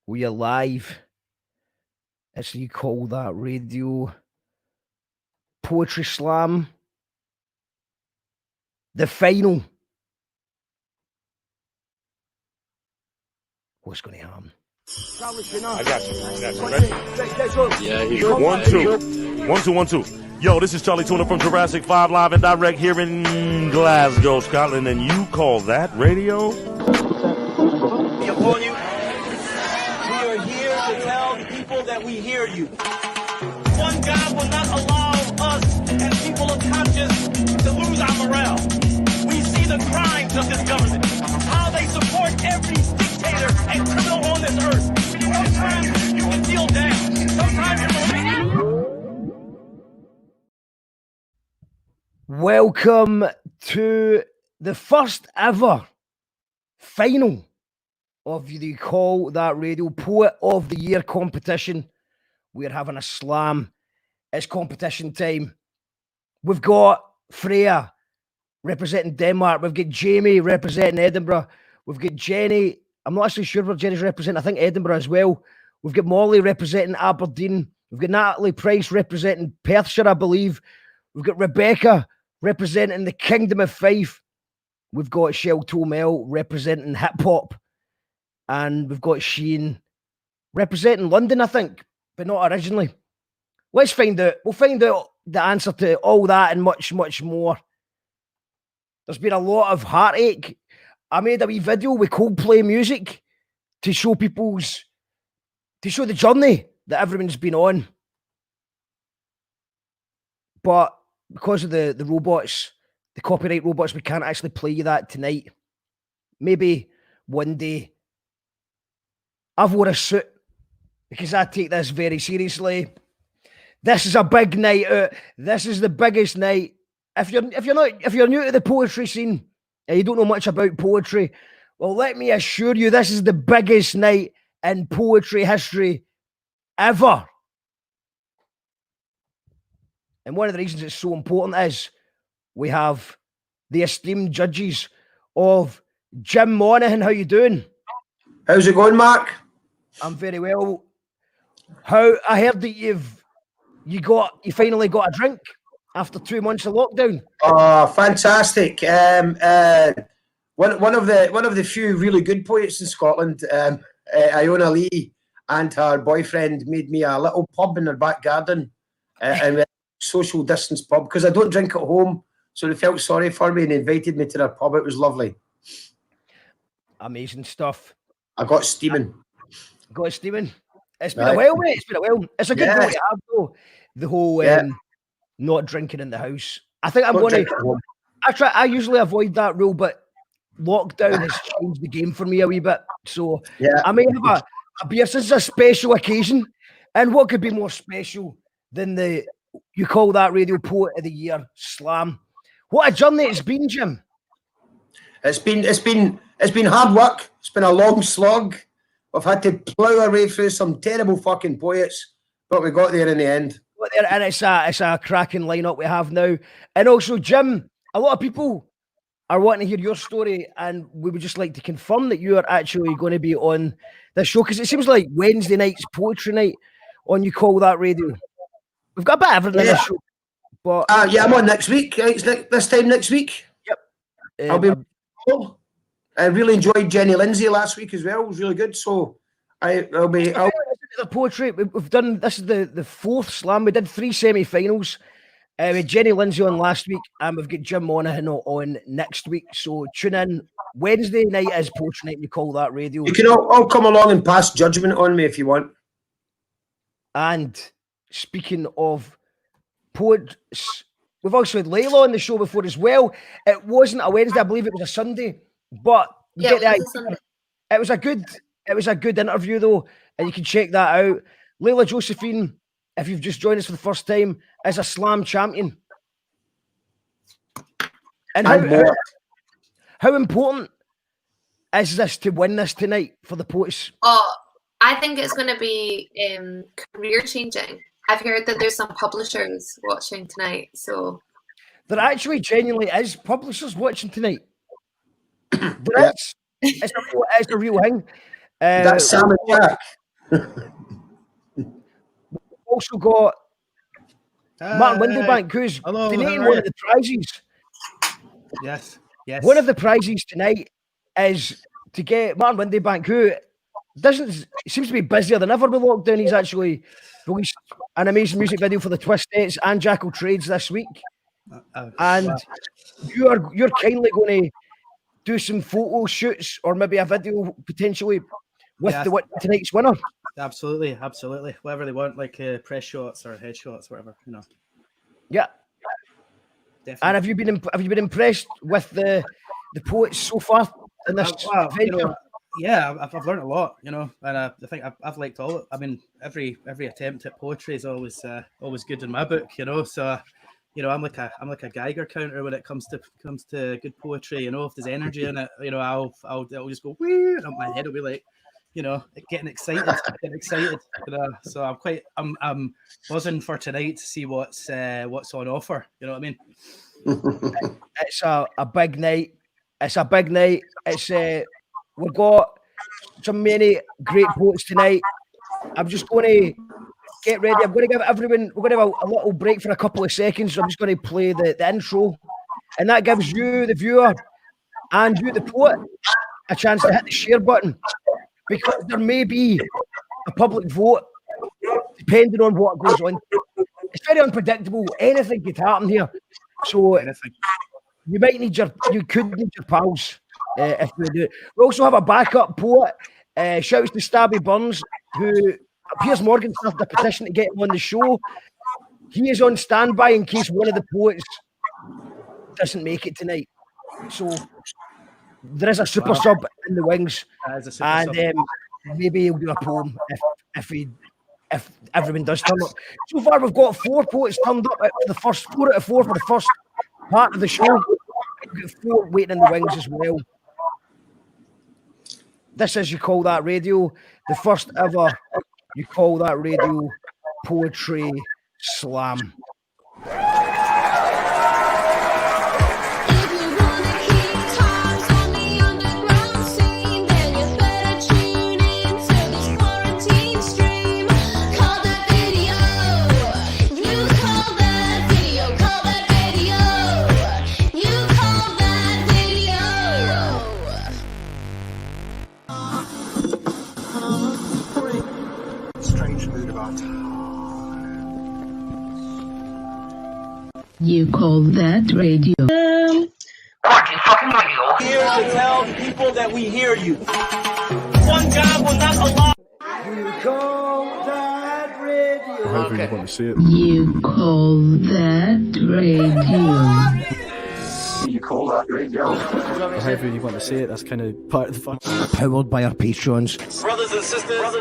We are live. It's You Call That Radio Poetry Slam. The final. What's going to happen? I got you. Ready? Yeah, here. 1, 2. 1, 2, 1, 2. Yo, this is Charlie Tuna from Jurassic 5 live and direct here in Glasgow, Scotland, and you call that radio? Upon you, we are here to tell the people that we hear you. One God will not allow us as people of conscience to lose our morale. We see the crimes of this government, how they support every dictator and criminal on this earth. Sometimes you can feel down. Sometimes you're Welcome to the first ever final of the Call That Radio Poet of the Year competition. We're having a slam. It's competition time. We've got Freja representing Denmark. We've got Jamie representing Edinburgh. We've got Jenny. I'm not actually sure where Jenny's representing. I think Edinburgh as well. We've got Molly representing Aberdeen. We've got Natalie Pryce representing Perthshire, I believe. We've got Rebecca representing the Kingdom of Fife. We've got Shelltoe Mel representing hip hop. And we've got Shian representing London, I think, but not originally. Let's find out. We'll find out the answer to all that and much, much more. There's been a lot of heartache. I made a wee video with Coldplay music to show the journey that everyone's been on. But because of the robots, the copyright robots, we can't actually play you that tonight. Maybe one day. I've worn a suit because I take this very seriously. This is a big night out. This is the biggest night. If you're new to the poetry scene and you don't know much about poetry, well, let me assure you, this is the biggest night in poetry history ever. And one of the reasons it's so important is we have the esteemed judges of Jim Monaghan. How you doing? How's it going, Mark? I'm very well. How I heard that you finally got a drink after 2 months of lockdown. Oh, fantastic! One of the few really good poets in Scotland, Iona Lee, and her boyfriend made me a little pub in their back garden, and a social distance pub because I don't drink at home, so they felt sorry for me and invited me to their pub. It was lovely. Amazing stuff. I got steaming. It's been a while, mate. It's been a while. It's a good goal to have, though. The whole not drinking in the house. I think I'm going to. I usually avoid that rule, but lockdown has changed the game for me a wee bit. So I may have a beer since it's a special occasion. And what could be more special than the You Call That Radio Poet of the Year slam? What a journey it's been, Jim. It's been hard work. It's been a long slog. We've had to plough our way through some terrible fucking poets, but we got there in the end. And it's a cracking lineup we have now. And also, Jim, a lot of people are wanting to hear your story, and we would just like to confirm that you are actually going to be on this show, because it seems like Wednesday night's poetry night on You Call That Radio. We've got a bit of everything in this show. But I'm on next week. It's this time next week. Yep. I'll be. I really enjoyed Jenny Lindsay last week as well. It was really good. So I'll be. The poetry we've done. This is the fourth slam. We did 3 semi-finals. We had Jenny Lindsay on last week, and we've got Jim Monaghan on next week. So tune in. Wednesday night is poetry night. You Call That Radio. You can all come along and pass judgment on me if you want. And speaking of poets, we've also had Leyla on the show before as well. It wasn't a Wednesday, I believe it was a Sunday. But it was a good interview though, and you can check that out. Leyla Josephine, if you've just joined us for the first time, is a slam champion. And how important is this to win this tonight for the poets? Oh, I think it's going to be career changing. I've heard that there's some publishers watching tonight, so there actually genuinely is publishers watching tonight. There is. It's a real thing. That's Sam and Jack. We've also got Martin Windebank, who's donating one of the prizes. Yes. One of the prizes tonight is to get Martin Windebank, who seems to be busier than ever with lockdown. He's actually released an amazing music video for the Twistettes and Jackal Trades this week. And you're kindly going to do some photo shoots or maybe a video potentially with tonight's winner. Absolutely. Whatever they want, like press shots or headshots, whatever, you know. Yeah. Definitely. And have you been impressed with the poets so far in this venture? You know, yeah, I've learned a lot, you know, and I think I've liked all. I mean, every attempt at poetry is always good in my book, you know. So, you know, I'm like a Geiger counter when it comes to good poetry. You know, if there's energy in it, you know, I'll just go weird. My head will be like, you know, getting excited. You know, so I'm buzzing for tonight to see what's on offer. You know what I mean? It's a big night. It's a big night. We've got so many great poets tonight. I'm just going to get ready. I'm going to give everyone. We're going to have a little break for a couple of seconds. So I'm just going to play the intro, and that gives you, the viewer, and you, the poet, a chance to hit the share button, because there may be a public vote depending on what goes on. It's very unpredictable. Anything could happen here. So you could need your pals if we do it. We also have a backup poet. Shouts to Stabby Burns, who Piers Morgan started a petition to get him on the show. He is on standby in case one of the poets doesn't make it tonight. So there is a super sub in the wings, and maybe he'll do a poem if everyone does turn up. So far, we've got 4 poets turned up for the first 4 out of 4 for the first part of the show. We've got 4 waiting in the wings as well. This is You Call That Radio, the first ever You Call That Radio poetry slam. You Call That Radio. Here to tell people that we hear you. One God will not allow. You Call That Radio. However you want to see it. You Call That Radio. You Call That Radio. However you want to say it, that's kind of part of the fun. Powered by our patrons. Brothers and sisters.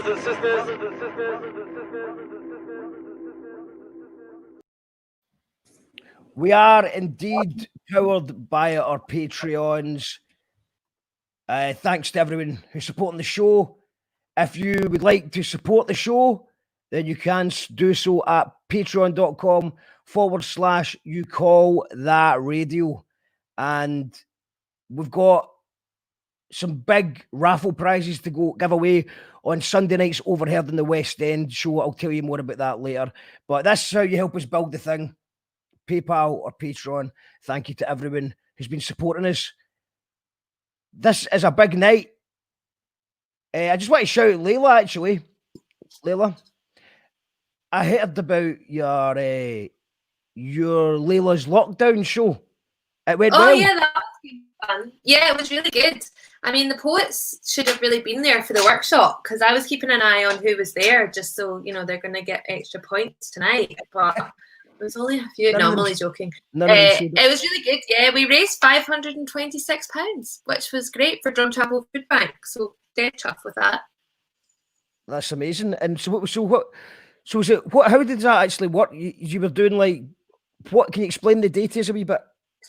We are indeed powered by our Patreons. Thanks to everyone who's supporting the show. If you would like to support the show, then you can do so at patreon.com/You Call That Radio. And we've got some big raffle prizes to give away on Sunday night's Overheard in the West End show. I'll tell you more about that later. But that's how you help us build the thing. PayPal or Patreon. Thank you to everyone who's been supporting us. This is a big night. I just want to shout out Leyla, actually. Leyla, I heard about your Leyla's lockdown show. It went well. Yeah, that was fun. Yeah, it was really good. I mean, the poets should have really been there for the workshop, because I was keeping an eye on who was there, just so, you know, they're going to get extra points tonight. But it was only a few. No, I'm only joking. It was really good. Yeah, we raised £526, which was great for Drumchapel Food Bank. So dead chuff with that. That's amazing. And so is it? What? How did that actually work? You were doing like what? Can you explain the details a wee bit?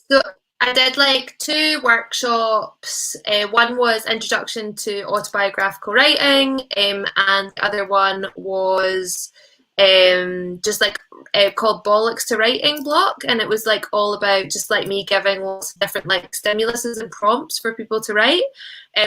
So I did like 2 workshops. One was introduction to autobiographical writing, and the other one was just like called Bollocks to Writing block, and it was like all about just like me giving lots of different like stimuluses and prompts for people to write.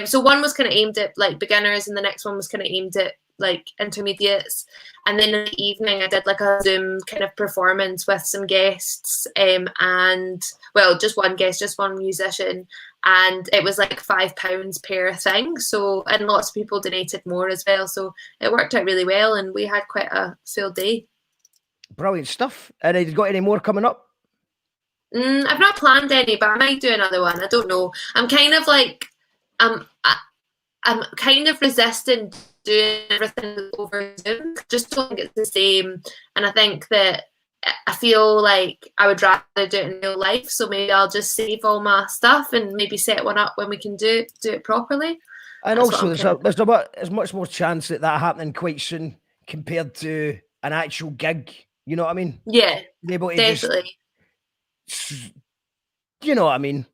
So one was kind of aimed at like beginners, and the next one was kind of aimed at like intermediates, and then in the evening I did like a Zoom kind of performance with some guests, and well, just one guest, just one musician, and it was like £5 per thing. So, and lots of people donated more as well, so it worked out really well, and we had quite a full day. Brilliant stuff. And have you got any more coming up? I've not planned any, but I might do another one. I don't know. I'm kind of like, I'm kind of resisting doing everything over Zoom. Just don't think it's the same. And I think that I feel like I would rather do it in real life. So maybe I'll just save all my stuff and maybe set one up when we can do it properly. And that's also, there's much more chance that happening quite soon compared to an actual gig. You know what I mean? Yeah, definitely. You know what I mean?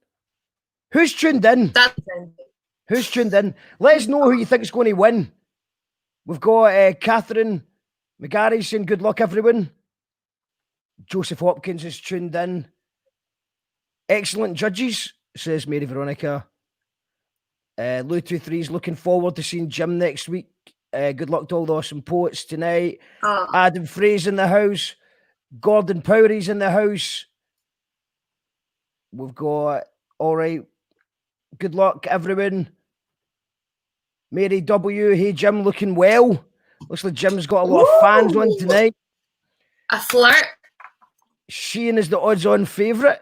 Who's tuned in? Who's tuned in? Let us know who you think is going to win. We've got Catherine McGarry saying good luck, everyone. Joseph Hopkins is tuned in. Excellent judges, says Mary Veronica. Lou23 is looking forward to seeing Jim next week. Good luck to all the awesome poets tonight. Adam Frey's in the house. Gordon Powery's in the house. We've got, all right, good luck, everyone. Mary W, hey, Jim, looking well. Looks like Jim's got a lot of fans on tonight. A flirt. Shian is the odds-on favourite.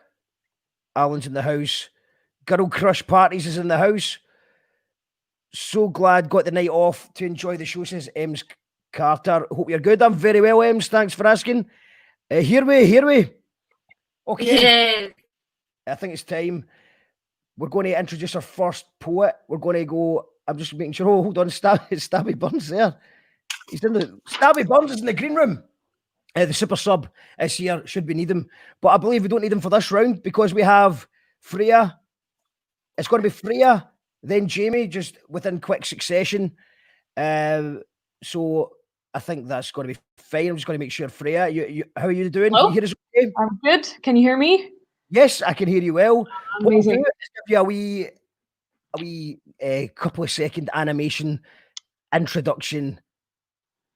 Alan's in the house. Girl Crush Parties is in the house. So glad got the night off to enjoy the show, says Ems Carter. Hope you're good. I'm very well, Ems. Thanks for asking. Here we. Okay. Yeah. I think it's time. We're going to introduce our first poet. We're going to go. I'm just making sure. Oh, hold on. Stabby Burns there. Stabby Burns is in the green room. The super sub is here. Should we need him? But I believe we don't need him for this round because we have Freja. It's going to be Freja, then Jamie, just within quick succession. So I think that's going to be fine. I'm just going to make sure. Freja, how are you doing? Hello? Can you hear us okay? I'm good. Can you hear me? Yes, I can hear you well. Amazing. What I'll do is give you a wee couple of second animation introduction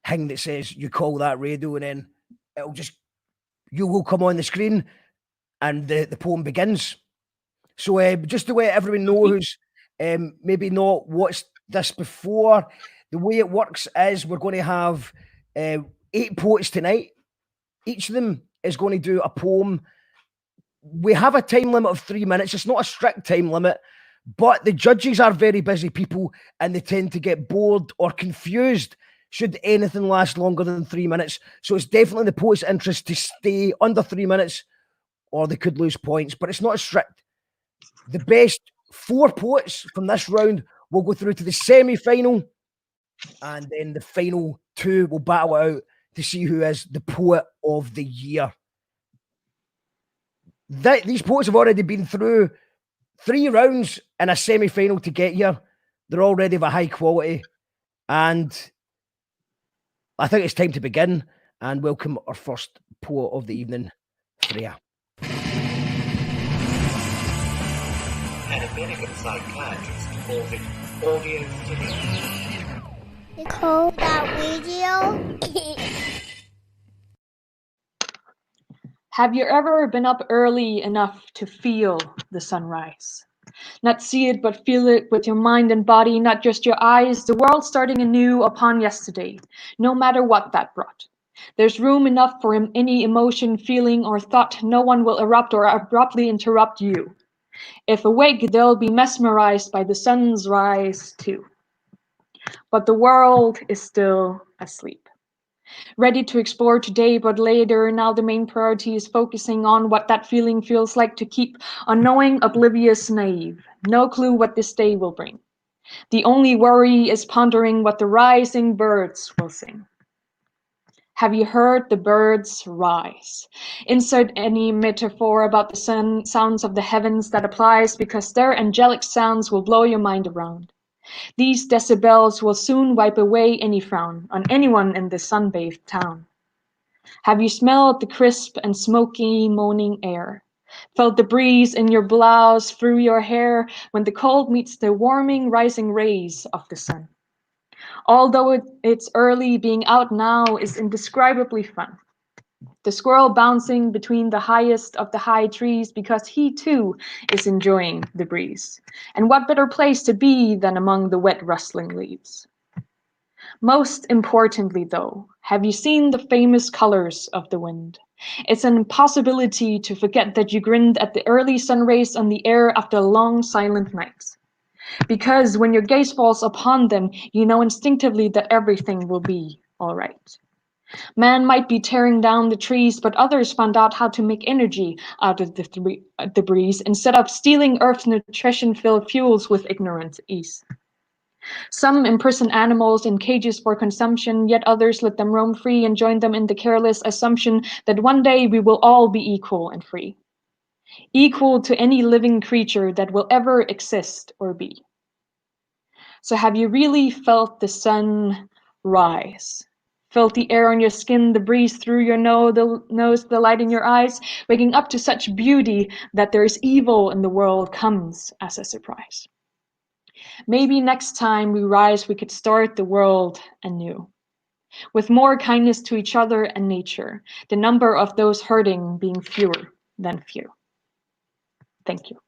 thing that says you call that radio, and then you will come on the screen and the poem begins. So just to let everyone know who's maybe not watched this before, the way it works is we're going to have 8 poets tonight. Each of them is going to do a poem. We have a time limit of 3 minutes. It's not a strict time limit, but the judges are very busy people and they tend to get bored or confused should anything last longer than 3 minutes. So it's definitely in the poet's interest to stay under 3 minutes or they could lose points, but it's not as strict. The best 4 poets from this round will go through to the semi-final, and then the final 2 will battle it out to see who is the poet of the year. These poets have already been through 3 rounds in a semi-final to get here. They're already of a high quality, and I think it's time to begin and welcome our first poet of the evening, Freja. An American psychiatrist calls it audio stimulation. You call that radio? Have you ever been up early enough to feel the sunrise? Not see it, but feel it with your mind and body, not just your eyes. The world starting anew upon yesterday, no matter what that brought. There's room enough for any emotion, feeling, or thought. No one will erupt or abruptly interrupt you. If awake, they'll be mesmerized by the sun's rise too. But the world is still asleep. Ready to explore today, but later. Now the main priority is focusing on what that feeling feels like to keep unknowing, oblivious, naive. No clue what this day will bring. The only worry is pondering what the rising birds will sing. Have you heard the birds rise? Insert any metaphor about the sounds of the heavens that applies, because their angelic sounds will blow your mind around. These decibels will soon wipe away any frown on anyone in this sun-bathed town. Have you smelled the crisp and smoky morning air? Felt the breeze in your blouse, through your hair, when the cold meets the warming rising rays of the sun? Although it's early, being out now is indescribably fun. The squirrel bouncing between the highest of the high trees because he too is enjoying the breeze. And what better place to be than among the wet rustling leaves? Most importantly though, have you seen the famous colors of the wind? It's an impossibility to forget that you grinned at the early sun rays on the air after long silent nights. Because when your gaze falls upon them, you know instinctively that everything will be all right. Man might be tearing down the trees, but others found out how to make energy out of the breeze instead of stealing Earth's nutrition-filled fuels with ignorant ease. Some imprison animals in cages for consumption, yet others let them roam free and join them in the careless assumption that one day we will all be equal and free. Equal to any living creature that will ever exist or be. So have you really felt the sun rise? Felt the air on your skin, the breeze through your nose, the light in your eyes, waking up to such beauty that there is evil in the world comes as a surprise. Maybe next time we rise, we could start the world anew. With more kindness to each other and nature, the number of those hurting being fewer than few. Thank you.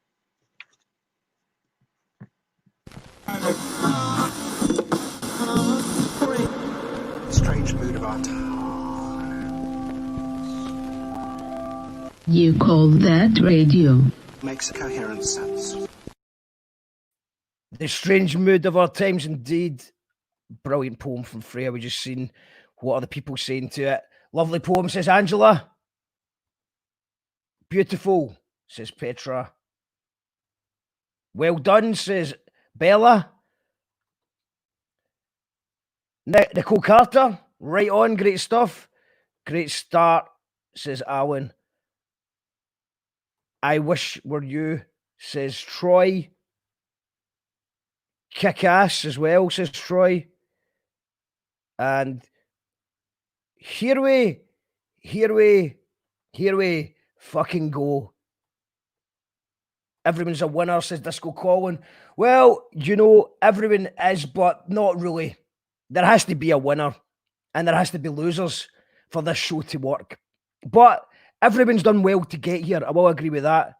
Strange mood of our time. You call that radio? Makes coherent sense. The strange mood of our times, indeed. Brilliant poem from Freja. We just seen what are the people saying to it. Lovely poem, says Angela. Beautiful, says Petra. Well done, says Bella. Nicole Carter, right on, great stuff. Great start, says Alan. I wish were you, says Troy. Kick ass as well, says Troy. And here we fucking go. Everyone's a winner, says Disco Colin. Well, you know, everyone is, but not really. There has to be a winner and there has to be losers for this show to work. But everyone's done well to get here. I will agree with that.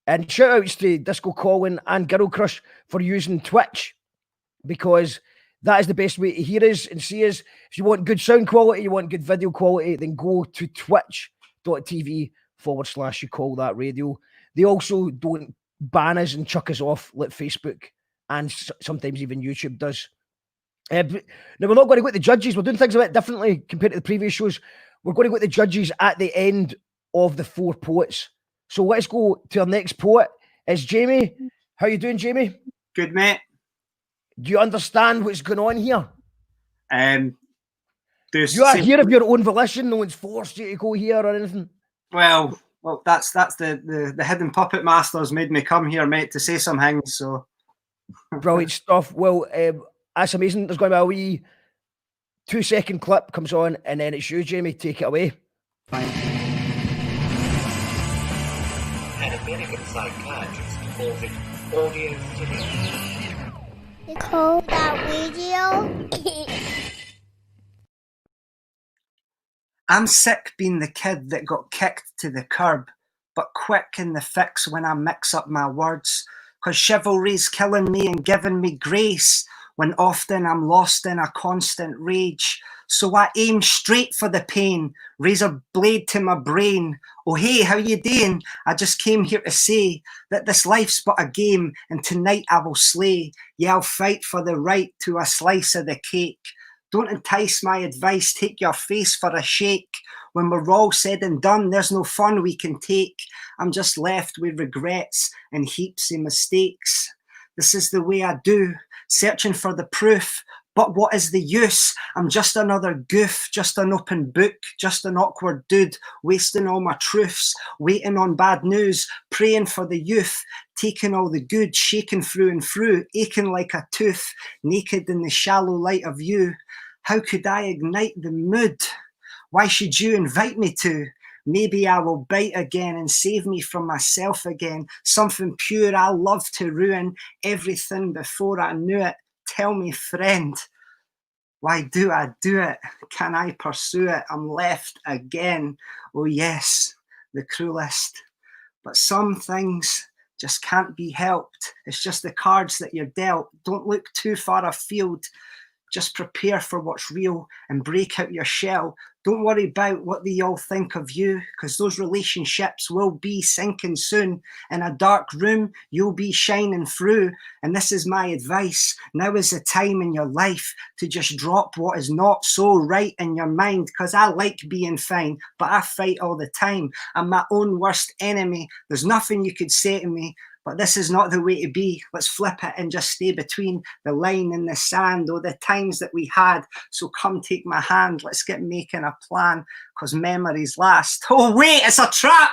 And shout outs to Disco Colin and Girl Crush for using Twitch, because that is the best way to hear us and see us. If you want good sound quality, you want good video quality, then go to twitch.tv/you call that radio. They also don't ban us and chuck us off like Facebook and sometimes even YouTube does. Now, we're not going to go at the judges. We're doing things a bit differently compared to the previous shows. We're going to go at the judges at the end of the 4 poets. So let's go to our next poet. It's Jamie. How you doing, Jamie? Good, mate. Do you understand what's going on here? You are here of your own volition. No one's forced you to go here or anything. Well, that's the hidden puppet masters made me come here, mate, to say some things. So brilliant stuff. Well, that's amazing. There's going to be a wee 2-second clip comes on, and then it's you, Jamie. Take it away. An American psychiatrist calls it audio stimulation. You call that radio? I'm sick being the kid that got kicked to the curb, but quick in the fix when I mix up my words, 'cause chivalry's killing me and giving me grace, when often I'm lost in a constant rage. So I aim straight for the pain, razor blade to my brain. Oh hey, how you doing? I just came here to say that this life's but a game, and tonight I will slay. Yeah, I'll fight for the right to a slice of the cake. Don't entice my advice, take your face for a shake. When we're all said and done, there's no fun we can take. I'm just left with regrets and heaps of mistakes. This is the way I do, searching for the proof. But what is the use? I'm just another goof, just an open book, just an awkward dude, wasting all my truths, waiting on bad news, praying for the youth, taking all the good, shaking through and through, aching like a tooth, naked in the shallow light of you. How could I ignite the mood? Why should you invite me to? Maybe I will bite again and save me from myself again. Something pure I love to ruin, everything before I knew it. Tell me, friend, Why do I do it? Can I pursue it? I'm left again. Oh yes, the cruelest. But some things just can't be helped. It's just the cards that you're dealt. Don't look too far afield. Just prepare for what's real and break out your shell. Don't worry about what they all think of you, because those relationships will be sinking soon. In a dark room, you'll be shining through. And this is my advice. Now is the time in your life to just drop what is not so right in your mind, because I like being fine, but I fight all the time. I'm my own worst enemy. There's nothing you could say to me, but this is not the way to be. Let's flip it and just stay between the line and the sand, or the times that we had. So come take my hand. Let's get making a plan, because memories last. Oh wait, it's a trap.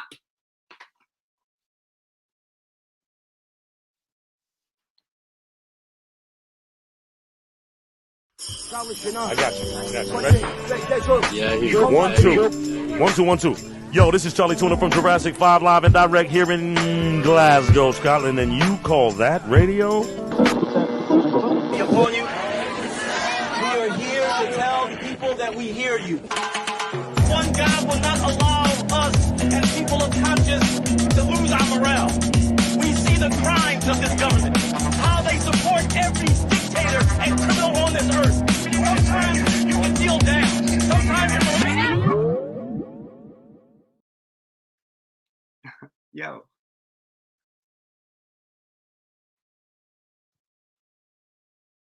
I got you. Ready? Yeah, he's 1 2. 1 2 1 2. Yo, this is Charlie Tuna from Jurassic 5 live and direct here in Glasgow, Scotland, and you call that radio? Upon you, we are here to tell the people that we hear you. One God will not allow us as people of conscience to lose our morale. We see the crimes of this government, how they support every dictator and criminal on this earth. Sometimes you can feel down. Sometimes you're Yo.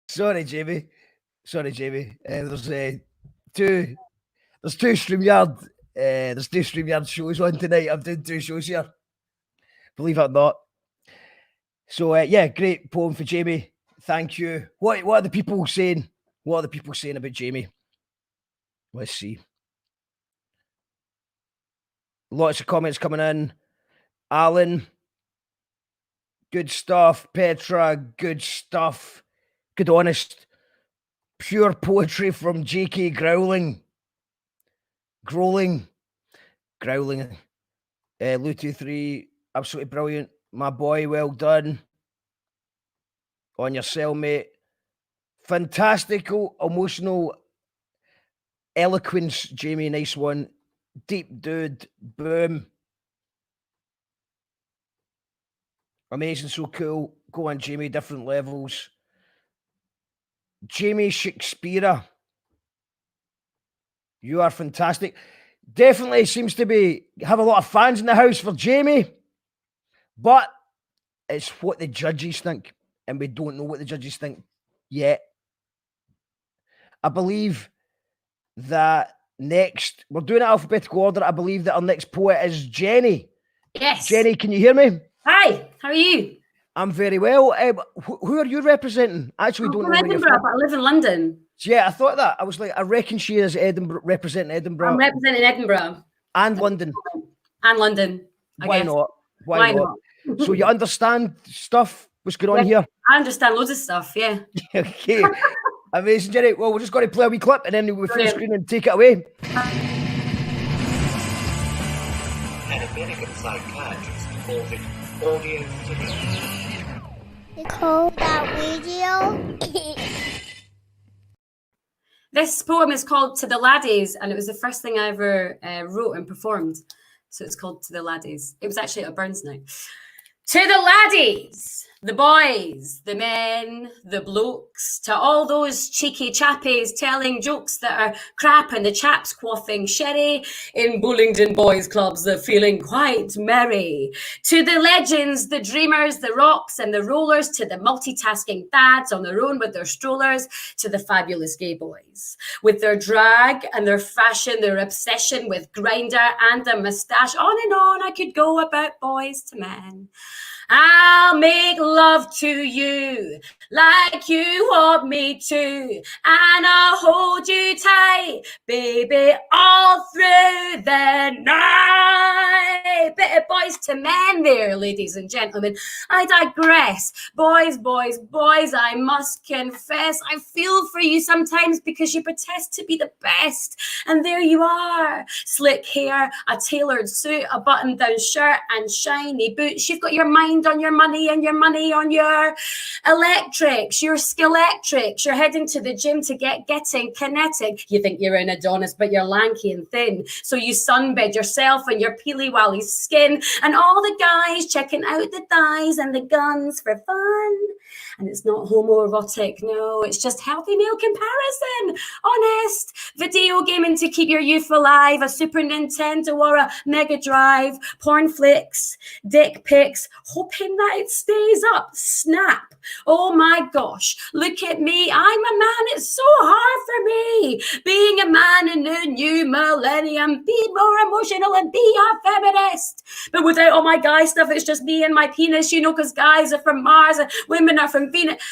Sorry, Jamie. There's two StreamYard. There's two StreamYard shows on tonight. I'm doing 2 shows here. Believe it or not. So yeah, great poem for Jamie. Thank you. What are the people saying? What are the people saying about Jamie? Let's see. Lots of comments coming in. Alan, good stuff. Petra, good stuff. Good, honest, pure poetry from JK Growling. Lou23, absolutely brilliant. My boy, well done. On your cellmate. Fantastical, emotional eloquence, Jamie. Nice one. Deep dude. Boom. Amazing, so cool. Go on, Jamie, different levels. Jamie Shakespeare. You are fantastic. Definitely seems to have a lot of fans in the house for Jamie. But it's what the judges think. And we don't know what the judges think yet. I believe that next, we're doing it alphabetical order. I believe that our next poet is Jenny. Yes. Jenny, can you hear me? Hi, how are you? I'm very well. Who are you representing? Actually, I'm don't from know. Edinburgh, but I live in London. Yeah, I thought that. I was like, I reckon she is Edinburgh, representing Edinburgh. I'm representing Edinburgh. And London. And London. Why not? Why not? So you understand stuff? What's going on here? I understand loads of stuff, yeah. Okay. Amazing, Jenny. Well, we're just going to play a wee clip and then we'll full screen and take it away. An American psychiatrist calls it audio therapy. You call that video? This poem is called To the Laddies, and it was the first thing I ever wrote and performed. So it's called To the Laddies. It was actually at a Burns night. To the laddies, the boys, the men, the blokes, to all those cheeky chappies telling jokes that are crap and the chaps quaffing sherry in Bullingdon boys' clubs, they're feeling quite merry. To the legends, the dreamers, the rocks and the rollers, to the multitasking dads on their own with their strollers, to the fabulous gay boys with their drag and their fashion, their obsession with grinder and the moustache. On and on I could go about boys to men. I'll make love to you like you want me to, and I'll hold you tight, baby, all through the night. Bit of boys to men there, ladies and gentlemen. I digress. Boys, boys, boys, I must confess, I feel for you sometimes because you protest to be the best. And there you are. Slick hair, a tailored suit, a button-down shirt and shiny boots. You've got your mind mind on your money and your money on your electrics, your skillelectrics. You're heading to the gym to getting kinetic. You think you're an Adonis, but you're lanky and thin. So you sunbed yourself and your peely-wally skin, and all the guys checking out the thighs and the guns for fun. And it's not homoerotic, no, it's just healthy meal comparison. Honest. Video gaming to keep your youth alive, a Super Nintendo or a Mega Drive, porn flicks, dick pics, hoping that it stays up. Snap. Oh my gosh, look at me. I'm a man. It's so hard for me. Being a man in the new millennium, be more emotional and be a feminist. But without all my guy stuff, it's just me and my penis, you know, because guys are from Mars and women are from Venus.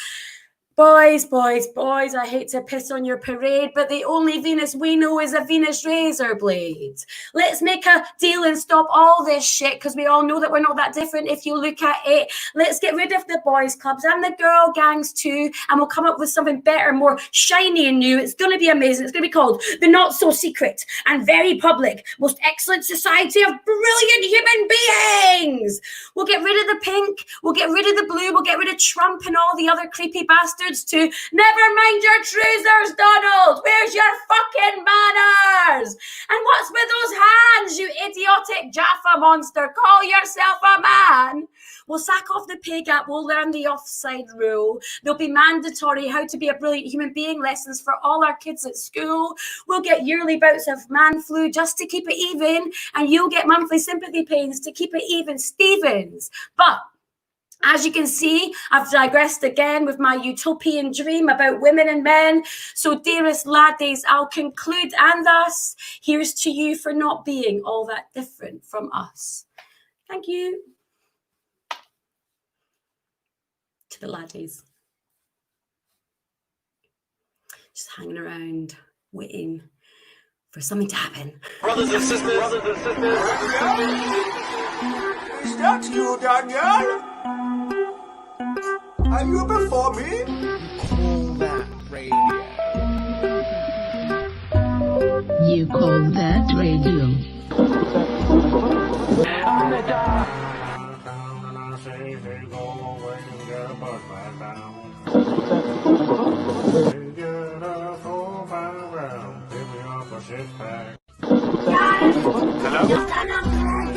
Boys, boys, boys, I hate to piss on your parade, but the only Venus we know is a Venus razor blade. Let's make a deal and stop all this shit, because we all know that we're not that different if you look at it. Let's get rid of the boys clubs and the girl gangs too, and we'll come up with something better, more shiny and new. It's going to be amazing. It's going to be called the Not So Secret and Very Public Most Excellent Society of Brilliant Human Beings. We'll get rid of the pink, we'll get rid of the blue, we'll get rid of Trump and all the other creepy bastards to never mind your trousers, Donald. Where's your fucking manners? And what's with those hands, you idiotic Jaffa monster? Call yourself a man. We'll sack off the pay gap. We'll learn the offside rule. There'll be mandatory how to be a brilliant human being lessons for all our kids at school. We'll get yearly bouts of man flu just to keep it even. And you'll get monthly sympathy pains to keep it even, Stevens. But as you can see, I've digressed again with my utopian dream about women and men. So, dearest laddies, I'll conclude, and thus, here's to you for not being all that different from us. Thank you. To the laddies. Just hanging around, waiting for something to happen. Brothers and sisters. Is that you, Daniel? Are you before me? Call that radio. You call that radio.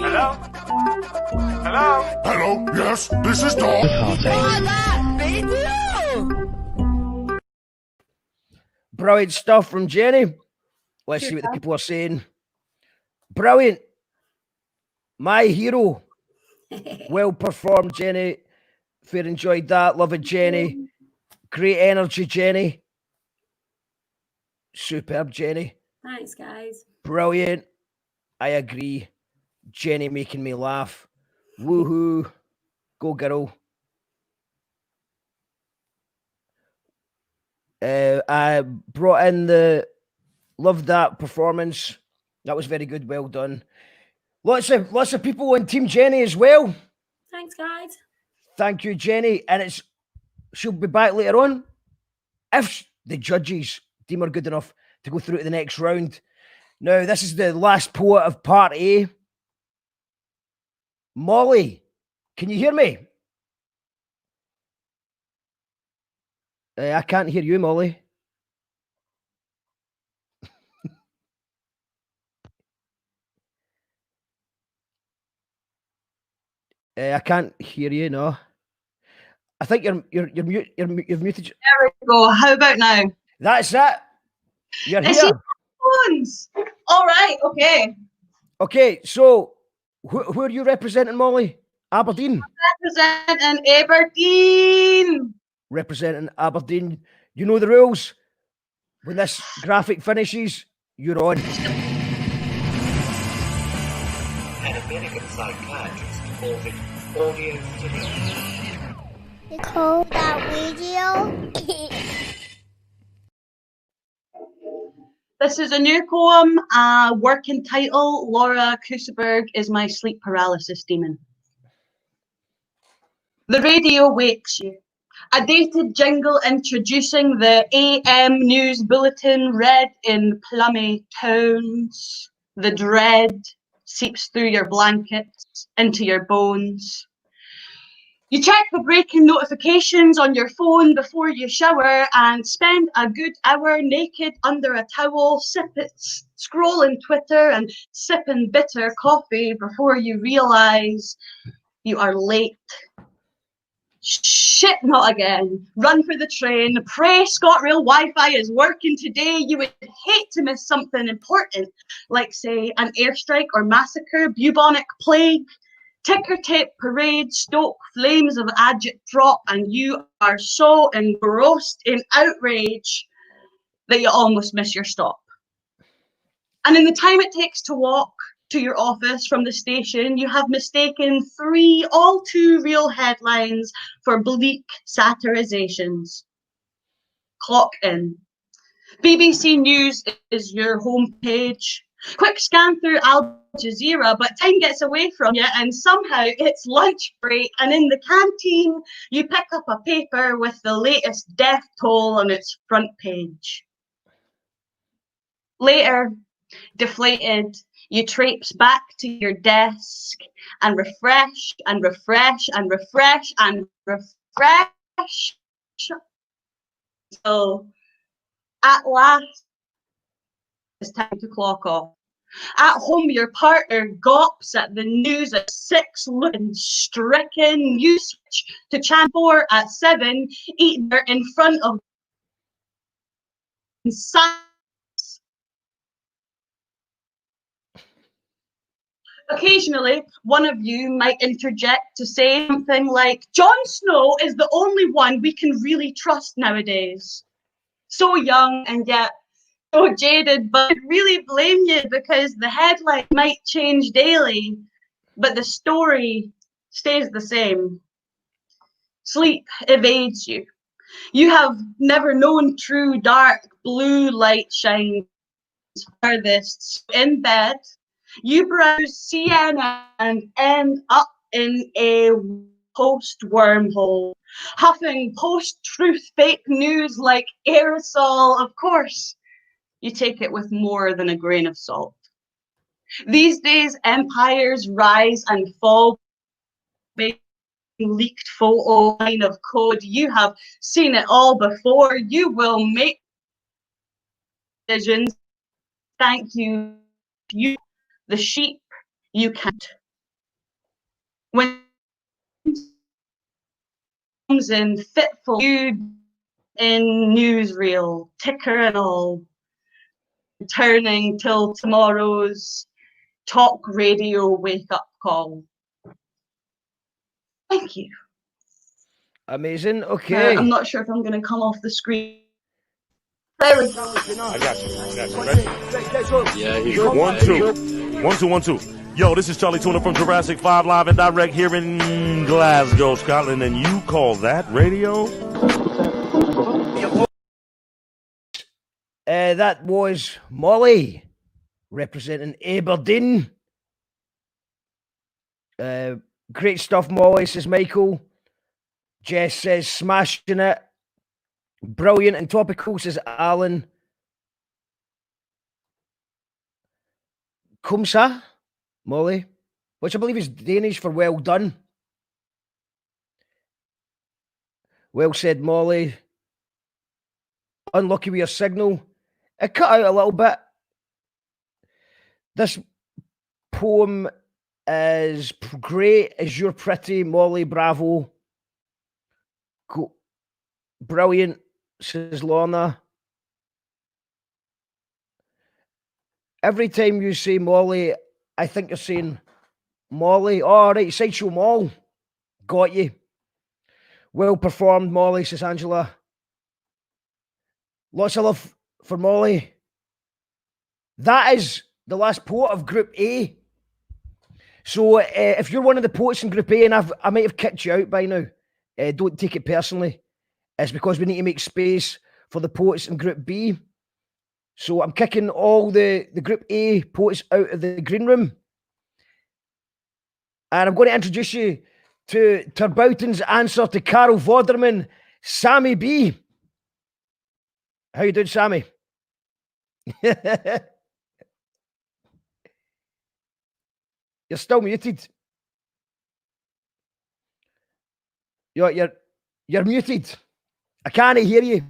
Hello? Hello? Hello? Yes, this is Dog. Brilliant stuff from Jenny. Let's see what the people are saying. Brilliant. My hero. Well performed, Jenny. Fair enjoyed that. Love it, Jenny. Great energy, Jenny. Superb, Jenny. Thanks, guys. Brilliant. I agree. Jenny making me laugh. Woohoo. Go, girl. I brought in loved that performance. That was very good. Well done. Lots of people on Team Jenny as well. Thanks, guys. Thank you, Jenny. And she'll be back later on if the judges deem her good enough to go through to the next round. Now, this is the last poet of part A. Molly, can you hear me? I can't hear you, Molly. I can't hear you, no. I think you're muted. There we go. How about now? That's it. You're Is here. Phones. All right. Okay. Okay. So, who are you representing, Molly? Aberdeen. Representing Aberdeen. Representing Aberdeen. You know the rules. When this graphic finishes, you're on. An American psychiatrist calls it audio stimulation. You call that video? This is a new poem, working title, Laura Kuseberg is my sleep paralysis demon. The radio wakes you. A dated jingle introducing the AM news bulletin read in plummy tones. The dread seeps through your blankets, into your bones. You check the breaking notifications on your phone before you shower and spend a good hour naked under a towel, scrolling Twitter and sipping bitter coffee before you realise you are late. Shit, not again. Run for the train. Pray ScotRail Wi-Fi is working today. You would hate to miss something important, like, say, an airstrike or massacre, bubonic plague, ticker tape parade, stoke flames of agitprop, and you are so engrossed in outrage that you almost miss your stop. And in the time it takes to walk to your office from the station, you have mistaken 3 all too real headlines for bleak satirizations. Clock in. BBC News is your homepage. Quick scan through Al Jazeera, but time gets away from you and somehow it's lunch break, and in the canteen you pick up a paper with the latest death toll on its front page. Later, deflated, you traipse back to your desk and refresh and refresh and refresh and refresh until at last it's time to clock off. At home, your partner gawps at the news at 6, looking stricken. You switch to Channel 4 at 7, either in front of silence. Occasionally, one of you might interject to say something like, Jon Snow is the only one we can really trust nowadays. So young and yet so jaded, but I really blame you because the headline might change daily, but the story stays the same. Sleep evades you. You have never known true dark blue light shines farthest. In bed, you browse CNN and end up in a post-wormhole, huffing post-truth fake news like aerosol. Of course, you take it with more than a grain of salt. These days, empires rise and fall based on leaked photo line of code. You have seen it all before. You will make decisions. Thank you. You, the sheep, you can't. When comes in fitful, you in newsreel, ticker and all, turning till tomorrow's talk radio wake-up call. Thank you. Amazing. Okay. I'm not sure if I'm going to come off the screen. I got you. Ready? Yeah, he's 1, 2. 1, 2, 1, 2. Yo, this is Charlie Tuna from Jurassic 5 live and direct here in Glasgow, Scotland, and you call that radio? That was Molly representing Aberdeen. Great stuff, Molly, says Michael. Jess says smashing it. Brilliant and topical, says Alan. Kumsa, Molly, which I believe is Danish for well done. Well said, Molly. Unlucky with your signal. It cut out a little bit. This poem is great as you're pretty, Molly. Bravo. Cool. Brilliant, says Lorna. Every time you say Molly, I think you're saying Molly. All right, Sideshow Mall. Got you. Well performed, Molly, says Angela. Lots of love for Molly. That is the last poet of Group A. So if you're one of the poets in Group A, and I might have kicked you out by now, don't take it personally. It's because we need to make space for the poets in Group B. So I'm kicking all the Group A poets out of the green room. And I'm going to introduce you to Turbouten's answer to Carol Vorderman, Sammy B. How you doing, Sammy? You're still muted. You're muted. I can't hear you.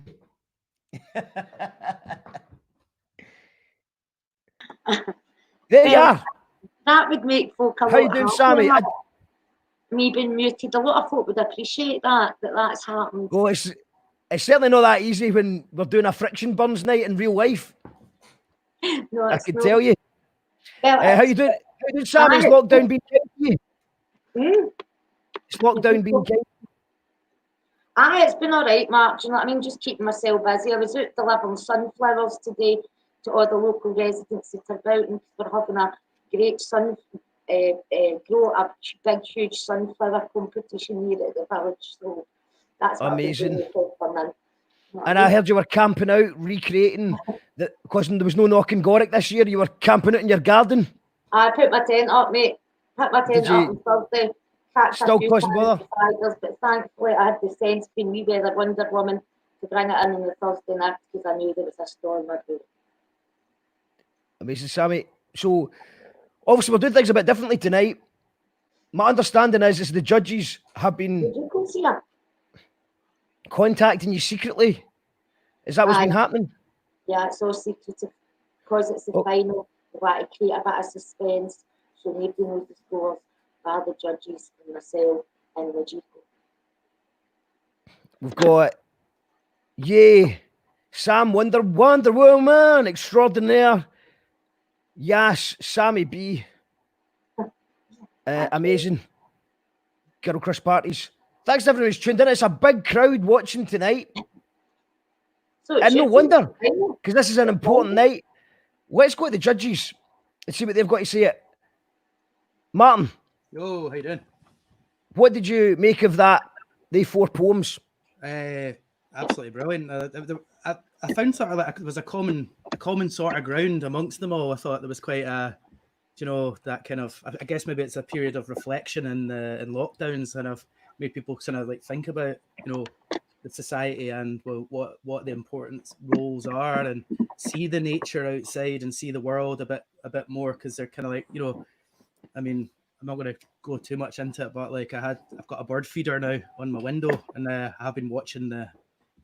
There you are. That would make folk a How you lot doing, happier. Sammy? Me being muted, a lot of folk would appreciate that's happened. Well, it's certainly not that easy when we're doing a friction burns night in real life. No, I it's can not. tell you. Well, How you doing? How you doing, Sammy? Is lockdown being kind to you? It's lockdown being kind. Aye, it's been all right, Mark. Do you know what I mean? Just keeping myself busy. I was out delivering sunflowers today to all the local residents that are about, and we're having a great grow a big, huge sunflower competition here at the village. So that's what Amazing. I've been doing. And I heard you were camping out, recreating, because there was no knocking Gorick this year. You were camping out in your garden. I put my tent up, mate. Put my tent up on Thursday. Still causing bother? But thankfully I had the sense being wee weather Wonder Woman to bring it in on the Thursday night because I knew there was a storm about. Amazing, Sammy. So, obviously, we're doing things a bit differently tonight. My understanding is the judges have been contacting you secretly. Is that what's been happening? Yeah, it's all secretive because it's the final. We want to create a bit of suspense so nobody knows the scores by the judges and myself and the GP. We've got Sam Wonder Woman extraordinaire. Yes, Sammy B. Amazing. Girl Crush parties. Thanks to everyone who's tuned in. It's a big crowd watching tonight. And no wonder, because this is an important night. Let's go to the judges and see what they've got to say. Martin. Yo, how you doing? What did you make of that? The 4 poems. Absolutely brilliant. I found sort of like there was a common sort of ground amongst them all. I thought there was quite a, that kind of. I guess maybe it's a period of reflection in lockdowns, and I've made people kind of like think about the society and what the important roles are, and see the nature outside and see the world a bit more, because they're kind of like I mean, I'm not going to go too much into it, but like I've got a bird feeder now on my window, and I've been watching the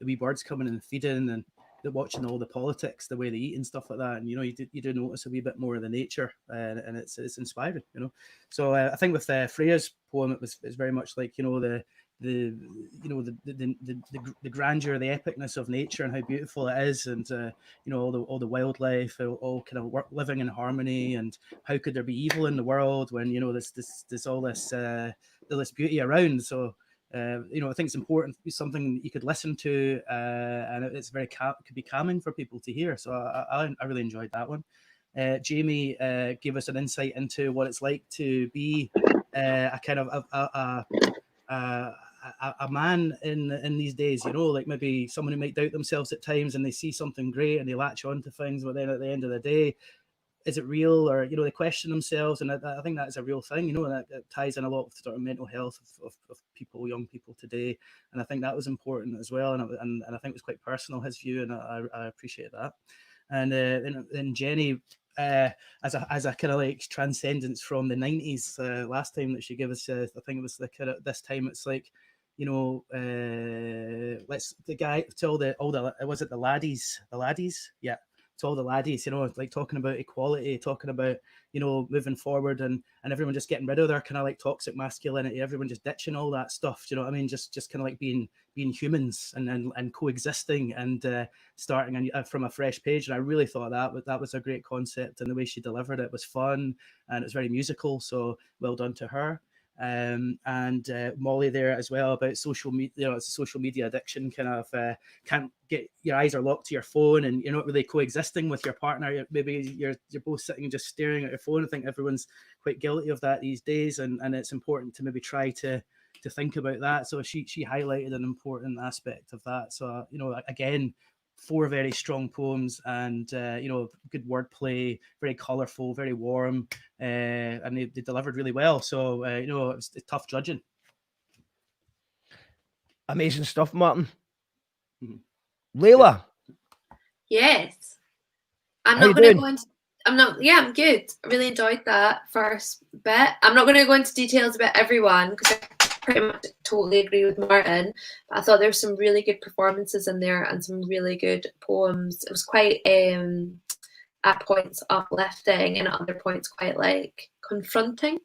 wee birds coming and feeding, and watching all the politics, the way they eat and stuff like that, and you do notice a wee bit more of the nature, and it's inspiring, So I think with Freja's poem, it's very much like the grandeur, the epicness of nature and how beautiful it is, and all the wildlife all kind of living in harmony, and how could there be evil in the world when there's all this beauty around. So I think it's important, something you could listen to, and it's could be calming for people to hear. So I really enjoyed that one. Jamie gave us an insight into what it's like to be a kind of a man in these days, like maybe someone who might doubt themselves at times, and they see something great and they latch on to things, but then at the end of the day, is it real? Or they question themselves, and I think that is a real thing, and that ties in a lot with sort of mental health of people, young people today, and I think that was important as well, and I think it was quite personal, his view, and I appreciate that. And then Jenny, as a kind of like transcendence from the 90s, last time that she gave us, I think it was the kind of, this time it's like, let's the guy to all the was it the laddies, yeah, to all the laddies, like talking about equality, talking about moving forward, and everyone just getting rid of their kind of like toxic masculinity, everyone just ditching all that stuff, do you know what I mean, just kind of like being humans and coexisting, and starting from a fresh page. And I really thought that was a great concept, and the way she delivered it was fun, and it was very musical, so well done to her. And Molly there as well about social media. It's a social media addiction, kind of can't get, your eyes are locked to your phone, and you're not really coexisting with your partner. Maybe you're both sitting and just staring at your phone. I think everyone's quite guilty of that these days, and it's important to maybe try to think about that. So she highlighted an important aspect of that. So again, 4 very strong poems, and good wordplay, very colourful, very warm, and they delivered really well. So it's tough judging. Amazing stuff, Martin. Leyla. Yes, I'm How not you going to doing? go into. I'm good. I really enjoyed that first bit. I'm not going to go into details about everyone because pretty much totally agree with Martin. I thought there were some really good performances in there and some really good poems. It was quite at points uplifting and at other points quite like confronting.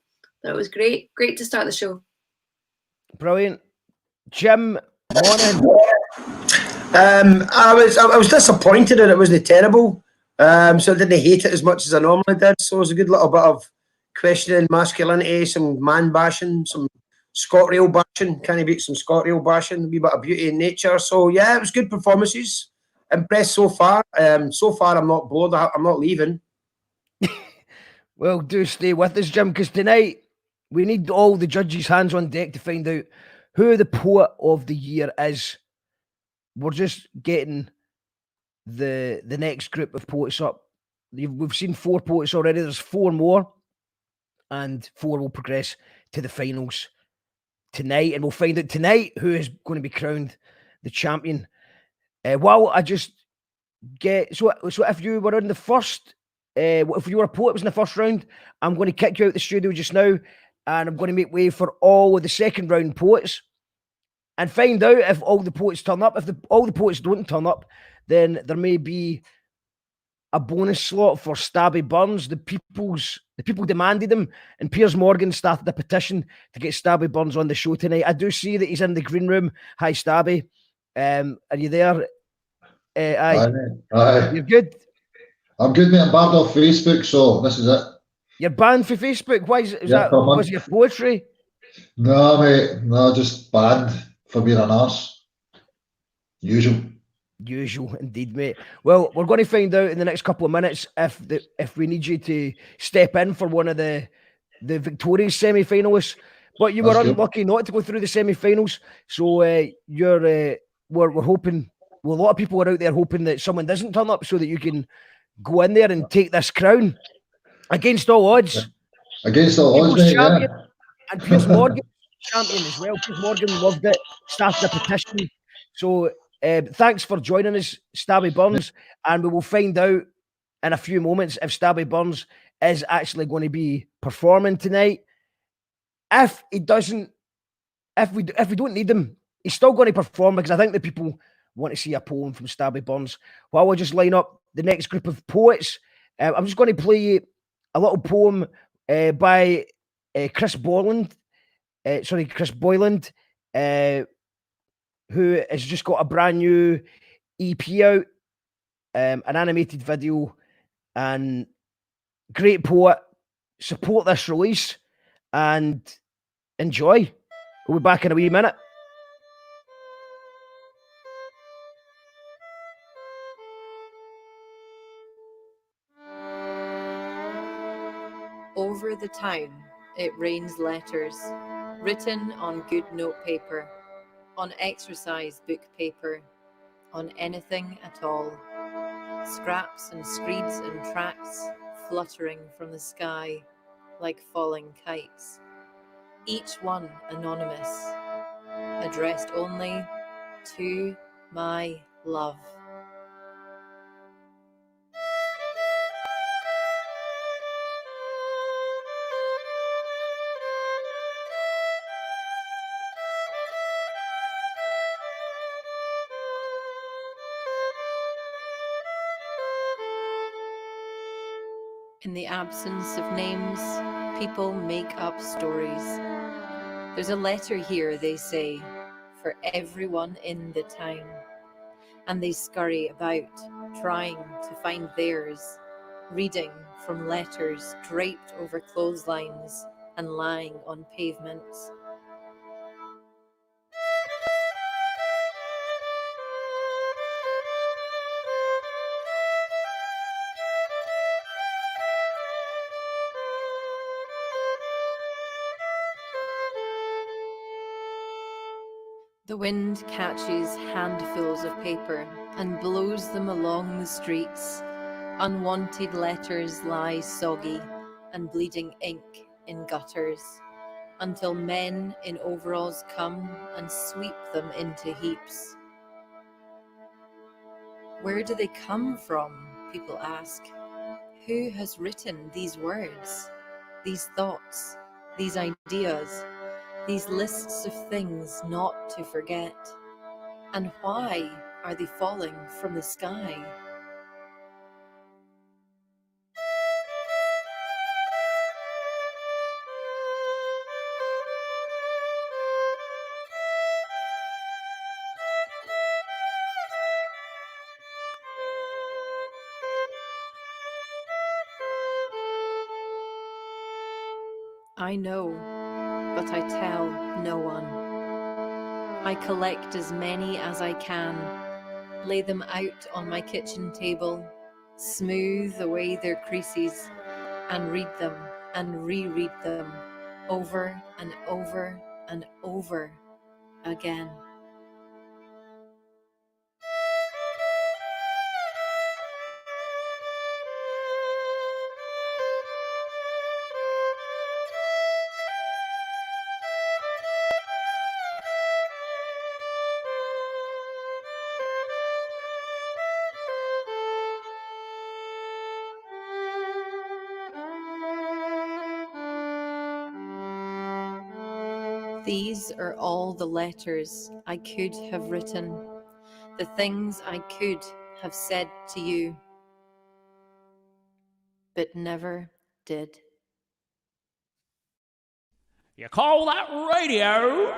That was great to start the show. Brilliant. Jim, morning. I was disappointed that it wasn't terrible. So I didn't hate it as much as I normally did. So it was a good little bit of questioning masculinity, some man bashing, some ScotRail bashing. Can he beat some ScotRail bashing? A wee bit of beauty in nature. So yeah, it was good performances. Impressed so far. So far, I'm not bored. I'm not leaving. Well, do stay with us, Jim, because tonight we need all the judges' hands on deck to find out who the poet of the year is. We're just getting the next group of poets up. We've seen 4 poets already. There's 4 more, and 4 will progress to the finals tonight, and we'll find out tonight who is going to be crowned the champion. While I just get so if you were in the first, if you were a poet was in the first round, I'm going to kick you out the studio just now, and I'm going to make way for all of the second round poets, and find out if all the poets turn up. If all the poets don't turn up, then there may be a bonus slot for Stabby Burns. The people demanded him, and Piers Morgan started a petition to get Stabby Burns on the show tonight. I do see that he's in the green room. Hi, Stabby. Are you there? Aye. You're good? I'm good, mate. I'm banned off Facebook, so this is it. You're banned for Facebook? Why is that? Was your poetry? No, mate. No, just banned for being an arse. Usual indeed, mate. Well, we're going to find out in the next couple of minutes if we need you to step in for one of the victorious semi-finalists. But you were unlucky not to go through the semi-finals, so we're hoping. Well, a lot of people are out there hoping that someone doesn't turn up so that you can go in there and take this crown against all odds. Against all odds, mate. Yeah. And Piers Morgan champion as well. Piers Morgan loved it. Started a petition. So. Thanks for joining us, Stabby Burns, and we will find out in a few moments if Stabby Burns is actually going to be performing tonight. If he doesn't, if we don't need him, he's still going to perform because I think the people want to see a poem from Stabby Burns. While we just line up the next group of poets, I'm just going to play a little poem by Chris Boyland. Who has just got a brand new EP out, an animated video, and great poet. Support this release and enjoy. We'll be back in a wee minute. Over the town, it rains letters, written on good notepaper, on exercise book paper, on anything at all. Scraps and screeds and tracts fluttering from the sky like falling kites. Each one anonymous, addressed only to my love. In the absence of names, people make up stories. There's a letter here, they say, for everyone in the town. And they scurry about, trying to find theirs, reading from letters draped over clotheslines and lying on pavements. The wind catches handfuls of paper and blows them along the streets. Unwanted letters lie soggy and bleeding ink in gutters, until men in overalls come and sweep them into heaps. Where do they come from? People ask. Who has written these words, these thoughts, these ideas? these lists of things not to forget. And why are they falling from the sky? I know, but I tell no one. I collect as many as I can, lay them out on my kitchen table, smooth away their creases, and read them and reread them over and over and over again. These are all the letters I could have written, the things I could have said to you, but never did. You call that radio?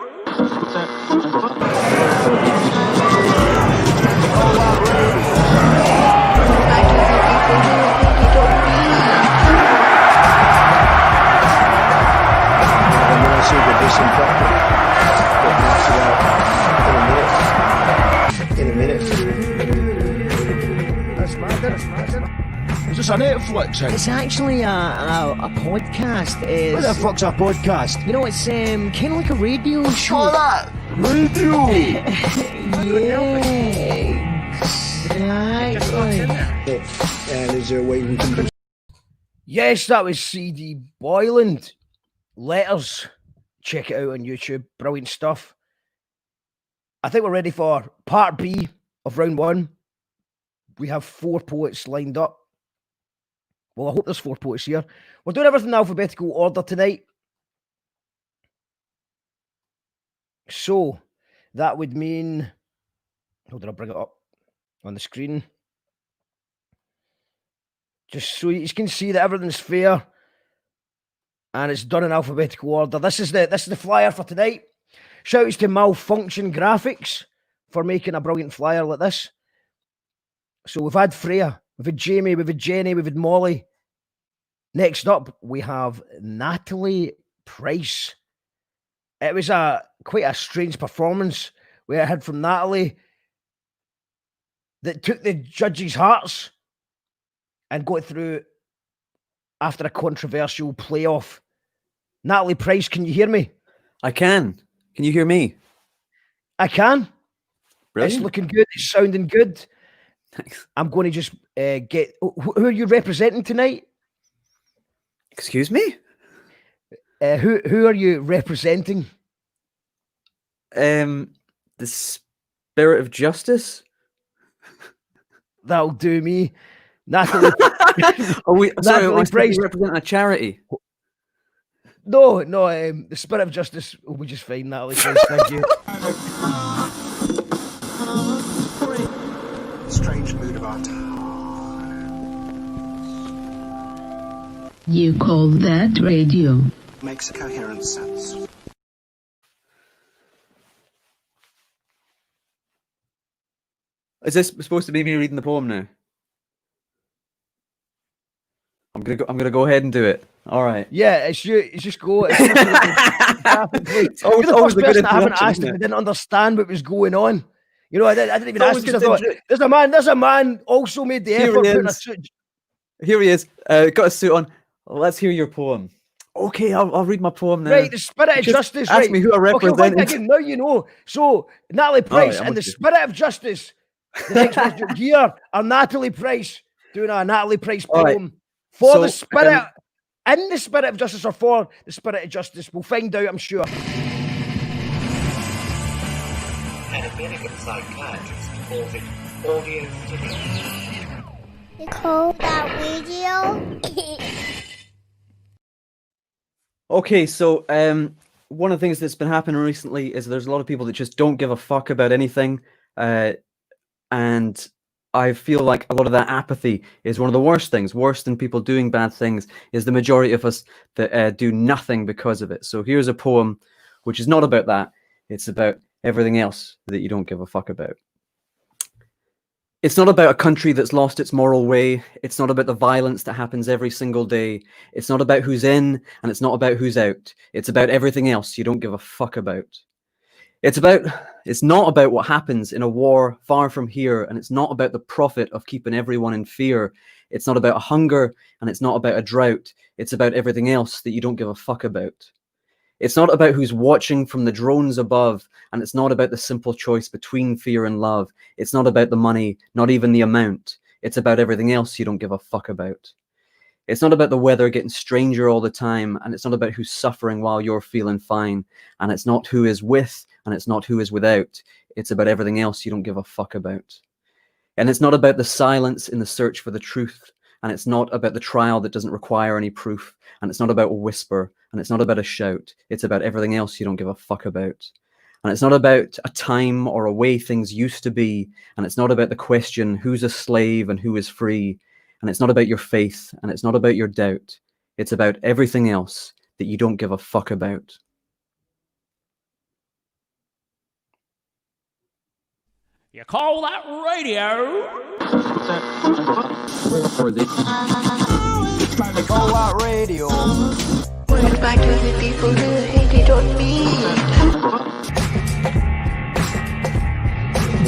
In a minute. That's mad. Is this a Netflix thing? It's actually a podcast. What the fuck's a podcast? You know, it's kind of like a radio show. Oh, that radio. And is there a way we can do? Yes, that was CD Boyland. Letters. Check it out on YouTube. Brilliant stuff. I think we're ready for part B of round one. We have 4 poets lined up. Well, I hope there's 4 poets here. We're doing everything in alphabetical order tonight. So, that would mean... How did I bring it up on the screen? Just so you can see that everything's fair. And it's done in alphabetical order. This is the flyer for tonight. Shout outs to Malfunction Graphics for making a brilliant flyer like this. So we've had Freya, we've had Jamie, we've had Jenny, we've had Molly. Next up, we have Natalie Pryce. It was quite a strange performance we had from Natalie that took the judges' hearts and got through after a controversial playoff. Natalie Pryce, can you hear me? I can. Can you hear me? I can. Brilliant. It's looking good. It's sounding good. Thanks. I'm going to just get... Who are you representing tonight? Excuse me? Who are you representing? The spirit of justice? That'll do me. Natalie... Natalie Pryce representing a charity? No, the spirit of justice will be just fine, Natalie Pryce. Thank you. Strange mood of our time. You call that radio? Makes coherent sense. Is this supposed to be me reading the poem now? I'm gonna go ahead and do it. All right. Yeah, it's you. It's just go. You're the first person I haven't asked if I didn't understand what was going on. You know, I didn't even ask because I thought, there's a man also made the effort putting a suit. Here he is. Got a suit on. Let's hear your poem. Okay, I'll read my poem now. Right, the spirit of justice. Ask me who I represent. Okay, again, now you know. So, Natalie Pryce and the spirit of justice. The next person here are Natalie Pryce doing a Natalie Pryce poem for the spirit, in the spirit of justice or for the spirit of justice. We'll find out, I'm sure. An American psychiatrist calls it audio stimulation. You call that radio? Okay, so one of the things that's been happening recently is there's a lot of people that just don't give a fuck about anything. And I feel like a lot of that apathy is one of the worst things. Worse than people doing bad things is the majority of us that do nothing because of it. So here's a poem which is not about that. It's about everything else that you don't give a fuck about. It's not about a country that's lost its moral way. It's not about the violence that happens every single day. It's not about who's in, and it's not about who's out. It's about everything else you don't give a fuck about. It's not about what happens in a war far from here, and it's not about the profit of keeping everyone in fear. It's not about a hunger, and it's not about a drought. It's about everything else that you don't give a fuck about. It's not about who's watching from the drones above, and it's not about the simple choice between fear and love. It's not about the money, not even the amount. It's about everything else you don't give a fuck about. It's not about the weather getting stranger all the time, and it's not about who's suffering while you're feeling fine, and it's not who is with, and it's not who is without. It's about everything else you don't give a fuck about. And it's not about the silence in the search for the truth, and it's not about the trial that doesn't require any proof, and it's not about a whisper, and it's not about a shout. It's about everything else you don't give a fuck about. And it's not about a time or a way things used to be, and it's not about the question who's a slave and who is free, and it's not about your faith, and it's not about your doubt. It's about everything else that you don't give a fuck about. You call that radio? Call that radio. What about the people who hated on me?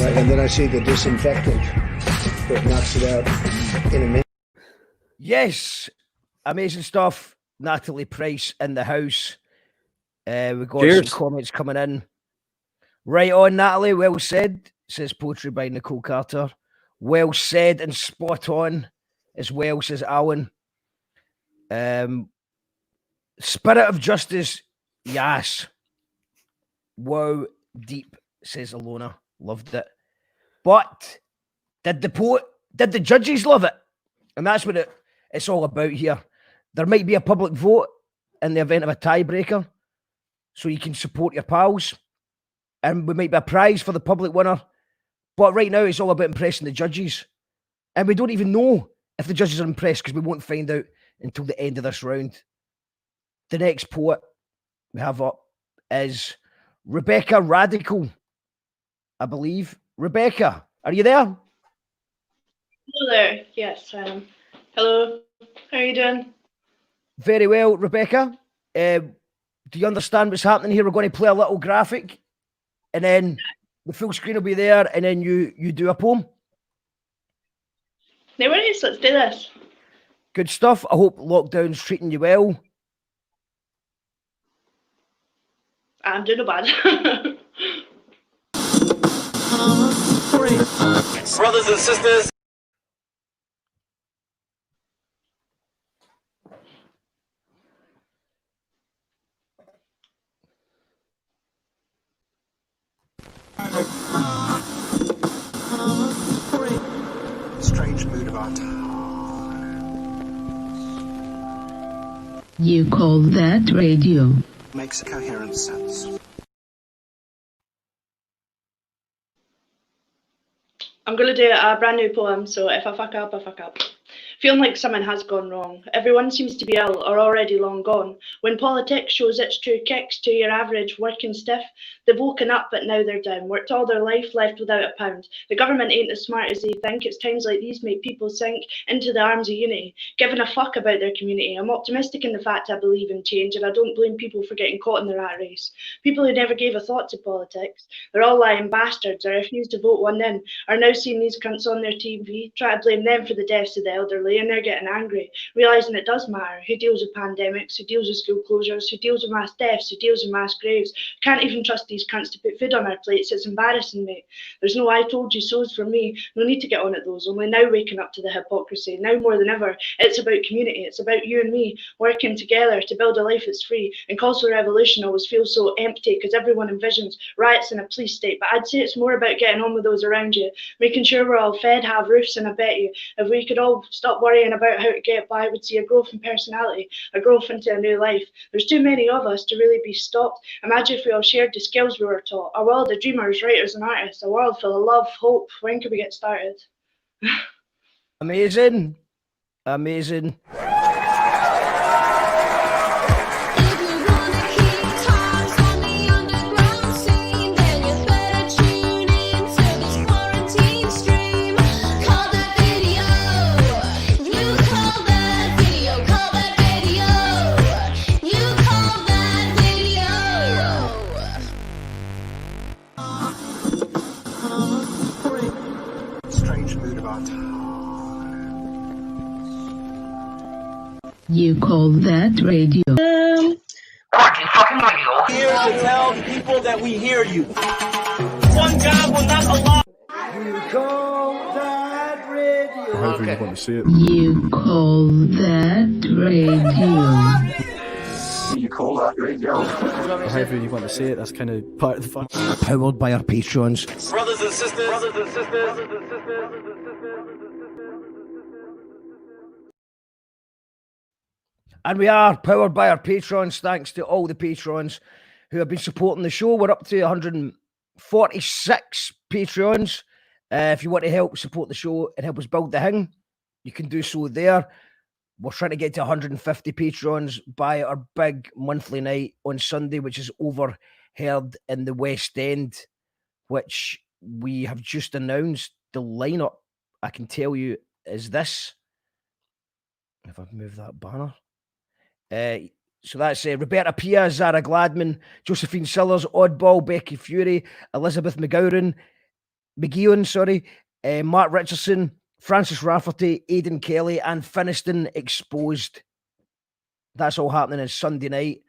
Right, and then I see the disinfectant that knocks it out in a minute. Yes, amazing stuff. Natalie Pryce in the house. We've got Cheers. some comments coming in. Right on, Natalie. Well said, says Poetry by Nicole Carter. Well said and spot on as well, says Alan. Spirit of justice, yes. Wow, deep, says Alona. Loved it. But did the judges love it? And that's what it's all about here. There might be a public vote in the event of a tiebreaker, so you can support your pals. And we might be a prize for the public winner. But right now, it's all about impressing the judges. And we don't even know if the judges are impressed because we won't find out until the end of this round. The next poet we have up is Rebecca Radical, I believe. Rebecca, are you there? Hello there. Yes, I am. Hello. How are you doing? Very well, Rebecca. Do you understand what's happening here? We're going to play a little graphic, and then the full screen will be there, and then you do a poem. No worries. Let's do this. Good stuff. I hope lockdown's treating you well. I'm doing no bad. Brothers and sisters. Strange mood of our time. You call that radio? Makes coherent sense. I'm going to do a brand new poem, so if I fuck up, I fuck up. Feeling like something has gone wrong. Everyone seems to be ill or already long gone. When politics shows its true kicks to your average working stiff, they've woken up but now they're down. Worked all their life, left without a pound. The government ain't as smart as they think. It's times like these make people sink into the arms of unity, giving a fuck about their community. I'm optimistic in the fact I believe in change, and I don't blame people for getting caught in the rat race. People who never gave a thought to politics, they're all lying bastards or refused to vote one in, are now seeing these cunts on their TV, try to blame them for the deaths of the elderly, and they're getting angry, realising it does matter who deals with pandemics, who deals with school closures, who deals with mass deaths, who deals with mass graves. Can't even trust these cunts to put food on our plates. It's embarrassing, mate. There's no I told you so's for me. No need to get on at those, only now waking up to the hypocrisy. Now more than ever, it's about community. It's about you and me working together to build a life that's free. And calls for revolution always feel so empty because everyone envisions riots in a police state. But I'd say it's more about getting on with those around you, making sure we're all fed, have roofs, and I bet you, if we could all stop stop worrying about how to get by would see a growth in personality, a growth into a new life. There's too many of us to really be stopped. Imagine if we all shared the skills we were taught. A world of dreamers, writers and artists. A world full of love, hope. When can we get started? Amazing. Amazing. Strange mood of our time. You call that radio? Here to tell people that we hear you. One God will not allow. You call that radio? However you want to see it. You call that radio? You call that radio? However you want to say it, that's kind of part of the fun. Powered by our patrons. Brothers and sisters. And we are powered by our patrons. Thanks to all the patrons who have been supporting the show. We're up to 146 patrons. If you want to help support the show and help us build the thing, you can do so there. We're trying to get to 150 patrons by our big monthly night on Sunday, which is overheard in the West End, which we have just announced. The lineup, I can tell you, is this. If I've moved that banner. So that's Roberta Pia, Zara Gladman, Josephine Sillers, Oddball, Becky Fury, Elizabeth McGeown, Mark Richardson, Francis Rafferty, Aidan Kelly, and Finiston Exposed. That's all happening on Sunday night.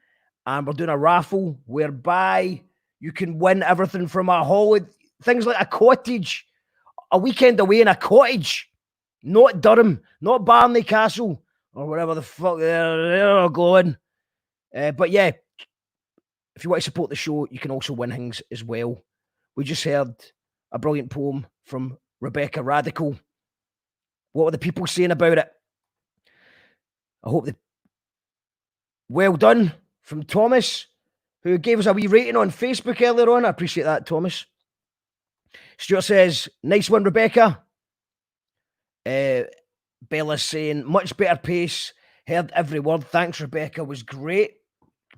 And we're doing a raffle whereby you can win everything from a holiday, things like a cottage, a weekend away in a cottage, not Durham, not Barney Castle, or wherever the fuck they're going. But yeah, if you want to support the show, you can also win things as well. We just heard a brilliant poem from Rebecca Radical. What were the people saying about it? I hope well done from Thomas, who gave us a wee rating on Facebook earlier on. I appreciate that, Thomas. Stuart says, nice one, Rebecca. Bella's saying, much better pace. Heard every word. Thanks, Rebecca. Was great.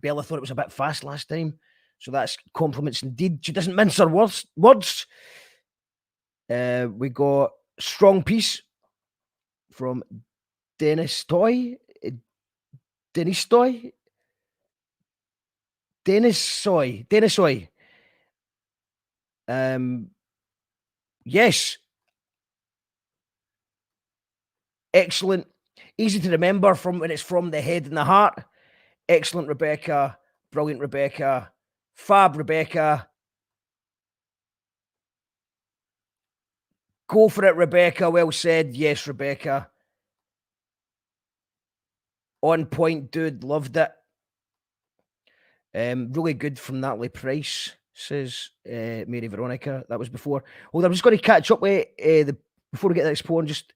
Bella thought it was a bit fast last time. So that's compliments indeed. She doesn't mince her words. We got strong piece from Dennis Toy. Yes. Excellent. Easy to remember from when it's from the head and the heart. Excellent, Rebecca. Brilliant, Rebecca. Fab, Rebecca. Go for it, Rebecca. Well said. Yes, Rebecca. On point, dude. Loved it. Really good from Natalie Pryce, says Mary Veronica. That was before. Well, I'm just going to catch up with before we get to this poem. Just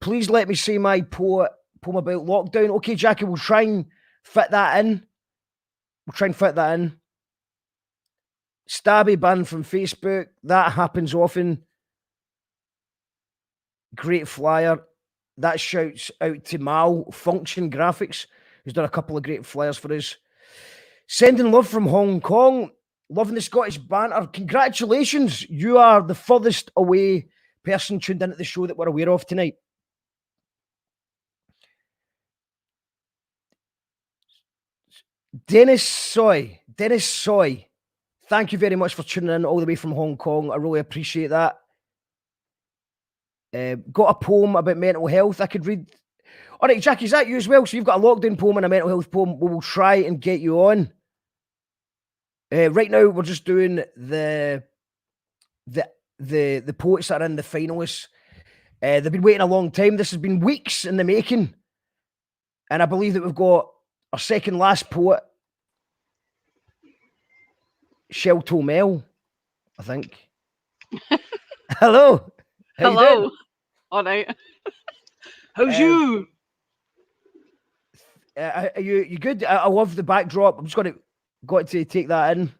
please let me say my poem about lockdown. Okay, Jackie, we'll try and fit that in. Stabby ban from Facebook. That happens often. Great flyer. That shouts out to Malfunction Graphics, who's done a couple of great flyers for us. Sending love from Hong Kong. Loving the Scottish banter. Congratulations. You are the furthest away person tuned into the show that we're aware of tonight. Dennis Soy. Thank you very much for tuning in all the way from Hong Kong. I really appreciate that. Got a poem about mental health I could read. All right, Jackie, is that you as well? So you've got a lockdown poem and a mental health poem. We will try and get you on. Right now, we're just doing the poets that are in the finalists. They've been waiting a long time. This has been weeks in the making. And I believe that we've got our second last poet, Shelltoe Mel, I think. Hello. How you Hello. doing? All right. How's you? Are you good? I love the backdrop. I'm just got to take that in.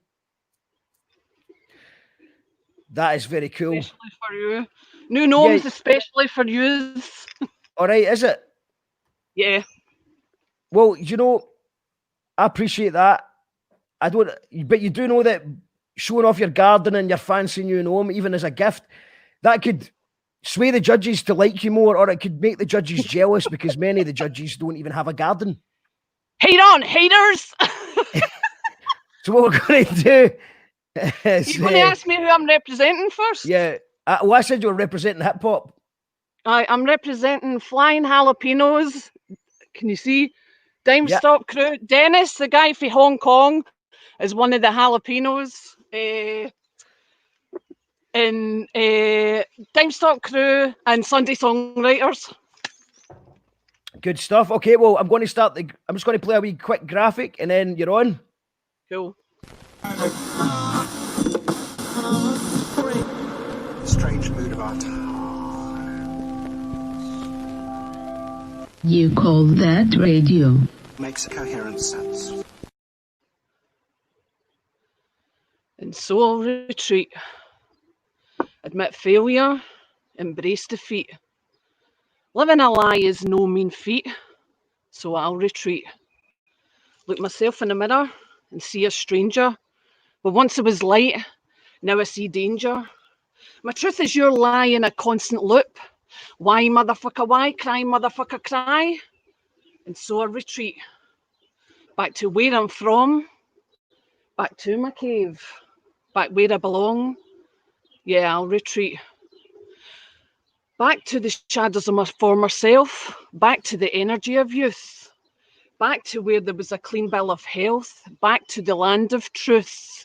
That is very cool. Especially for you. New gnomes, especially for you. All right, is it? Yeah. Well, you know, I appreciate that. I don't, but you do know that showing off your garden and your fancy new gnome, even as a gift, that could sway the judges to like you more, or it could make the judges jealous because many of the judges don't even have a garden. Hate on, haters! So what we're going to do is... You're going to ask me who I'm representing first? Yeah. Well, I said you were representing hip-hop. I'm representing Flying Jalapenos. Can you see? Dime Stop Crew. Dennis, the guy from Hong Kong, is one of the jalapenos. In Dime Stop Crew and Sunday Songwriters. Good stuff. Okay, well, I'm going to start I'm just going to play a wee quick graphic and then you're on. Cool. Strange mood of our time. You call that radio? Makes coherent sense. And so I'll retreat. Admit failure, embrace defeat. Living a lie is no mean feat, so I'll retreat. Look myself in the mirror and see a stranger. But once it was light, now I see danger. My truth is your lie in a constant loop. Why, motherfucker, why? Cry, motherfucker, cry. And so I retreat. Back to where I'm from. Back to my cave. Back where I belong. Yeah, I'll retreat. Back to the shadows of my former self. Back to the energy of youth. Back to where there was a clean bill of health. Back to the land of truth.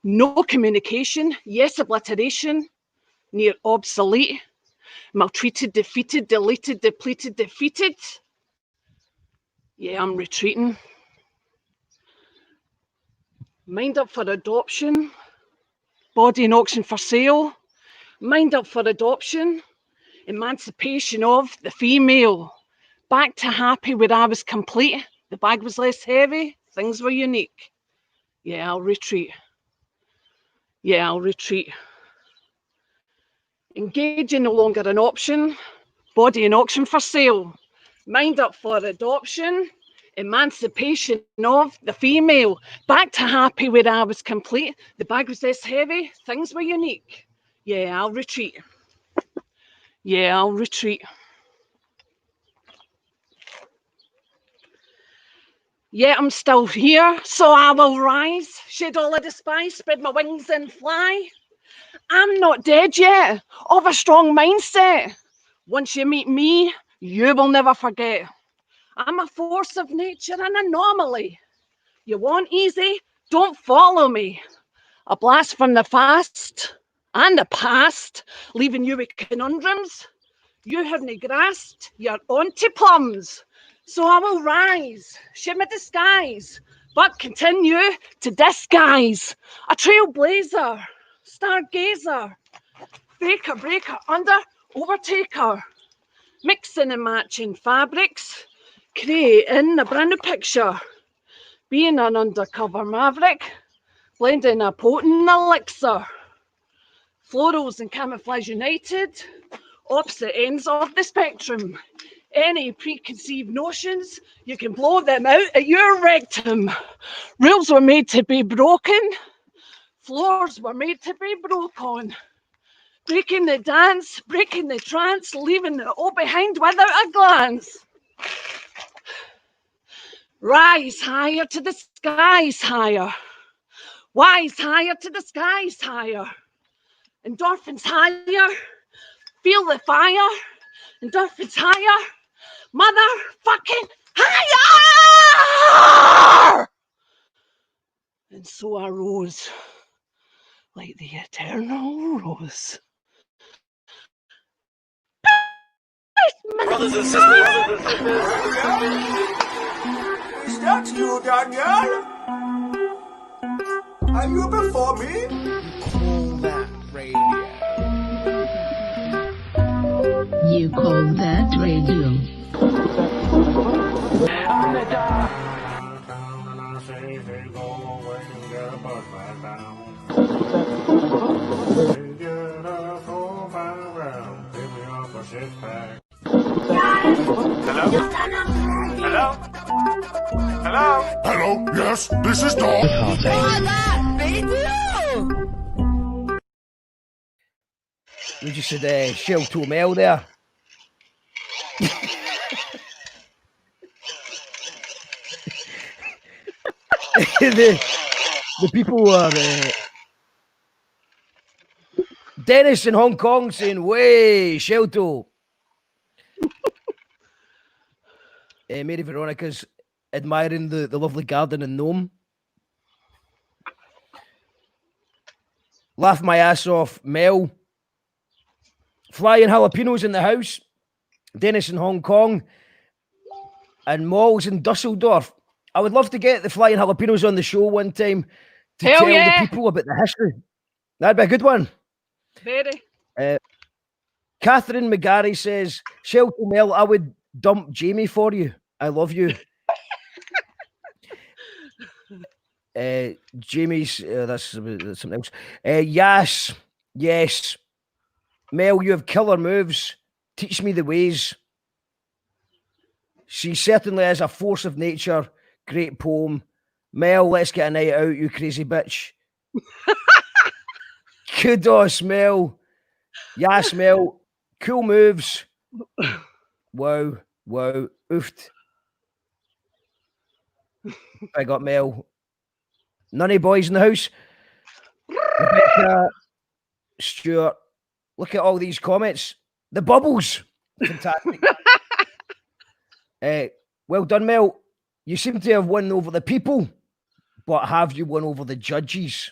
No communication. Yes, obliteration. Near obsolete. Maltreated, defeated, deleted, depleted, defeated. Yeah, I'm retreating. Mind up for adoption. Body in auction for sale. Mind up for adoption. Emancipation of the female. Back to happy where I was complete. The bag was less heavy. Things were unique. Yeah, I'll retreat. Yeah, I'll retreat. Engaging no longer an option. Body in auction for sale. Mind up for adoption. Emancipation of the female. Back to happy where I was complete. The bag was less heavy. Things were unique. Yeah, I'll retreat. Yeah, I'll retreat. Yeah, I'm still here, so I will rise. Shed all I despise, spread my wings and fly. I'm not dead yet, of a strong mindset. Once you meet me, you will never forget. I'm a force of nature, an anomaly. You want easy? Don't follow me. A blast from the past and the past, leaving you with conundrums. You haven't grasped, you're onto plums. So I will rise, shed my disguise, but continue to disguise. A trailblazer, stargazer, baker, breaker, under, overtaker. Mixing and matching fabrics, creating a brand new picture. Being an undercover maverick, blending a potent elixir. Florals and camouflage united, opposite ends of the spectrum. Any preconceived notions, you can blow them out at your rectum. Rules were made to be broken, floors were made to be broke on. Breaking the dance, breaking the trance, leaving it all behind without a glance. Rise higher to the skies higher. Wise higher to the skies higher. Endorphins higher. Feel the fire. Endorphins higher. Motherfucking higher! And so I rose like the eternal rose. Brothers and sisters. Is that you, Daniel? Are you before me? Call that radio. You call that radio? Hello? Yes, this is Dog. We just said Shelltoe Mel there. the people are Dennis in Hong Kong saying, "Way, Shelltoe." Mary Veronica's admiring the lovely garden in Nome. Laugh my ass off, Mel. Flying jalapenos in the house. Dennis in Hong Kong. And Malls in Dusseldorf. I would love to get the flying jalapenos on the show one time to tell the people about the history. That'd be a good one. Very. Catherine McGarry says, Shelltoe Mel, I would dump Jamie for you. I love you. Jamie's, that's something else. Yes. Mel, you have killer moves. Teach me the ways. She certainly is a force of nature. Great poem. Mel, let's get a night out, you crazy bitch. Kudos, Mel. Yes, Mel. Cool moves. Wow. Oofed. I got Mel. None boys in the house. Rebecca, Stuart. Look at all these comments. The bubbles. Fantastic. Well done, Mel. You seem to have won over the people, but have you won over the judges?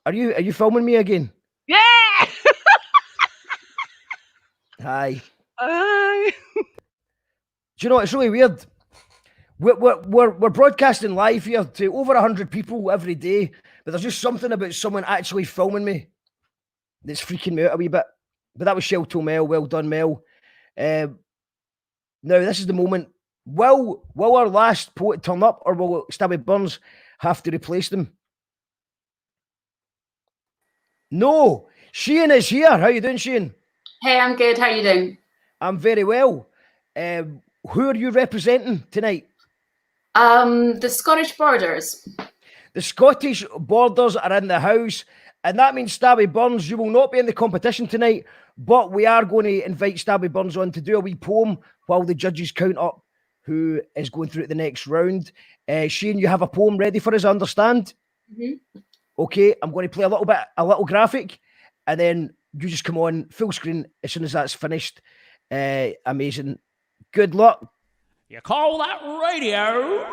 Are you filming me again? Yeah. Hi. Hi. Do you know, it's really weird. We're broadcasting live here to over 100 people every day, but there's just something about someone actually filming me that's freaking me out a wee bit. But that was Shelltoe Mel. Well done, Mel. Now, this is the moment. Will our last poet turn up, or will Stabby Burns have to replace them? No. Shian is here. How you doing, Shian? Hey, I'm good. How are you doing? I'm very well. Who are you representing tonight? The Scottish Borders. The Scottish Borders are in the house, and that means Stabby Burns, you will not be in the competition tonight, but we are going to invite Stabby Burns on to do a wee poem while the judges count up who is going through the next round. Shane, you have a poem ready for us, I understand? Mm-hmm. Okay, I'm going to play a little graphic, and then you just come on full screen as soon as that's finished. Amazing. Good luck. You call that radio?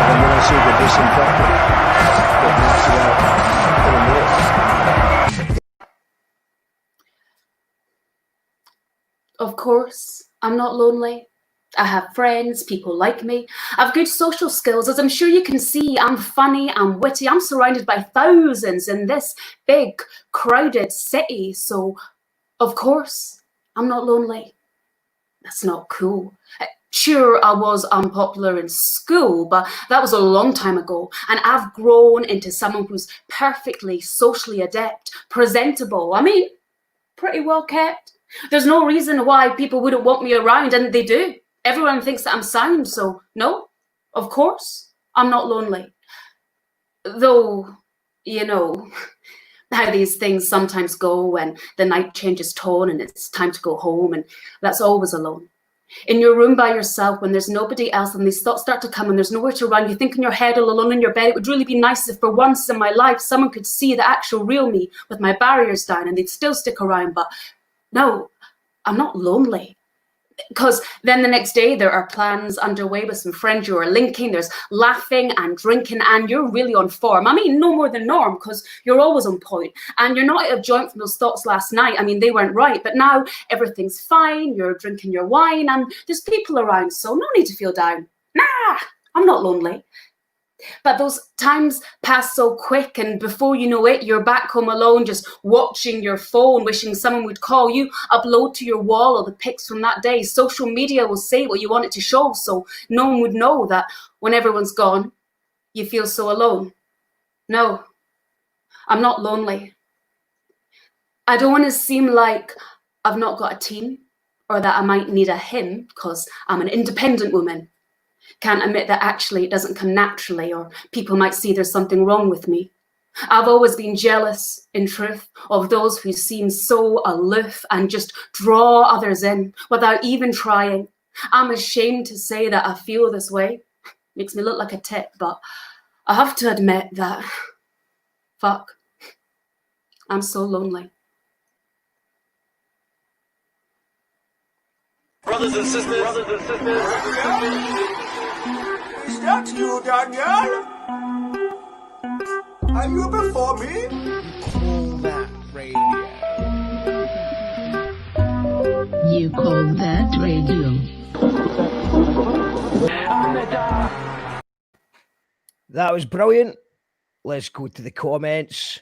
And when I see the disinfectant that knocks it out in a minute. Of course, I'm not lonely. I have friends, people like me. I have good social skills. As I'm sure you can see, I'm funny, I'm witty. I'm surrounded by thousands in this big, crowded city. So, of course, I'm not lonely. That's not cool. Sure, I was unpopular in school, but that was a long time ago. And I've grown into someone who's perfectly socially adept, presentable. I mean, pretty well kept. There's no reason why people wouldn't want me around, and they do. Everyone thinks that I'm sound, so no, of course, I'm not lonely. Though, you know, how these things sometimes go when the night changes tone and it's time to go home, and that's always alone. In your room by yourself when there's nobody else and these thoughts start to come and there's nowhere to run, you think in your head all alone in your bed, it would really be nice if for once in my life someone could see the actual real me with my barriers down and they'd still stick around, but no, I'm not lonely. Because then the next day there are plans underway with some friends you are linking, there's laughing and drinking, and you're really on form. I mean, no more than norm, because you're always on point, and you're not out of joint from those thoughts last night. I mean, they weren't right, but now everything's fine, you're drinking your wine, and there's people around, so no need to feel down. Nah, I'm not lonely. But those times pass so quick, and before you know it, you're back home alone, just watching your phone, wishing someone would call you, upload to your wall all the pics from that day. Social media will say what you want it to show, so no one would know that when everyone's gone, you feel so alone. No, I'm not lonely. I don't want to seem like I've not got a team, or that I might need a him, because I'm an independent woman. Can't admit that actually it doesn't come naturally, or people might see there's something wrong with me. I've always been jealous, in truth, of those who seem so aloof and just draw others in without even trying. I'm ashamed to say that I feel this way. Makes me look like a tit, but I have to admit that, fuck, I'm so lonely. Brothers and sisters. Is that you, Daniel? Are you before me? Call that radio. You call that radio. That was brilliant. Let's go to the comments.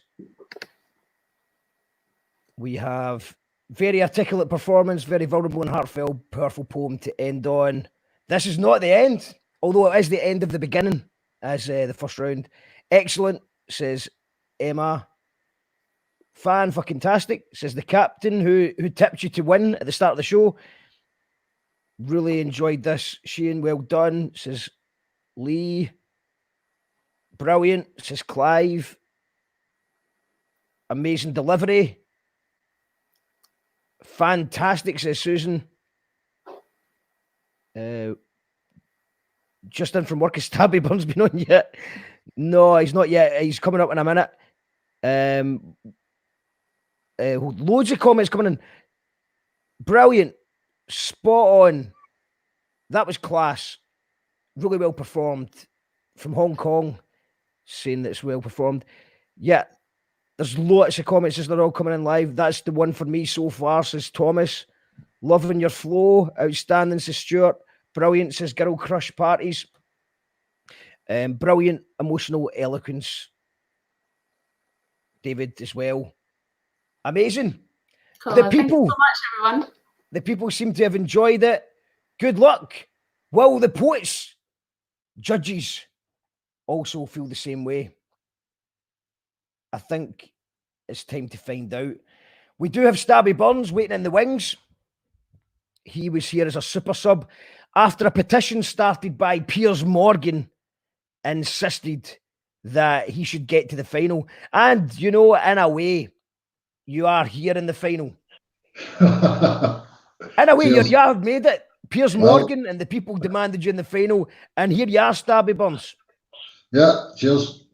We have very articulate performance, very vulnerable and heartfelt, powerful poem to end on. This is not the end, although it is the end of the beginning, as the first round. Excellent, says Emma. Fan-fucking-tastic, says the captain who tipped you to win at the start of the show. Really enjoyed this. Shian, well done, says Lee. Brilliant, says Clive. Amazing delivery. Fantastic, says Susan. Just in from work, has Stabby Bum's been on yet? No, he's not yet. He's coming up in a minute. Loads of comments coming in. Brilliant. Spot on. That was class. Really well performed. From Hong Kong, saying that it's well performed. Yeah, there's lots of comments as they're all coming in live. That's the one for me so far, says Thomas. Loving your flow. Outstanding, says Stuart. Brilliant, says Girl Crush Parties. Brilliant emotional eloquence. David as well. Amazing. Cool. The Thank you people, so much, everyone. the people seem to have enjoyed it. Good luck. Will the poets, judges, also feel the same way? I think it's time to find out. We do have Stabby Burns waiting in the wings. He was here as a super sub after a petition started by Piers Morgan insisted that he should get to the final. And, you know, in a way, you are here in the final. In a way, you have made it. Piers Morgan and the people demanded you in the final, and here you are, Stabby Burns. Yeah, cheers.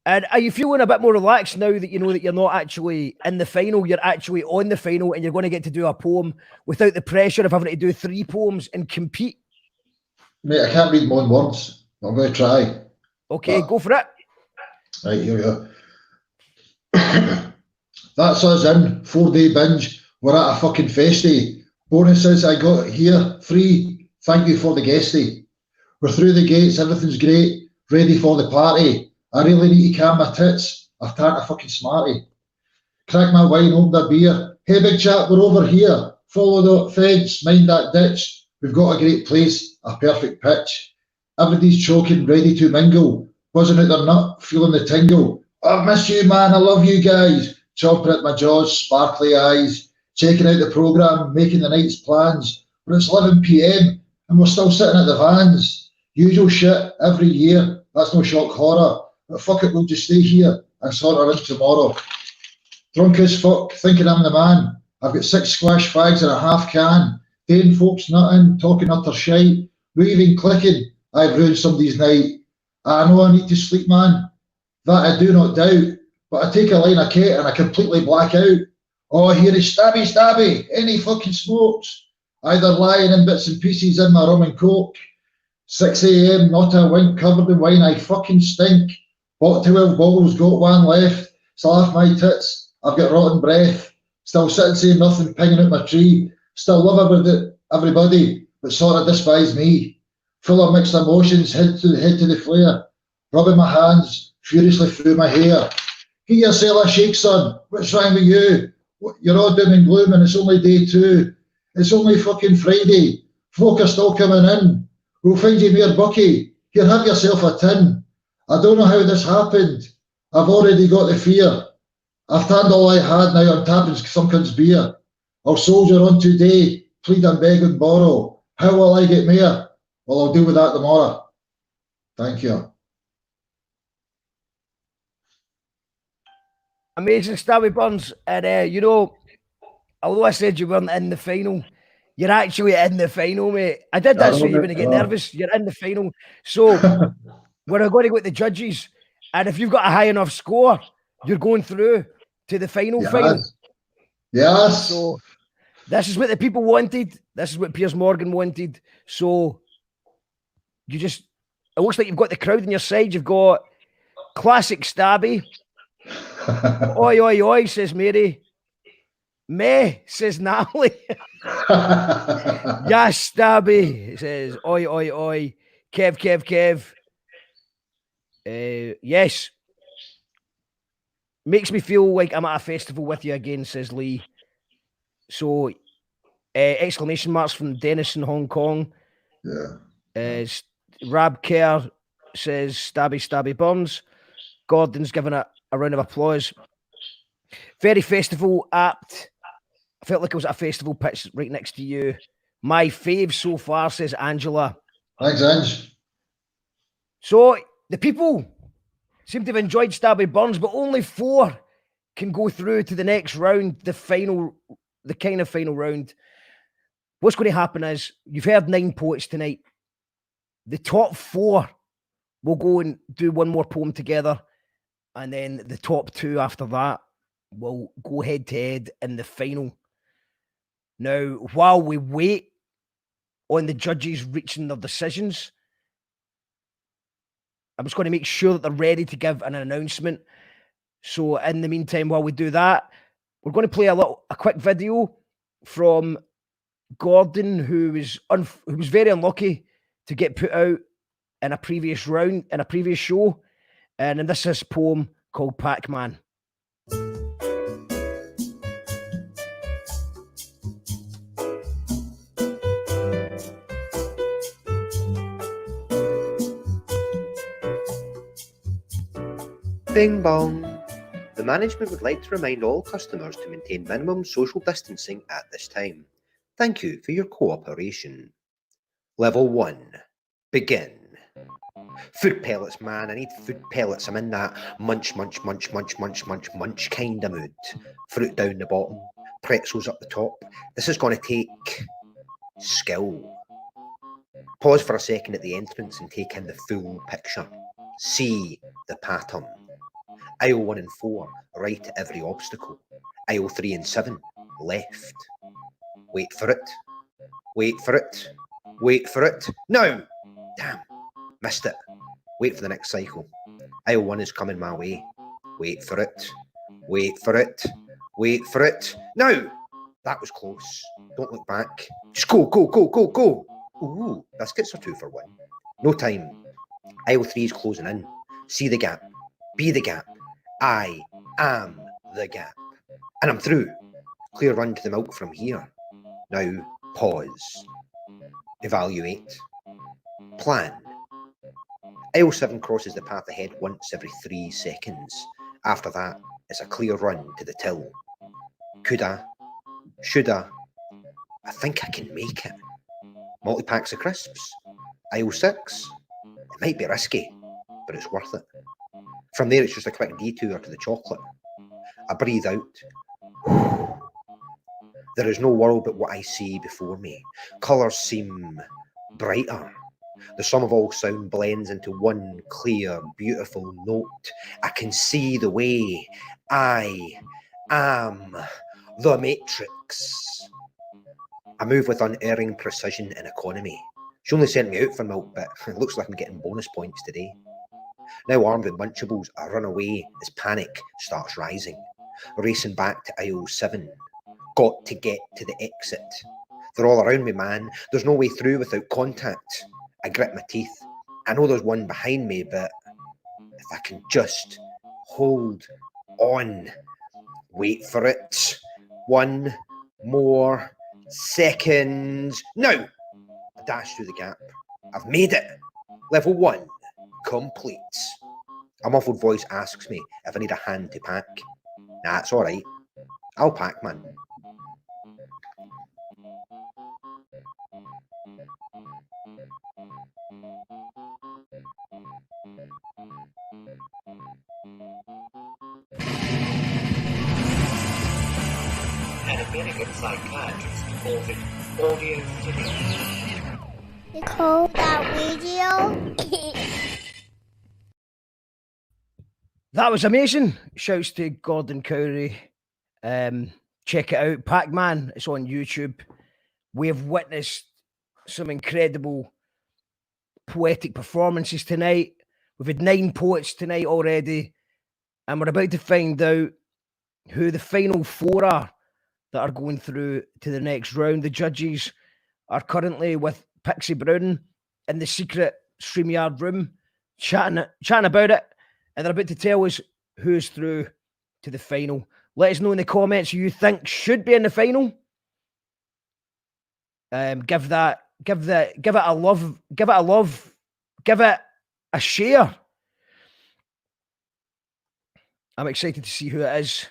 And are you feeling a bit more relaxed now that you know that you're not actually in the final, you're actually on the final, and you're going to get to do a poem without the pressure of having to do 3 poems and compete? Mate, I can't read my own words. I'm going to try. Okay, go for it. Right, here we go. That's us in. 4-day binge. We're at a fucking festy. Bonuses I got here, free. Thank you for the guesty. We're through the gates, everything's great. Ready for the party. I really need to calm my tits. I've turned a fucking smarty. Crack my wine, open a beer. Hey big chap, we're over here. Follow the fence, mind that ditch. We've got a great place, a perfect pitch. Everybody's choking, ready to mingle. Buzzing out their nut, feeling the tingle. I've missed you, man, I love you guys. Chomping at my jaws, sparkly eyes. Checking out the programme, making the night's plans. But it's 11 PM and we're still sitting at the vans. Usual shit every year, that's no shock horror. But fuck it, we'll just stay here and sort her in tomorrow. Drunk as fuck, thinking I'm the man. I've got 6 squash fags and a half can. Dating folks nutting, talking utter shite. Raving, clicking, I've ruined somebody's night. I know I need to sleep, man. That I do not doubt. But I take a line of kit and I completely black out. Oh, here is stabby, stabby. Any fucking smokes? either lying in bits and pieces in my rum and coke. 6 a.m, not a wink, covered in wine, I fucking stink. Bought 12 bottles, got one left. Still off my tits, I've got rotten breath. Still sitting saying nothing, pinging out my tree. Still love everybody, but sort of despise me. Full of mixed emotions, head to the flare. Rubbing my hands furiously through my hair. Get yourself a shake, son. What's wrong with you? You're all doom and gloom and it's only day 2. It's only fucking Friday. Folk are still coming in. We'll find you mere bucky. Here, have yourself a tin. I don't know how this happened. I've already got the fear. I've turned all I had, now I'm tapping some cunt's beer. I'll soldier on today, plead and beg and borrow. How will I get mayor? Well, I'll deal with that tomorrow. Thank you. Amazing, Stabby Burns. And, you know, although I said you weren't in the final, you're actually in the final, mate. I did that so you wouldn't get nervous. You're in the final. So we're going to go with the judges. And if you've got a high enough score, you're going through to the final. Yes. So this is what the people wanted. This is what Piers Morgan wanted. So you just, it looks like you've got the crowd on your side. You've got classic Stabby. Oi, oi, oi, says Mary. Meh, says Natalie. Yes, Stabby, says oi, oi, oi. Kev. Yes. Makes me feel like I'm at a festival with you again, says Lee. So, exclamation marks from Dennis in Hong Kong. Yeah. Rab Kerr says Stabby Burns. Gordon's giving it a round of applause. Very festival apt. I felt like I was at a festival pitch right next to you. My fave so far, says Angela. Thanks, Ange. So, the people seem to have enjoyed Stabby Burns, but only 4 can go through to the next round, the kind of final round. What's going to happen is, you've heard 9 poets tonight. The top 4 will go and do one more poem together, and then the top 2 after that will go head to head in the final. Now, while we wait on the judges reaching their decisions, I'm just going to make sure that they're ready to give an announcement. So in the meantime, while we do that, we're going to play a quick video from Gordon, who was very unlucky to get put out in a previous round, in a previous show. And this is his poem called Pac-Man. Bing bong. The management would like to remind all customers to maintain minimum social distancing at this time. Thank you for your cooperation. Level 1. Begin. Food pellets, man. I need food pellets. I'm in that munch kind of mood. Fruit down the bottom, pretzels up the top. This is going to take skill. Pause for a second at the entrance and take in the full picture. See the pattern. Aisle 1 and 4, right at every obstacle. Aisle 3 and 7, left. Wait for it. Wait for it. Wait for it. Now! Damn. Missed it. Wait for the next cycle. Aisle 1 is coming my way. Wait for it. Wait for it. Wait for it. Now! That was close. Don't look back. Just go. Ooh, biscuits are 2 for 1. No time. Aisle 3 is closing in. See the gap. Be the gap. I am the gap. And I'm through. Clear run to the milk from here. Now, pause. Evaluate. Plan. Aisle 7 crosses the path ahead once every 3 seconds. After that, it's a clear run to the till. Coulda. Shoulda. I think I can make it. Multi-packs of crisps. Aisle 6. It might be risky, but it's worth it. From there, it's just a quick detour to the chocolate. I breathe out. There is no world but what I see before me. Colours seem brighter. The sum of all sound blends into one clear, beautiful note. I can see the way. I am the Matrix. I move with unerring precision and economy. She only sent me out for milk, but it looks like I'm getting bonus points today. Now armed with Munchables, I run away as panic starts rising. Racing back to aisle 7. Got to get to the exit. They're all around me, man. There's no way through without contact. I grit my teeth. I know there's one behind me, but if I can just hold on. Wait for it. 1 more second. Now! I dash through the gap. I've made it. Level 1 complete. A muffled voice asks me if I need a hand to pack. Nah, it's alright. I'll pack, man. An American psychiatrist calls it audio stimulation. You call that radio? That was amazing. Shouts to Gordon Cowrie. Check it out. Pac-Man. It's on YouTube. We have witnessed some incredible poetic performances tonight. We've had 9 poets tonight already. And we're about to find out who the final 4 are that are going through to the next round. The judges are currently with Pixie Brown in the secret StreamYard room, chatting about it. And they're about to tell us who's through to the final. Let us know in the comments who you think should be in the final. Give it a love, give it a share. I'm excited to see who it is.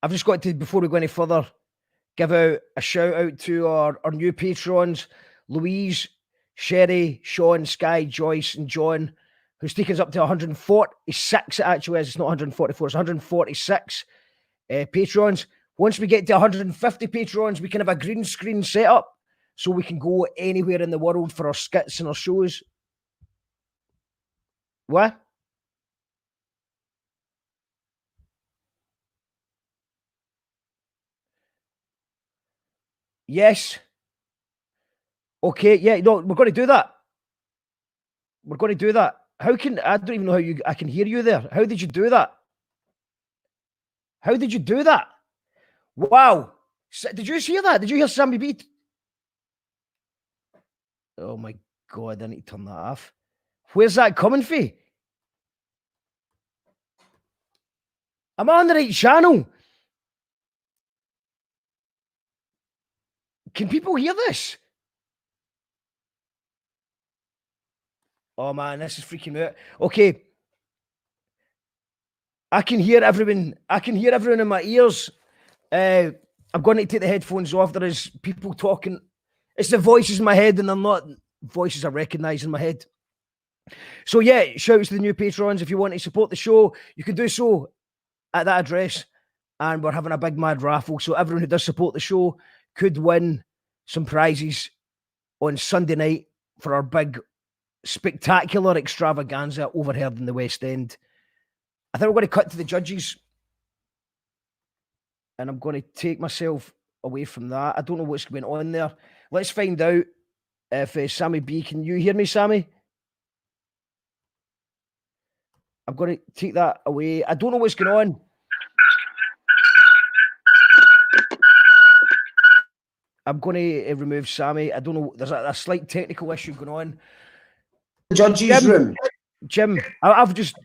I've just got to, before we go any further, give out a shout out to our new patrons, Louise, Sherry, Sean, Sky, Joyce, and John, who's taken us up to 146. It actually is. It's not 144. It's 146 patrons. Once we get to 150 patrons, we can have a green screen set up so we can go anywhere in the world for our skits and our shows. What? Yes. Okay, yeah, no, we're going to do that. We're going to do that. How can, I don't even know how I can hear you there. How did you do that? How did you do that? Wow. Did you hear that? Did you hear Sammy B? Oh my God, I need to turn that off. Where's that coming from? Am I on the right channel? Can people hear this? Oh man, this is freaking me out. Okay. I can hear everyone. I can hear everyone in my ears. I'm going to take the headphones off. There is people talking. It's the voices in my head, and they're not voices I recognise in my head. So yeah, shouts to the new patrons. If you want to support the show, you can do so at that address. And we're having a big mad raffle. So everyone who does support the show could win some prizes on Sunday night for our big spectacular extravaganza overheard in the West End. I think we're going to cut to the judges. And I'm going to take myself away from that. I don't know what's going on there. Let's find out if Sammy B, can you hear me, Sammy? I'm going to take that away. I don't know what's going on. I'm going to remove Sammy. I don't know. There's a slight technical issue going on. Judges room. Jim, I've just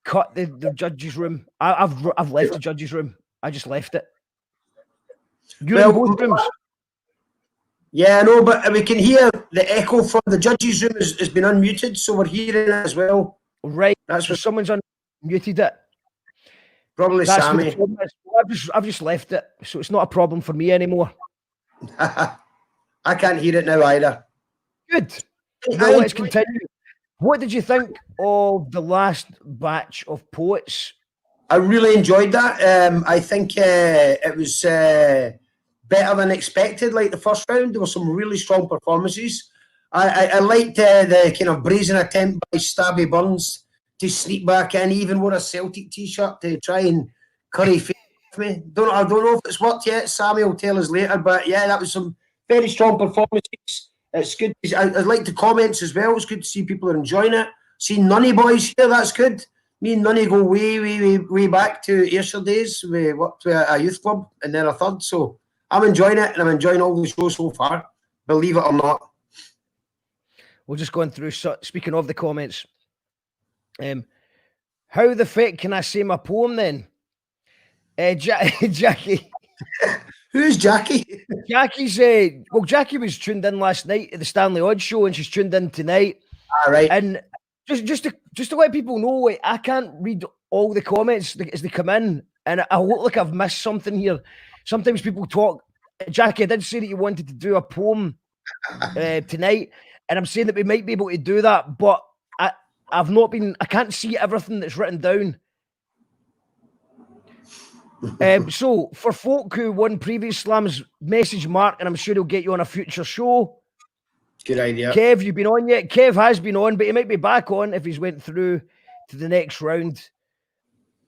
cut the judges room. I've left the judges room. I just left it. You're in both rooms. Yeah, I know, but we can hear the echo from the judges room has been unmuted, so we're hearing it as well. Right. That's what someone's unmuted it. Probably That's Sammy. I've just left it, so it's not a problem for me anymore. I can't hear it now either. Good. Well, let's continue. What did you think of the last batch of poets? I really enjoyed that. I think it was better than expected. Like the first round, there were some really strong performances. I liked the kind of brazen attempt by Stabby Burns to sneak back in, even wore a Celtic t-shirt to try and curry favor for me. I don't know if it's worked yet. Sammy will tell us later, but yeah, that was some very strong performances. It's good. I like the comments as well. It's good to see people are enjoying it. See Nunny boys here, that's good. Me and Nunny go way back to Ayrshire days. We worked with a youth club and then a third. So I'm enjoying it and I'm enjoying all the shows so far, believe it or not. We're just going through, speaking of the comments. How the fuck can I say my poem then? Jackie. Who's Jackie? Jackie's, well, Jackie was tuned in last night at the Stanley Odd Show and she's tuned in tonight. All right. And just to let people know, like, I can't read all the comments as they come in and I look like I've missed something here. Sometimes people talk. Jackie, I did say that you wanted to do a poem tonight and I'm saying that we might be able to do that, but I can't see everything that's written down. So for folk who won previous slams, message Mark and I'm sure he'll get you on a future show. Good idea. Kev, you been on yet? Kev has been on, but he might be back on if he's went through to the next round.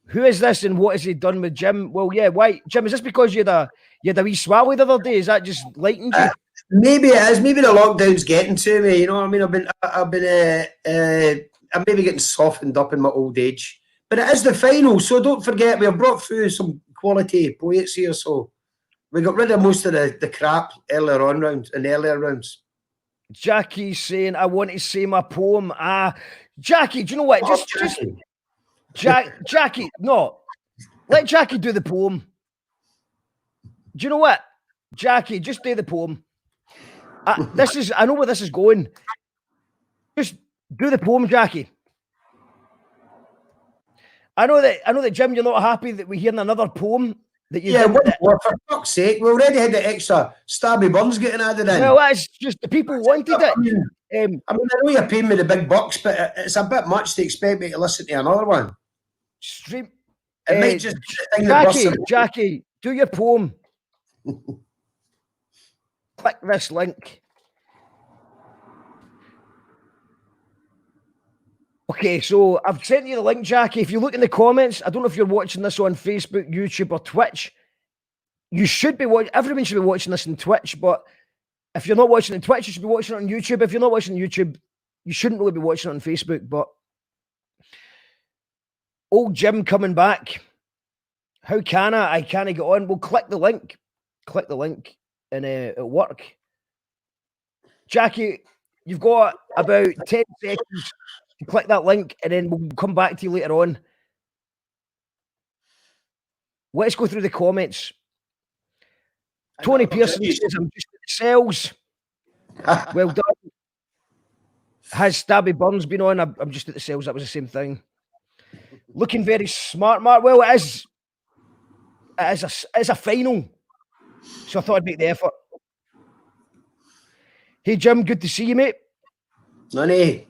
Who is this and what has he done with Jim? Well, yeah, why? Jim, is this because you had a wee swallow the other day? Is that just lightened you? Maybe it is. Maybe the lockdown's getting to me. You know what I mean? I'm maybe getting softened up in my old age. But it is the final, so don't forget we have brought through some quality poets here. So we got rid of most of the crap earlier rounds. Jackie's saying, I want to say my poem. Jackie, do you know what? Jackie, no. Let Jackie do the poem. Do you know what? Jackie, just do the poem. I know where this is going. Just do the poem, Jackie. I know that Jim, you're not happy that we're hearing another poem that you did. Well, for fuck's sake, we already had the extra stabby buns getting added in. Well, that's just the people wanted it. I know you're paying me the big bucks, but it's a bit much to expect me to listen to another one. Stream. It might just be the thing Jackie, do your poem. Click this link. Okay, so I've sent you the link, Jackie. If you look in the comments, I don't know if you're watching this on Facebook, YouTube, or Twitch. You should be watching. Everyone should be watching this on Twitch, but if you're not watching on Twitch, you should be watching it on YouTube. If you're not watching on YouTube, you shouldn't really be watching it on Facebook. But old Jim coming back. How can I? I can't get on. Well, click the link. Click the link, and it'll work. Jackie, you've got about 10 seconds. Click that link and then we'll come back to you later on. Let's go through the comments. Tony Pearson says, I'm just at the cells. Well done. Has Stabby Burns been on? I'm just at the cells. That was the same thing. Looking very smart, Mark. Well, it is a final. So I thought I'd make the effort. Hey, Jim, good to see you, mate. Nunny.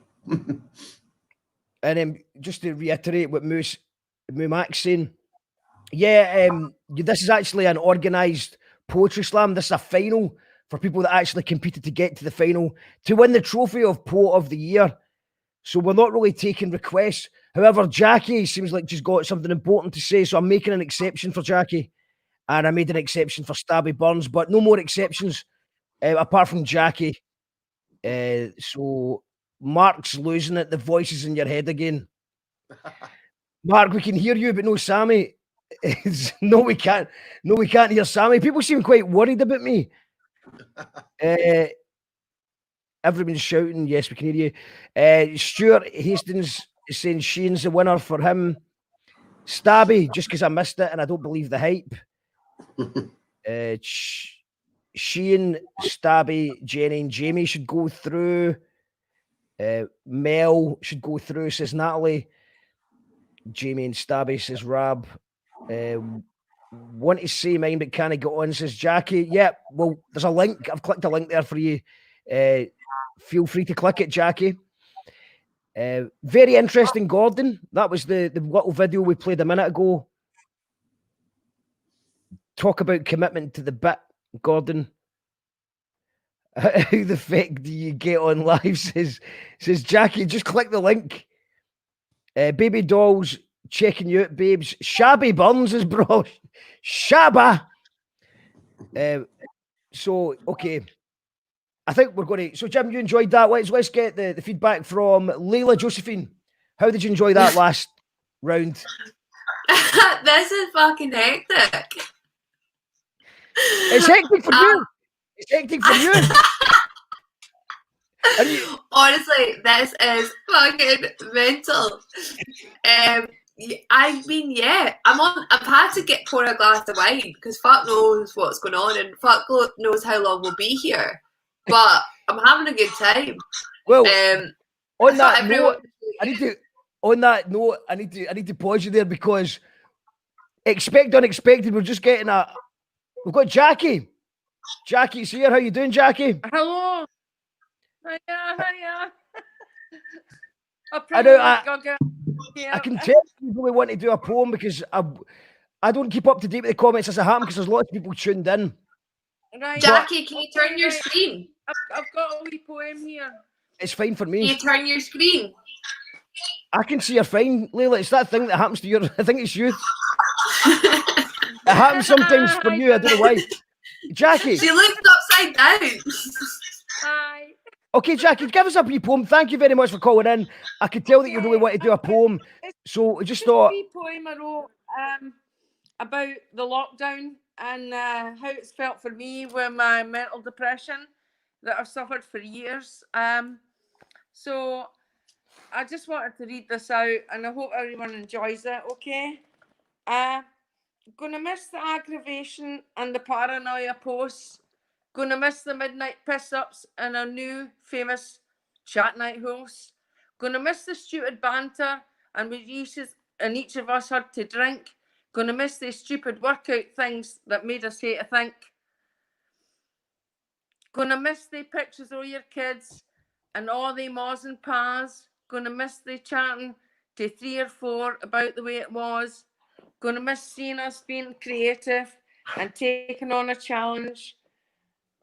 And just to reiterate what Moo Mac's saying, yeah, this is actually an organised poetry slam. This is a final for people that actually competed to get to the final to win the trophy of Poet of the Year. So we're not really taking requests. However, Jackie seems like she's got something important to say, so I'm making an exception for Jackie. And I made an exception for Stabby Burns, but no more exceptions apart from Jackie. So Mark's losing it. The voice is in your head again. Mark, we can hear you, but no Sammy. No, we can't. No, we can't hear Sammy. People seem quite worried about me. Everyone's shouting. Yes, we can hear you. Stuart Hastings is saying Shian's the winner for him. Stabby, just because I missed it and I don't believe the hype. Shian, Stabby, Jenny, and Jamie should go through. Mel should go through, says Natalie. Jamie and Stabby, says Rab. Want to say mine, but can't get on, says Jackie. Yeah, well, there's a link. I've clicked a link there for you. Feel free to click it, Jackie. Very interesting, Gordon. That was the little video we played a minute ago. Talk about commitment to the bit, Gordon. How the fuck do you get on live? Says Jackie. Just click the link. Baby dolls checking you out, babes. Shabby Burns is bro. Shabba. So, okay. I think we're going to... So, Jim, you enjoyed that. Let's get the feedback from Leyla. Josephine, how did you enjoy that last round? This is fucking hectic. It's hectic for you. It's hectic for you. Honestly, this is fucking mental. I mean, yeah, I've had to get pour a glass of wine because fuck knows what's going on and fuck knows how long we'll be here. But I'm having a good time. Well, on that note, I need to pause you there because expect unexpected. We're just getting we've got Jackie. Jackie's here. How you doing, Jackie? Hello. Hiya. I know. I can tell you really want to do a poem because I don't keep up to date with the comments as I happen because there's lots of people tuned in. Right. Jackie, can you turn your screen? I've got a wee poem here. It's fine for me. Can you turn your screen? I can see her fine, Leyla. It's that thing that happens to you. I think it's you. It happens sometimes for you. I don't know why. Jackie. She looked upside down. Hi. Okay, Jackie, give us a wee poem. Thank you very much for calling in. I could tell that you really want to do a poem. So I just thought... a wee poem I wrote about the lockdown and how it's felt for me with my mental depression that I've suffered for years. So I just wanted to read this out and I hope everyone enjoys it, okay? Gonna miss the aggravation and the paranoia posts. Gonna miss the midnight piss-ups and our new famous chat night host. Gonna miss the stupid banter and each of us had to drink. Gonna miss the stupid workout things that made us hate to think. Gonna miss the pictures of your kids and all the ma's and pa's. Gonna miss the chatting to 3 or 4 about the way it was. Gonna miss seeing us being creative and taking on a challenge.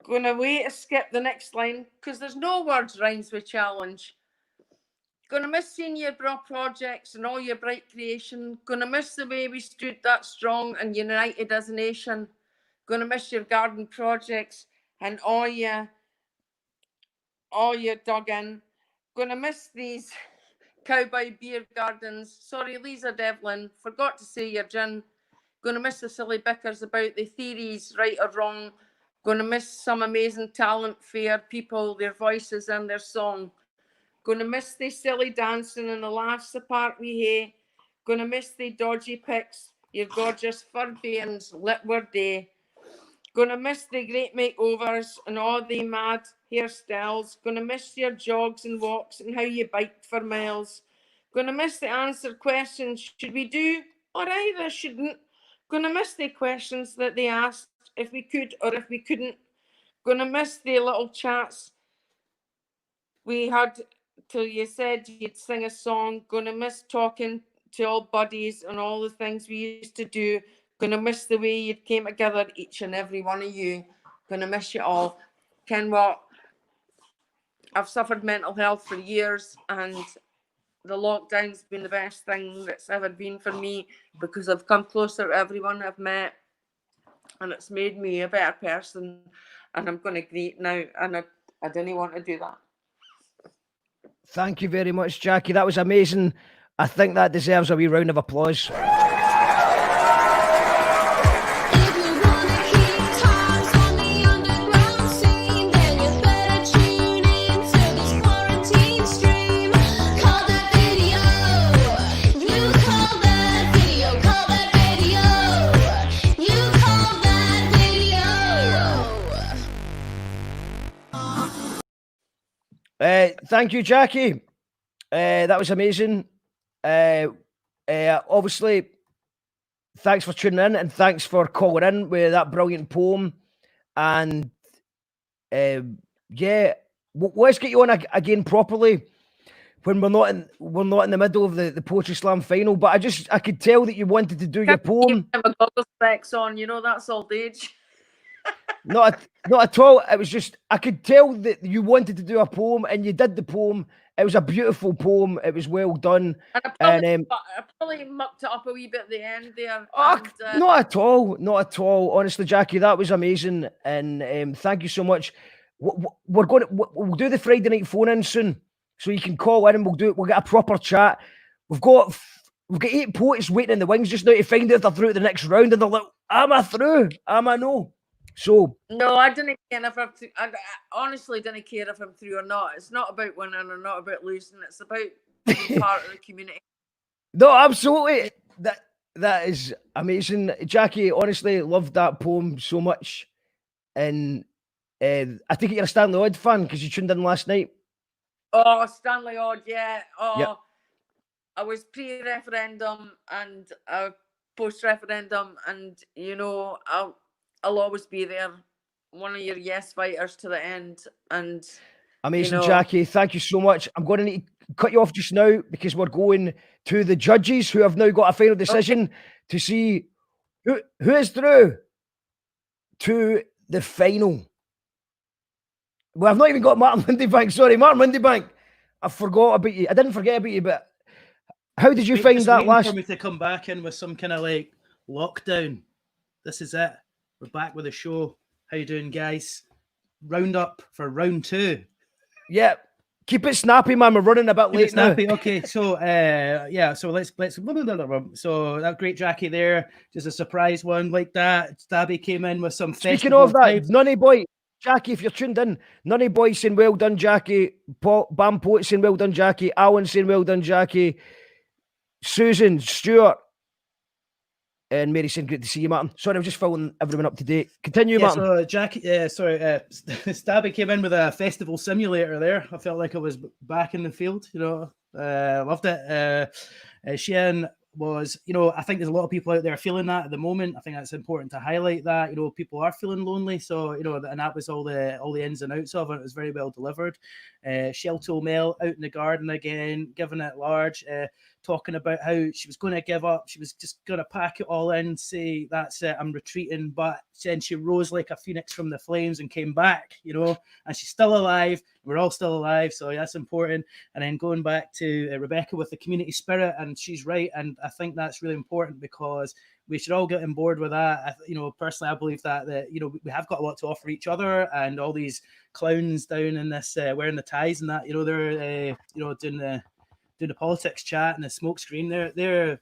Gonna wait to skip the next line because there's no words rhymes with challenge. Gonna miss seeing your bra projects and all your bright creation. Gonna miss the way we stood that strong and united as a nation. Gonna miss your garden projects and all you dug in. Gonna miss these cowboy beer gardens. Sorry, Lisa Devlin, forgot to say your gin. Gonna miss the silly bickers about the theories, right or wrong. Gonna miss some amazing talent, fair people, their voices and their song. Gonna miss the silly dancing and the laughs apart we hae. Gonna miss the dodgy pics, your gorgeous fur bairns lit were day. Gonna miss the great makeovers and all the mad hairstyles. Gonna miss your jogs and walks and how you biked for miles. Gonna miss the answered questions, should we do or either shouldn't. Gonna miss the questions that they asked, if we could or if we couldn't. Gonna miss the little chats we had till you said you'd sing a song. Gonna miss talking to all buddies and all the things we used to do. Gonna miss the way you came together, each and every one of you. Gonna miss you all. Ken what? I've suffered mental health for years and the lockdown's been the best thing that's ever been for me because I've come closer to everyone I've met and it's made me a better person and I'm going to greet now and I didn't want to do that. Thank you very much, Jackie. That was amazing. I think that deserves a wee round of applause. Thank you, Jackie. That was amazing. Obviously, thanks for tuning in and thanks for calling in with that brilliant poem. And yeah, let's get you on again properly when we're not in the middle of the Poetry Slam final. But I could tell that you wanted to do your poem. I have a goggle specs on, you know, that's old age. Not at all. It was just, I could tell that you wanted to do a poem and you did the poem. It was a beautiful poem. It was well done. And I probably mucked it up a wee bit at the end there. Not at all. Not at all. Honestly, Jackie, that was amazing. And thank you so much. We'll do the Friday night phone in soon. So you can call in and we'll get a proper chat. We've got 8 poets waiting in the wings just now to find out if they're through to the next round, and they're like, am I through? Am I no? So no, I didn't care if I'm through. I honestly didn't care if I'm through or not. It's not about winning or not about losing. It's about being part of the community. No, absolutely. That is amazing. Jackie, honestly, loved that poem so much. And I think you're a Stanley Odd fan because you tuned in last night. Oh, Stanley Odd, yeah. Oh, yep. I was pre-referendum and post-referendum, and I'll always be there. One of your yes fighters to the end. And amazing, Jackie. Thank you so much. I'm going to need to cut you off just now because we're going to the judges who have now got a final decision to see who is through to the final. Well, I've not even got Martin Windebank. Sorry, Martin Windebank. I forgot about you. I didn't forget about you, but how did you find that last? For me to come back in with some kind of like lockdown. This is it. We're back with the show. How you doing, guys? Round up for round 2. Yeah, keep it snappy, man. We're running a bit late now. Snappy. Okay, so yeah, so let's. So that great Jackie there, just a surprise one like that. Stabby came in with some. Speaking of that, Nunny Boy, Jackie, if you're tuned in, Nunny Boy saying well done, Jackie. Bam Poet saying well done, Jackie. Alan saying well done, Jackie. Susan, Stuart, and Mary saying great to see you, Martin. Sorry, I'm just filling everyone up to date. Continue, Martin. So Jackie, Stabby came in with a festival simulator there. I felt like I was back in the field. Loved it. Shian was, I think there's a lot of people out there feeling that at the moment. I think that's important to highlight that. People are feeling lonely. So and that was all the ins and outs of it. It was very well delivered. Shelltoe Mel out in the garden again, giving it large. Talking about how she was going to give up. She was just going to pack it all in, say, that's it, I'm retreating. But then she rose like a phoenix from the flames and came back, and she's still alive. We're all still alive. So that's important. And then going back to Rebecca with the community spirit, and she's right. And I think that's really important because we should all get on board with that. Personally, I believe that we have got a lot to offer each other, and all these clowns down in this wearing the ties and that, they're doing the politics chat and the smoke screen. They're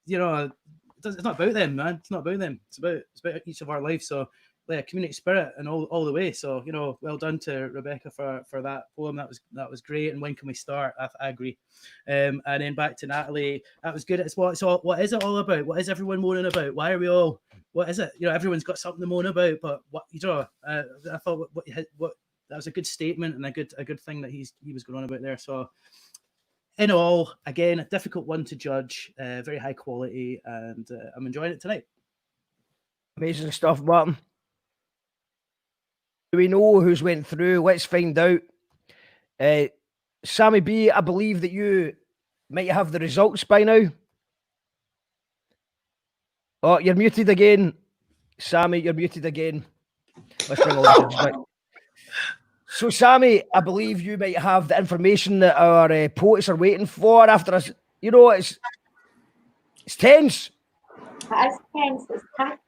it's not about them, man. It's not about them. It's about each of our lives. So yeah, community spirit and all the way. So well done to Rebecca for that poem. That was great. And when can we start? I agree. And then back to Natalie. That was good. What is it all about? What is everyone moaning about? Why are we all? What is it? Everyone's got something to moan about. But what I thought what that was a good statement and a good thing that he was going on about there. So. In all, again, a difficult one to judge, very high quality, and I'm enjoying it tonight. Amazing stuff, Martin. Do we know who's went through? Let's find out. Sammy B, I believe that you might have the results by now. Oh, you're muted again. Sammy, you're muted again. Let's bring all the judges back. So, Sammy, I believe you might have the information that our poets are waiting for after us. It's tense. It is tense. It's tough.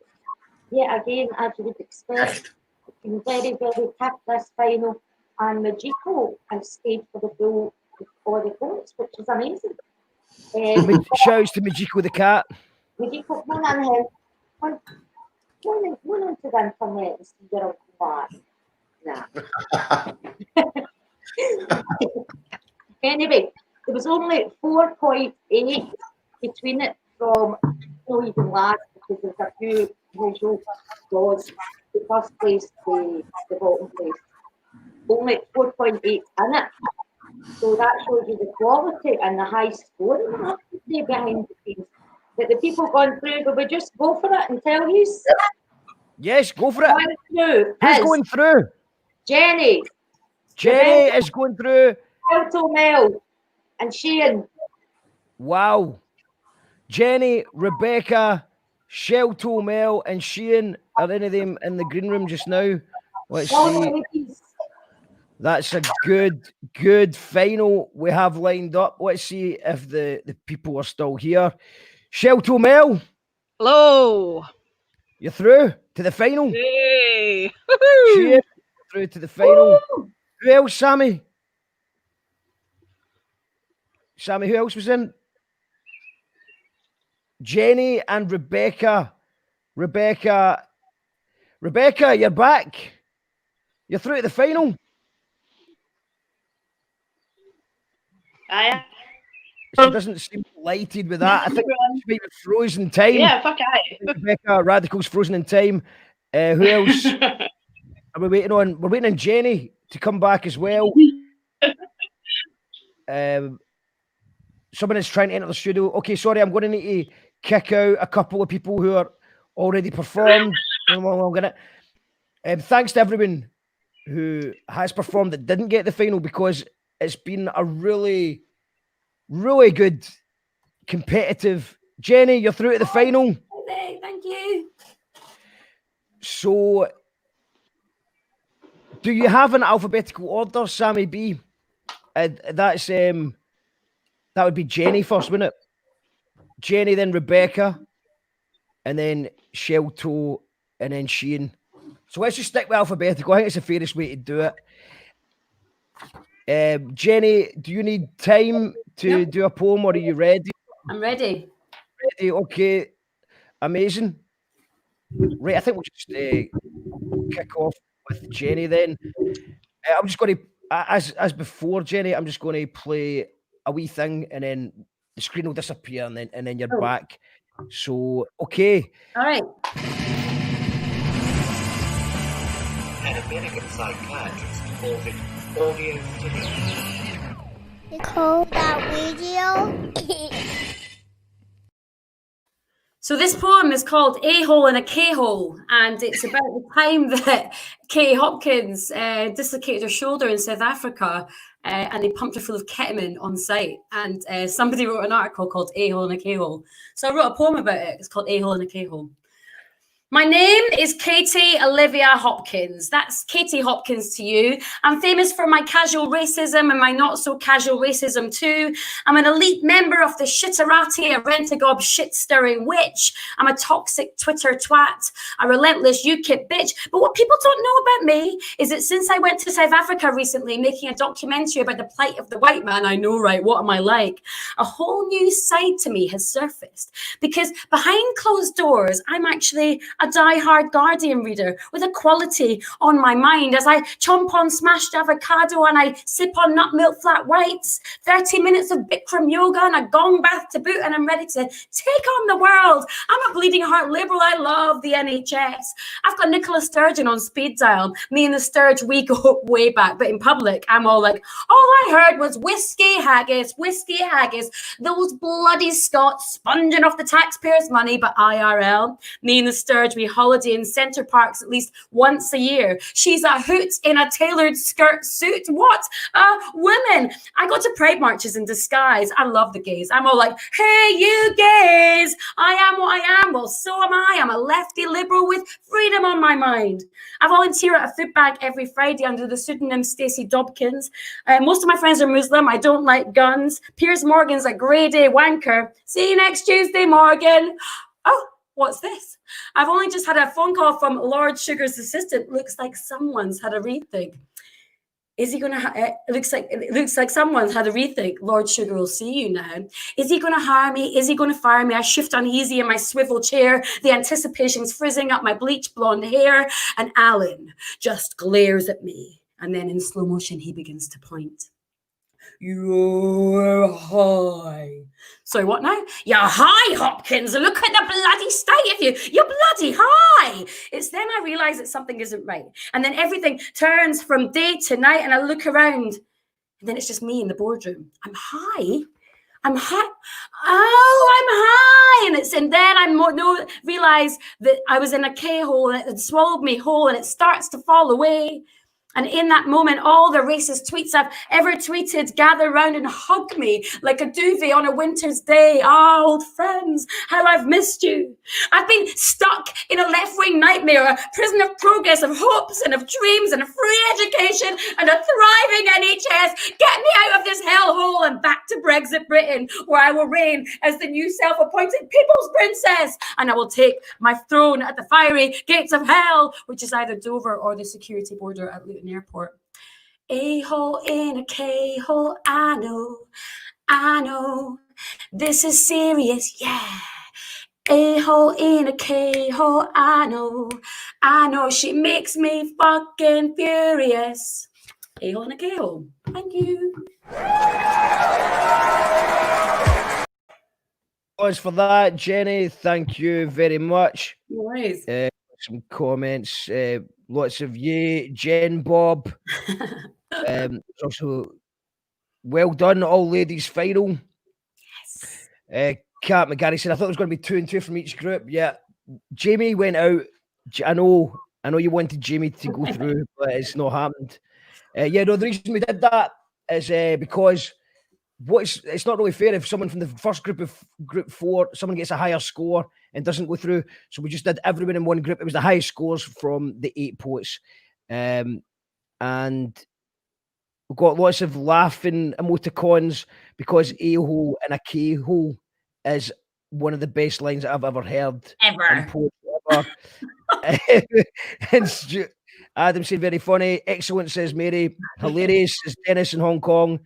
Yet again, as you would expect, it's been very, very tough this final. And Majiko has stayed for the full for the poets, which is amazing. Shouts to Majiko the cat. Majiko, come on in. One into the internet and see your quiet. Nah. Anyway, there was only 4.8 between it from no even last because there's a few usual draws. The first place, the bottom place. Only 4.8 in it. So that shows you the quality and the high scoring I have to say behind the scenes. But the people gone through, will we just go for it and tell you? Yes, go for it. Who's going through? Jenny. Jenny is going through. Shelltoe Mel and Shian. Wow. Jenny, Rebecca, Shelltoe Mel and Shian, are any of them in the green room just now? Let's see. That's a good final we have lined up. Let's see if the people are still here. Shelltoe Mel. Hello. You're through to the final. Yay. Shian, through to the final. Woo. Who else, Sammy? Sammy, who else was in? Jenny and Rebecca. Rebecca, you're back. You're through to the final. She doesn't seem delighted with that. I think she might be frozen time. Yeah, fuck aye. Rebecca, Radical's frozen in time. Who else are we waiting on? We're waiting on Jenny to come back as well. Someone is trying to enter the studio. Okay, sorry, I'm going to need to kick out a couple of people who are already performed. Thanks to everyone who has performed that didn't get the final, because it's been a really, really good competitive. Jenny, you're through to the final. Thank you. So, do you have an alphabetical order, Sammy B? That would be Jenny first, wouldn't it? Jenny, then Rebecca, and then Shelltoe, and then Shian. So let's just stick with alphabetical. I think it's the fairest way to do it. Jenny, do you need time to do a poem, or are you ready? I'm ready. Ready, okay. Amazing. Right, I think we'll just kick off with Jenny then. I'm just going to, as before, Jenny, I'm just going to play a wee thing, and then the screen will disappear, and then you're back. So, okay. All right. An American psychiatrist called it audio stimulation. You call that radio? So this poem is called A-Hole in a K-Hole, and it's about the time that Kay Hopkins dislocated her shoulder in South Africa, and they pumped her full of ketamine on site. And somebody wrote an article called A-Hole in a K-Hole. So I wrote a poem about it. It's called A-Hole in a K-Hole. My name is Katie Olivia Hopkins. That's Katie Hopkins to you. I'm famous for my casual racism and my not so casual racism too. I'm an elite member of the shitterati, a rent-a-gob shit-stirring witch. I'm a toxic Twitter twat, a relentless UKIP bitch. But what people don't know about me is that since I went to South Africa recently making a documentary about the plight of the white man, I know, right? What am I like? A whole new side to me has surfaced, because behind closed doors, I'm actually a die-hard Guardian reader with a quality on my mind as I chomp on smashed avocado and I sip on nut milk flat whites, 30 minutes of Bikram yoga and a gong bath to boot, and I'm ready to take on the world. I'm a bleeding heart liberal. I love the NHS. I've got Nicola Sturgeon on speed dial. Me and the Sturge, we go way back, but in public, I'm all like, all I heard was whiskey haggis, those bloody Scots sponging off the taxpayers' money, but IRL, me and the Sturge, we holiday in Centre Parks at least once a year. She's a hoot in a tailored skirt suit. What a woman. I go to pride marches in disguise. I love the gays. I'm all like, hey, you gays, I am what I am. Well, so am I. I'm a lefty liberal with freedom on my mind. I volunteer at a food bank every Friday under the pseudonym Stacey Dobkins. Most of my friends are Muslim. I don't like guns. Piers Morgan's a grade A wanker. See you next Tuesday, Morgan. Oh, what's this? I've only just had a phone call from Lord Sugar's assistant. Looks like someone's had a rethink. Is he going to? It looks like someone's had a rethink. Lord Sugar will see you now. Is he going to hire me? Is he going to fire me? I shift uneasy in my swivel chair. The anticipation's frizzing up my bleach blonde hair. And Alan just glares at me. And then in slow motion, he begins to point. You're high. So what now? You're high, Hopkins. Look at the bloody state of you. You're bloody high. It's then I realize that something isn't right. And then everything turns from day to night, and I look around, and then it's just me in the boardroom. I'm high. I'm high. Oh, I'm high. And then I realize that I was in a K-hole and it had swallowed me whole, and it starts to fall away. And in that moment, all the racist tweets I've ever tweeted gather round and hug me like a duvet on a winter's day. Ah, old friends, how I've missed you. I've been stuck in a left-wing nightmare, a prison of progress, of hopes and of dreams and free education and a thriving NHS. Get me out of this hellhole and back to Brexit Britain, where I will reign as the new self-appointed people's princess. And I will take my throne at the fiery gates of hell, which is either Dover or the security border at Luton Airport. A-hole in a K-hole, I know, this is serious, yeah. A-hole in a K-hole, I know, she makes me fucking furious. A-hole in a K-hole, thank you. For that, Jenny, thank you very much. No worries. Some comments, lots of Jen Bob. Also, well done, all ladies final. Yes. Kat McGarry said, I thought it was going to be 2 and 2 from each group. Yeah, Jamie went out. I know you wanted Jamie to go through, but it's not happened. The reason we did that is because it's not really fair if someone from the first group of group 4, someone gets a higher score and doesn't go through. So we just did everyone in one group. It was the highest scores from the 8 poets. And we've got lots of laughing emoticons because A-hole and a K-hole is one of the best lines that I've ever heard. Ever. And Adam said, very funny. Excellent, says Mary. Hilarious, says Dennis in Hong Kong.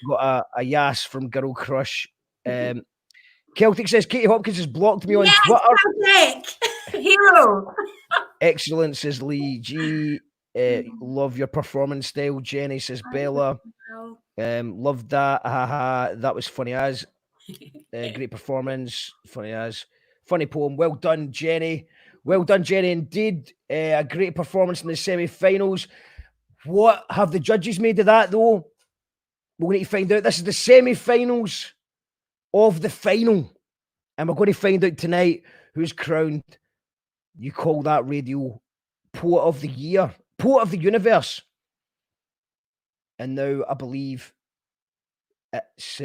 Got a yas from Girl Crush. Celtic says, Katie Hopkins has blocked me on Twitter. Celtic! Hero! Excellent, says Lee G. Love your performance style, Jenny, says Bella. Loved that. That was funny as. Great performance. Funny as. Funny poem. Well done, Jenny. Well done, Jenny, indeed. A great performance in the semi-finals. What have the judges made of that, though? We'll need to find out. This is the semi-finals of the final. And we're going to find out tonight who's crowned, you call that radio, Poet of the Year, Poet of the Universe. And now I believe it's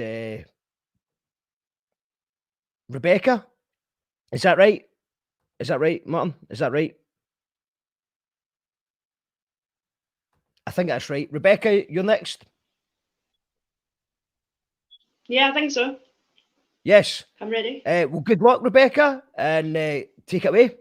Rebecca. Is that right? Is that right, Martin? Is that right? I think that's right. Rebecca, you're next. Yeah, I think so. Yes. I'm ready. Well, good luck, Rebecca, and take it away.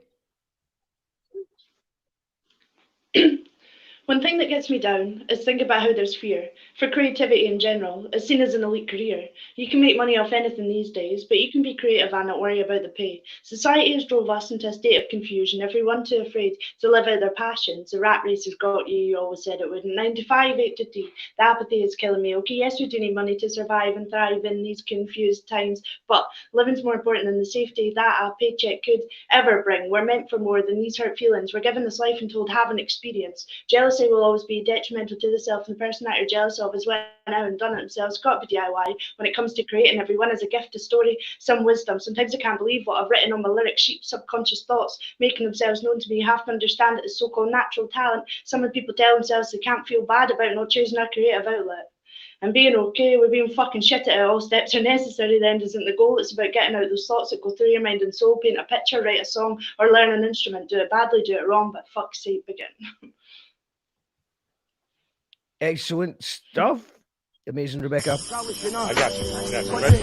One thing that gets me down is think about how there's fear. For creativity in general, it's seen as an elite career. You can make money off anything these days, but you can be creative and not worry about the pay. Society has drove us into a state of confusion, everyone too afraid to live out their passions. The rat race has got you, you always said it wouldn't. 9 to 5, 8 to 3, the apathy is killing me. Okay, yes, we do need money to survive and thrive in these confused times, but living's more important than the safety that a paycheck could ever bring. We're meant for more than these hurt feelings. We're given this life and told have an experience. Jealousy will always be detrimental to the self, and the person that you're jealous of is went out and done it themselves. It's got to be DIY when it comes to creating. Everyone has a gift, a story, some wisdom. Sometimes I can't believe what I've written on my lyric sheet. Subconscious thoughts making themselves known to me. You have to understand that it's so-called natural talent. Some of the people tell themselves they can't feel bad about not choosing a creative outlet. And being okay with being fucking shit at it, all steps are necessary. The end isn't the goal. It's about getting out those thoughts that go through your mind and soul. Paint a picture, write a song, or learn an instrument. Do it badly, do it wrong, but fuck's sake, begin. Excellent stuff. Amazing, Rebecca. I got you. Ready?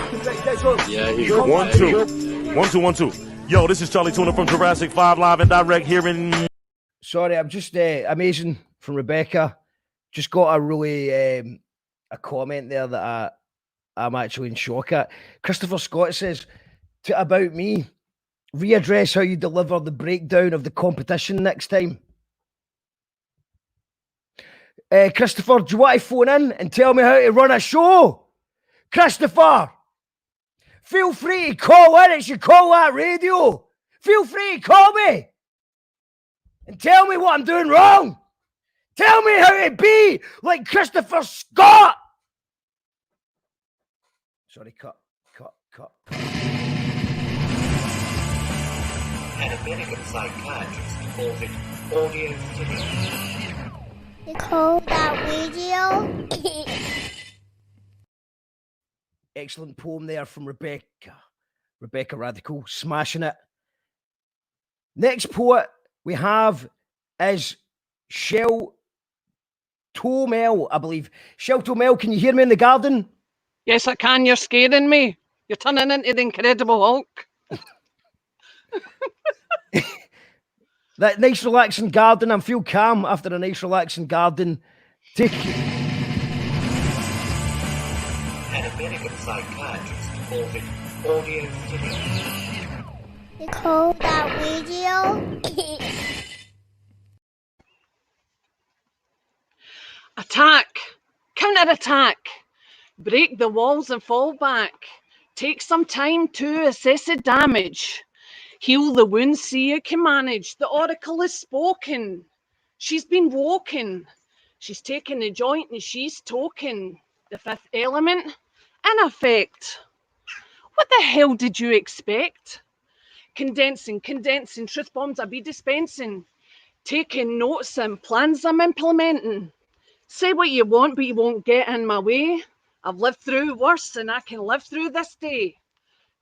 Yeah, he's 1, 2. 1, 2, 1, 2. Yo, this is Charlie Tuna from Jurassic 5 live and direct here in... Sorry, I'm just amazing from Rebecca. Just got a really a comment there that I'm actually in shock at. Christopher Scott says, about me, readdress how you deliver the breakdown of the competition next time. Christopher, do you want to phone in and tell me how to run a show? Christopher, feel free to call in. It's your Call That Radio. Feel free to call me and tell me what I'm doing wrong. Tell me how to be like Christopher Scott. Sorry, cut. An American psychiatrist calls it audio stimulation. You call that radio? Excellent poem there from Rebecca. Rebecca Radical, smashing it. Next poet we have is Shelltoe Mel, I believe. Shelltoe Mel, can you hear me in the garden? Yes, I can. You're scaring me. You're turning into the Incredible Hulk. That nice relaxing garden. I feel calm after a nice relaxing garden. Take An American psychiatrist calls it audio stimulation. You call that radio? Attack. Counter-attack. Break the walls and fall back. Take some time to assess the damage. Heal the wounds, see you can manage. The oracle has spoken. She's been woken. She's taken the joint and she's token. The fifth element in effect. What the hell did you expect? Condensing, truth bombs I be dispensing. Taking notes and plans I'm implementing. Say what you want, but you won't get in my way. I've lived through worse and I can live through this day.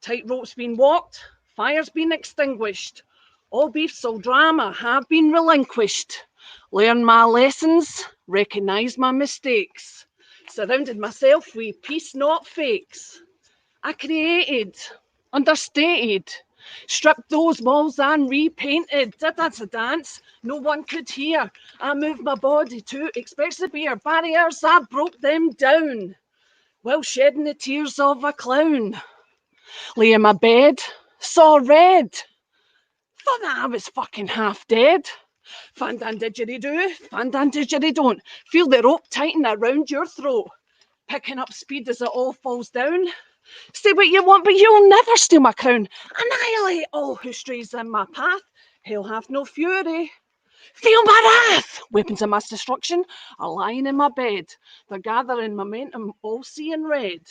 Tightrope's been walked, fire's been extinguished. All beefs, all drama have been relinquished. Learn my lessons, recognise my mistakes. Surrounded myself with peace, not fakes. I created, understated, stripped those walls and repainted. That's a dance no one could hear. I moved my body to expect severe barriers. I broke them down while shedding the tears of a clown. Lay in my bed, saw red. Thought that I was fucking half dead. Fandan didgeridoo, fandan didgeridoo. Feel the rope tighten around your throat. Picking up speed as it all falls down. Say what you want, but you'll never steal my crown. Annihilate all who strays in my path. Hell hath no fury. Feel my wrath! Weapons of mass destruction are lying in my bed. They're gathering momentum, all seeing red.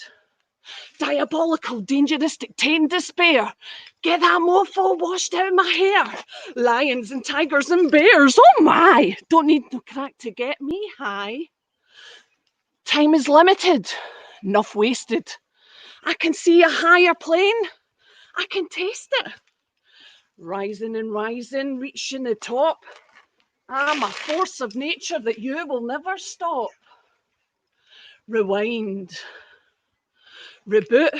Diabolical, dangerous, dictating despair. Get that mofo washed out of my hair. Lions and tigers and bears, oh my! Don't need no crack to get me high. Time is limited, enough wasted. I can see a higher plane. I can taste it. Rising and rising, reaching the top. I'm a force of nature that you will never stop. Rewind. Reboot.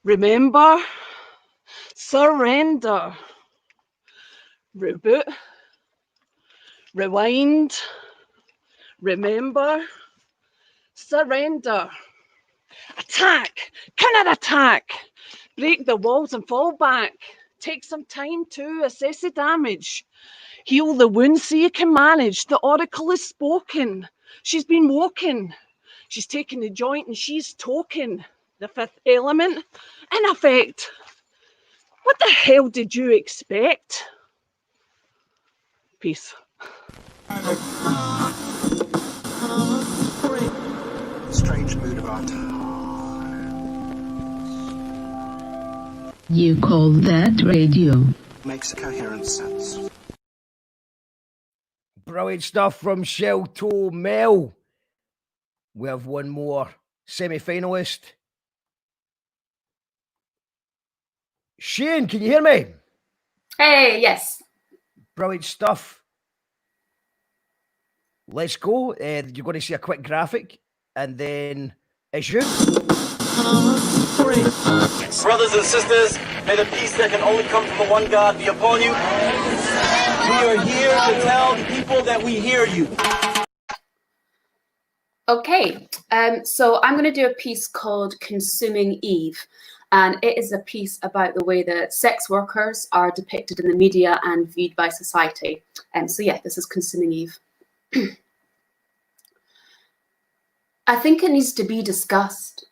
Remember. Surrender. Reboot. Rewind. Remember. Surrender. Attack. Counter-attack. Break the walls and fall back. Take some time to assess the damage. Heal the wounds so you can manage. The oracle has spoken. She's been woken. She's taken the joint and she's token. The fifth element in effect. What the hell did you expect? Peace. Strange mood of our time. You call that radio? Makes coherent sense. Brilliant stuff from Shelltoe Mel. We have one more semi-finalist. Shian, can you hear me? Hey, yes. Brilliant stuff. Let's go. You're going to see a quick graphic, and then it's you. Brothers and sisters, may the peace that can only come from the one God be upon you. We are here to tell the people that we hear you. Okay, so I'm going to do a piece called Consuming Eve. And it is a piece about the way that sex workers are depicted in the media and viewed by society. So yeah, this is Consuming Eve. I think it needs to be discussed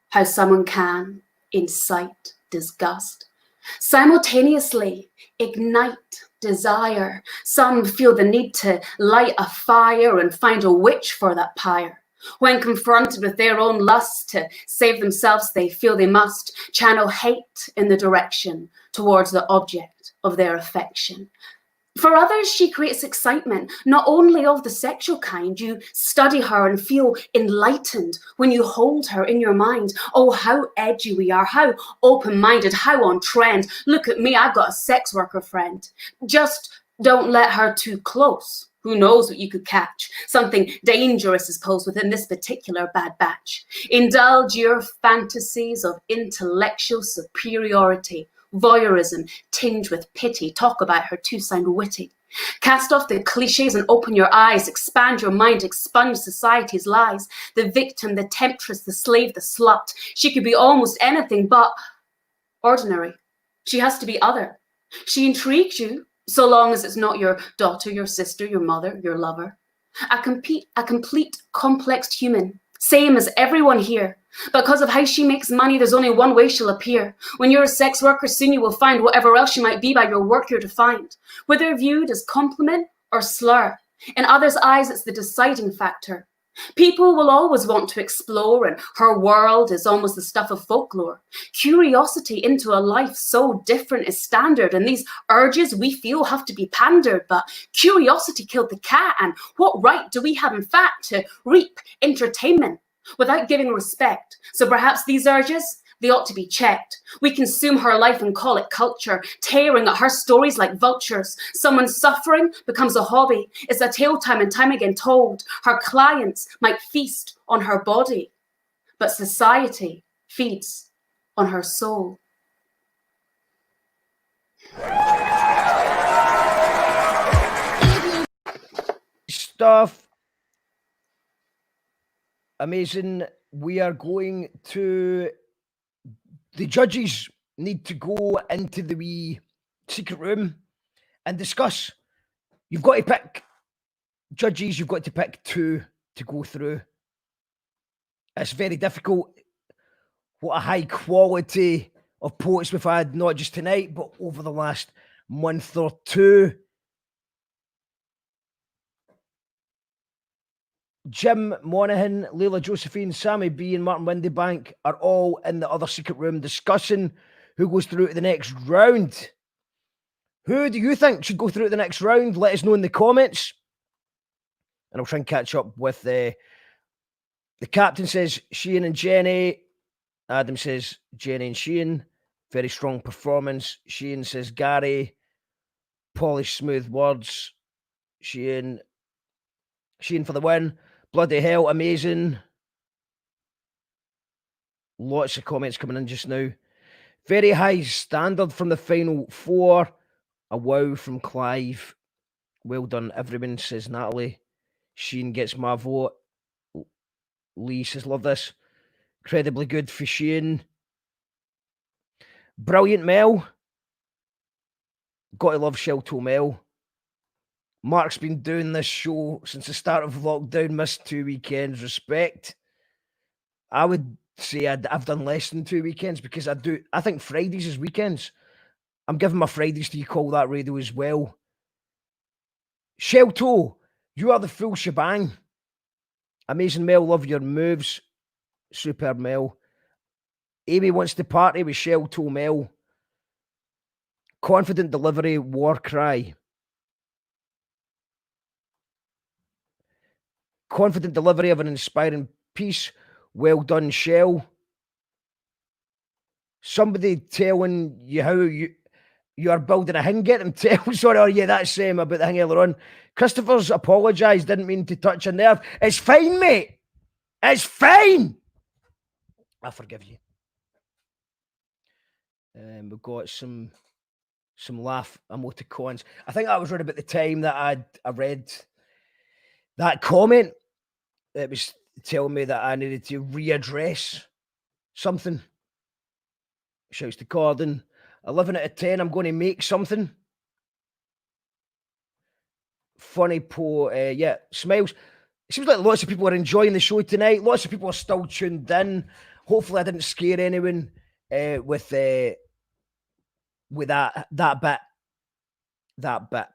how someone can incite disgust, simultaneously ignite desire. Some feel the need to light a fire and find a witch for that pyre. When confronted with their own lust to save themselves, they feel they must channel hate in the direction towards the object of their affection. For others, she creates excitement, not only of the sexual kind. You study her and feel enlightened when you hold her in your mind. Oh, how edgy we are, how open-minded, how on trend. Look at me, I've got a sex worker friend. Just don't let her too close. Who knows what you could catch? Something dangerous is posed within this particular bad batch. Indulge your fantasies of intellectual superiority. Voyeurism tinged with pity. Talk about her to sound witty. Cast off the cliches and open your eyes. Expand your mind, expunge society's lies. The victim, the temptress, the slave, the slut. She could be almost anything but ordinary. She has to be other. She intrigues you, so long as it's not your daughter, your sister, your mother, your lover. A complete, complex human, same as everyone here. Because of how she makes money, there's only one way she'll appear. When you're a sex worker, soon you will find whatever else you might be by your work you're defined. Whether viewed as compliment or slur, in others' eyes it's the deciding factor. People will always want to explore, and her world is almost the stuff of folklore. Curiosity into a life so different is standard, and these urges we feel have to be pandered. But curiosity killed the cat, and what right do we have, in fact, to reap entertainment without giving respect? So perhaps these urges, they ought to be checked. We consume her life and call it culture, tearing at her stories like vultures. Someone's suffering becomes a hobby. It's a tale time and time again told. Her clients might feast on her body, but society feeds on her soul. Stuff. Amazing. We are going to... The judges need to go into the wee secret room and discuss. You've got to pick judges, you've got to pick 2 to go through. It's very difficult. What a high quality of poets we've had, not just tonight, but over the last month or 2. Jim Monaghan, Leyla Josephine, Sammy B and Martin Windebank are all in the other secret room discussing who goes through to the next round. Who do you think should go through to the next round? Let us know in the comments. And I'll try and catch up with the captain says Shian and Jenny. Adam says Jenny and Shian. Very strong performance. Shian says Gary. Polished smooth words. Shian for the win. Bloody hell, amazing. Lots of comments coming in just now. Very high standard from the final 4. A wow from Clive. Well done, everyone, says Natalie. Sheen gets my vote. Lee says, love this. Incredibly good for Sheen. Brilliant, Mel. Got to love Shelltoe Mel. Mark's been doing this show since the start of lockdown, missed 2 weekends. Respect. I would say I've done less than 2 weekends because I think Fridays is weekends. I'm giving my Fridays to You Call That Radio as well. Shelltoe, you are the full shebang. Amazing, Mel. Love your moves. Superb, Mel. Amy wants to party with Shelltoe Mel. Confident delivery, war cry. Confident delivery of an inspiring piece. Well done, Shell. Somebody telling you how you are building a thing. Get them tell. Sorry, oh yeah, that's about the thing earlier on. Christopher's apologised. Didn't mean to touch a nerve. It's fine, mate. It's fine. I forgive you. We've got some laugh emoticons. I think that was right about the time that I read that comment. It was telling me that I needed to readdress something. Shouts to Corden. 11 out of 10, I'm going to make something. Funny yeah, smiles. It seems like lots of people are enjoying the show tonight. Lots of people are still tuned in. Hopefully I didn't scare anyone with that bit. That bit.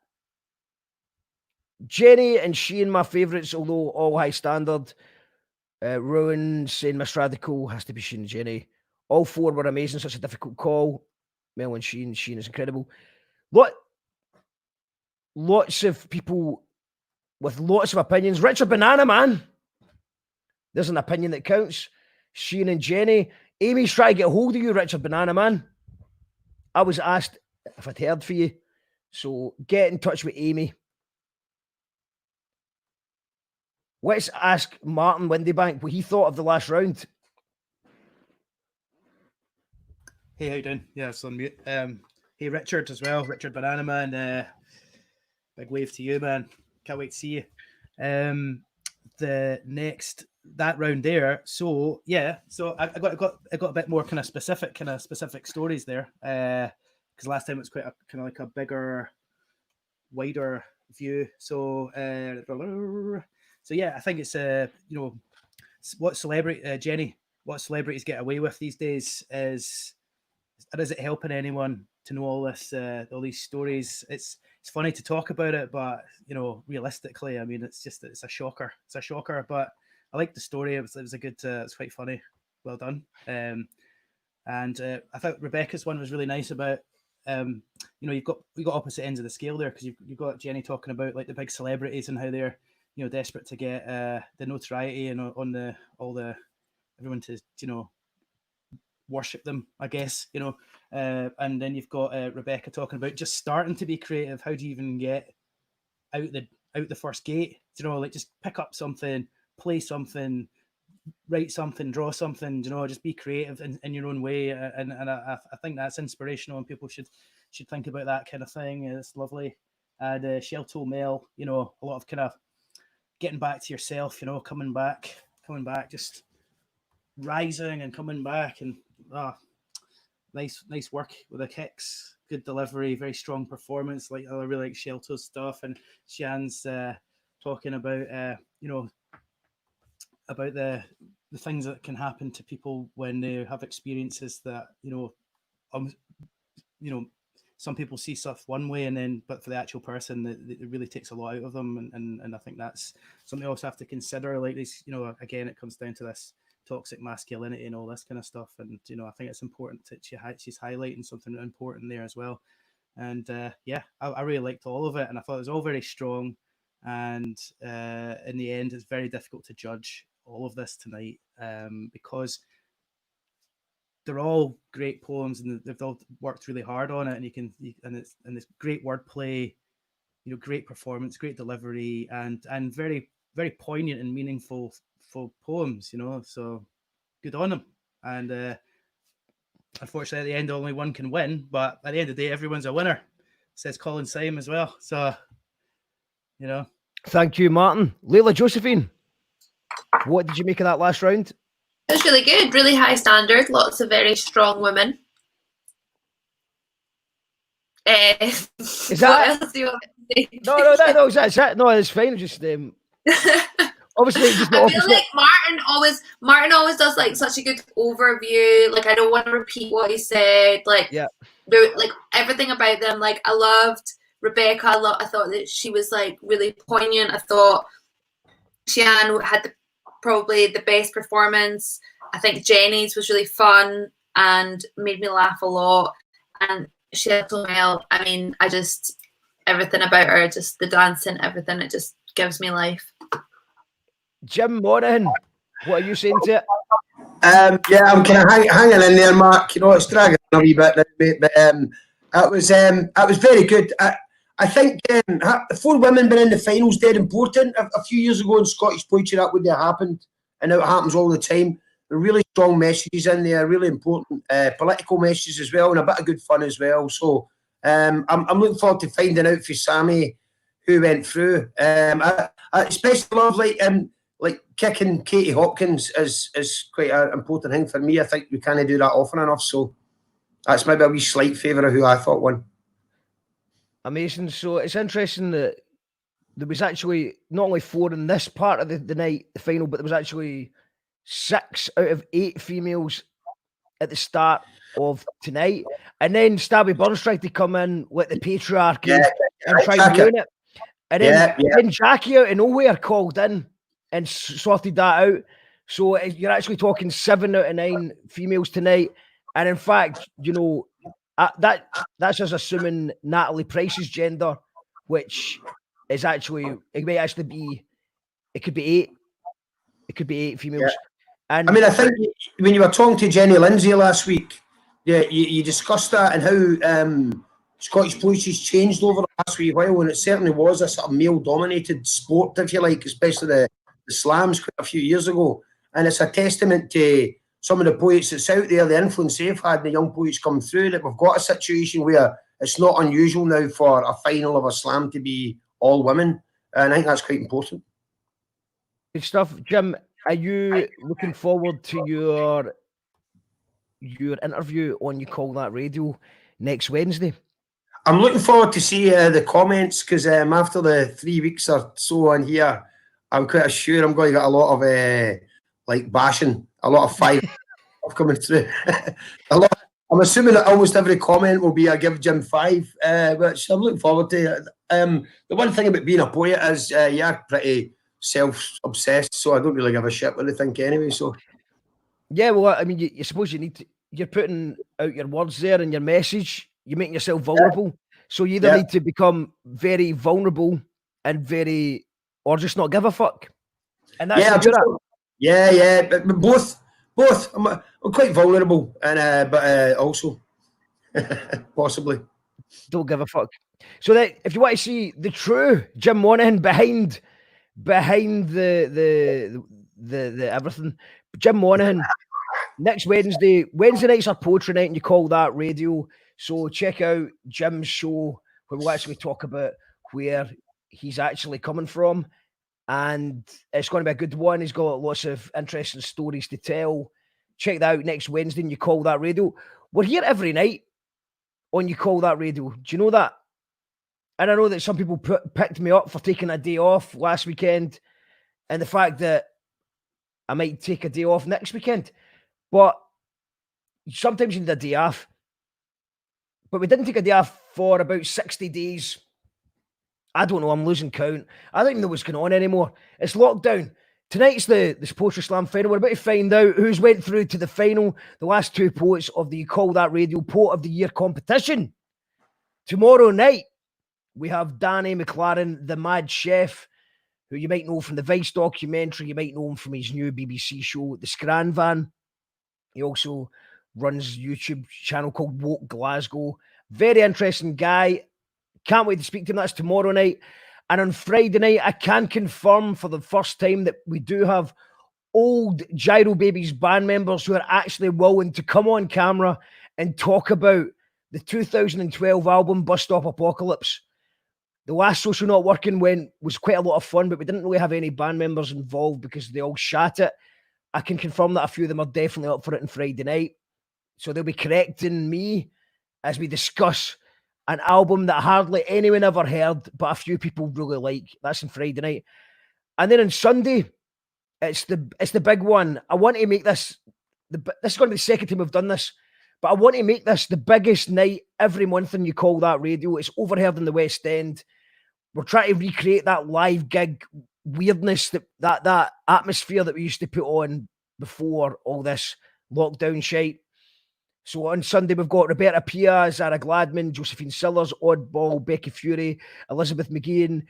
Jenny and Sheen, my favourites, although all high standard. Rowan saying Miss Radical has to be Sheen and Jenny. All 4 were amazing, such a difficult call. Mel and Sheen is incredible. What? lots of people with lots of opinions. Richard Banana Man, there's an opinion that counts. Shian and Jenny. Amy's trying to get a hold of you, Richard Banana Man. I was asked if I'd heard for you. So get in touch with Amy. Let's ask Martin Windebank what he thought of the last round. Hey, how you doing? Yeah, it's on mute. Hey, Richard as well. Richard Banana Man. Big wave to you, man. Can't wait to see you. That round there. So yeah, so I got a bit more kind of specific stories there. Because last time it was quite a kind of like a bigger, wider view. So yeah, I think it's what celebrities get away with these days is it helping anyone to know all these stories? It's funny to talk about it, but realistically, I mean, it's a shocker. It's a shocker, but I like the story. It was a good. It's quite funny. Well done. And I thought Rebecca's one was really nice about. You've got opposite ends of the scale there, because you've got Jenny talking about like the big celebrities and how they're desperate to get the notoriety and everyone to worship them, I guess, and then you've got Rebecca talking about just starting to be creative. How do you even get out the first gate? Like just pick up something, play something, write something, draw something, just be creative in your own way. And I think that's inspirational, and people should think about that kind of thing. It's lovely. And Shelltoe Mel, a lot of kind of getting back to yourself, coming back, just rising and coming back, and nice work with the kicks, good delivery, very strong performance. Like, I really like Shelltoe's stuff, and Shian's talking about about the things that can happen to people when they have experiences that some people see stuff one way, but for the actual person, it really takes a lot out of them, and I think that's something you also have to consider. Like this, again, it comes down to this toxic masculinity and all this kind of stuff, and I think it's important that she's highlighting something important there as well. And I really liked all of it, and I thought it was all very strong. And in the end, it's very difficult to judge all of this tonight, because they're all great poems, and they've all worked really hard on it, and it's great wordplay, great performance, great delivery, and very, very poignant and meaningful poems, so good on them. And unfortunately, at the end, only one can win, but at the end of the day, everyone's a winner, says Colin Syme as well. So, Thank you, Martin. Leyla, Josephine, what did you make of that last round? It was really good, really high standard, lots of very strong women. Is that? What else do you want to say? No, that's it. No, it's fine. Just obviously, just the I opposite. feel like Martin always does like such a good overview. Like, I don't want to repeat what he said. Like, yeah, like everything about them. Like, I loved Rebecca. I thought that she was like really poignant. I thought Shian had probably the best performance. I think Jenny's was really fun and made me laugh a lot. And Shelltoe Mel, I mean, everything about her, just the dancing, everything, it just gives me life. Jim Monahan, what are you saying to it? Yeah, I'm kind of hanging in there, Mark. It's dragging a wee bit, mate, but it was very good. I think 4 women being in the finals dead important. A few years ago in Scottish poetry, that wouldn't have happened, and now it happens all the time. There are really strong messages in there, really important political messages as well, and a bit of good fun as well. So I'm looking forward to finding out for Sammy who went through. I especially love like kicking Katie Hopkins is quite an important thing for me. I think we can't do that often enough, so that's maybe a wee slight favour of who I thought won. Amazing. So it's interesting that there was actually not only 4 in this part of the night, the final, but there was actually 6 out of 8 females at the start of tonight. And then Stabby Burns tried to come in with the patriarchy and try and ruin it. And then Jackie out of nowhere called in and sorted that out. So you're actually talking 7 out of 9 females tonight. And in fact, that's just assuming Natalie Pryce's gender, which is actually, it may actually be, it could be 8. It could be 8 females. Yeah. And I mean, I think when you were talking to Jenny Lindsay last week, yeah, you discussed that and how Scottish police has changed over the last wee while, and it certainly was a sort of male-dominated sport, if you like, especially the slams quite a few years ago. And it's a testament to some of the poets that's out there, the influence they've had, the young poets come through, that we've got a situation where it's not unusual now for a final of a slam to be all women. And I think that's quite important. Good stuff. Jim, are you looking forward to your interview on You Call That Radio next Wednesday? I'm looking forward to see the comments, because after the 3 weeks or so on here, I'm quite sure I'm going to get a lot of like bashing, a lot of 5 coming through. I'm assuming that almost every comment will be I give Jim 5, which I'm looking forward to. The one thing about being a poet is you're pretty self-obsessed, so I don't really give a shit what they think anyway. So yeah, well, I mean, you suppose you need to, you're putting out your words there and your message, you're making yourself vulnerable. So you either need to become very vulnerable and very, or just not give a fuck. And that's but both. I'm quite vulnerable, and but also possibly don't give a fuck. So that if you want to see the true Jim Monaghan behind the everything, Jim Monaghan. Next Wednesday night's our poetry night, and You Call That Radio. So check out Jim's show where we'll actually talk about where he's actually coming from. And it's going to be a good one. He's got lots of interesting stories to tell. Check that out next Wednesday in You Call That Radio. We're here every night on You Call That Radio. Do you know that? And I know that some people picked me up for taking a day off last weekend, and the fact that I might take a day off next weekend. But sometimes you need a day off. But we didn't take a day off for about 60 days. I don't know. I'm losing count. I don't even know what's going on anymore. It's lockdown. Tonight's this Poetry Slam final. We're about to find out who's went through to the final. The last 2 poets of the You Call That Radio Poet of the Year competition. Tomorrow night, we have Danny McLachlan, the Mad Chef, who you might know from the Vice documentary. You might know him from his new BBC show, The Scran Van. He also runs a YouTube channel called Woke Glasgow. Very interesting guy. Can't wait to speak to him. That's tomorrow night. And on Friday night, I can confirm for the first time that we do have old Gyro Babies band members who are actually willing to come on camera and talk about the 2012 album Bus Stop Apocalypse. The last Social Not Working was quite a lot of fun, but we didn't really have any band members involved because they all shat it. I can confirm that a few of them are definitely up for it on Friday night. So they'll be correcting me as we discuss an album that hardly anyone ever heard, but a few people really like. That's on Friday night. And then on Sunday, it's the big one. I want to make this, this is going to be the second time we've done this, but I want to make this the biggest night every month in You Call That Radio. It's overheard in the West End. We're trying to recreate that live gig weirdness, that atmosphere that we used to put on before all this lockdown shite. So on Sunday, we've got Roberta Pia, Zara Gladman, Josephine Sillers, Oddball, Becky Fury, Elizabeth McGeehan,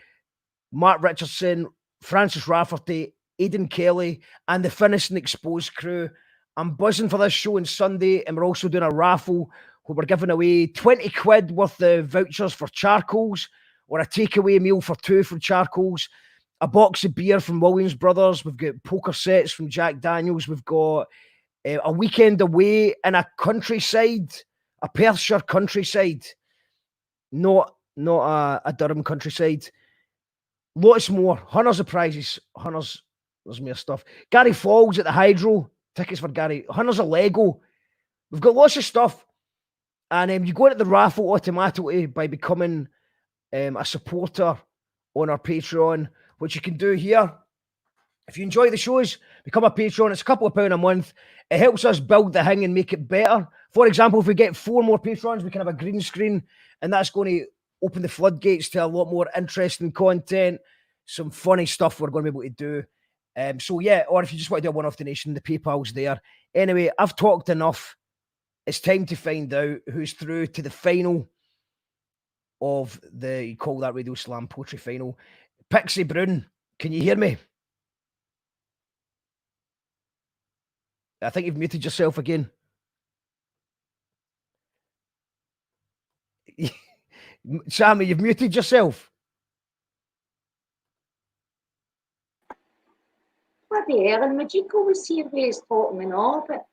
Mark Richardson, Francis Rafferty, Aidan Kelly, and the Finished and Exposed crew. I'm buzzing for this show on Sunday, and we're also doing a raffle where we're giving away 20 quid worth of vouchers for Charcoals, or a takeaway meal for 2 from Charcoals, a box of beer from Williams Brothers. We've got poker sets from Jack Daniels. We've got a weekend away in a countryside, a Perthshire countryside, not a Durham countryside. Lots more. Hundreds of prizes. Hundreds. There's more stuff. Gary Foulds at the Hydro. Tickets for Gary. Hundreds of Lego. We've got lots of stuff. And you go into the raffle automatically by becoming a supporter on our Patreon, which you can do here. If you enjoy the shows, become a Patreon. It's a couple of £1 a month. It helps us build the thing and make it better. For example, if we get 4 more Patrons, we can have a green screen, and that's going to open the floodgates to a lot more interesting content, some funny stuff we're going to be able to do. So yeah, or if you just want to do a one-off donation, the PayPal's there. Anyway, I've talked enough. It's time to find out who's through to the final. of the You Call That Radio Slam Poetry Final. Pixie Brune, can you hear me? I think you've muted yourself again. Sammy, you've muted yourself. Bloody hell, and Majiko was here with his talking and all, but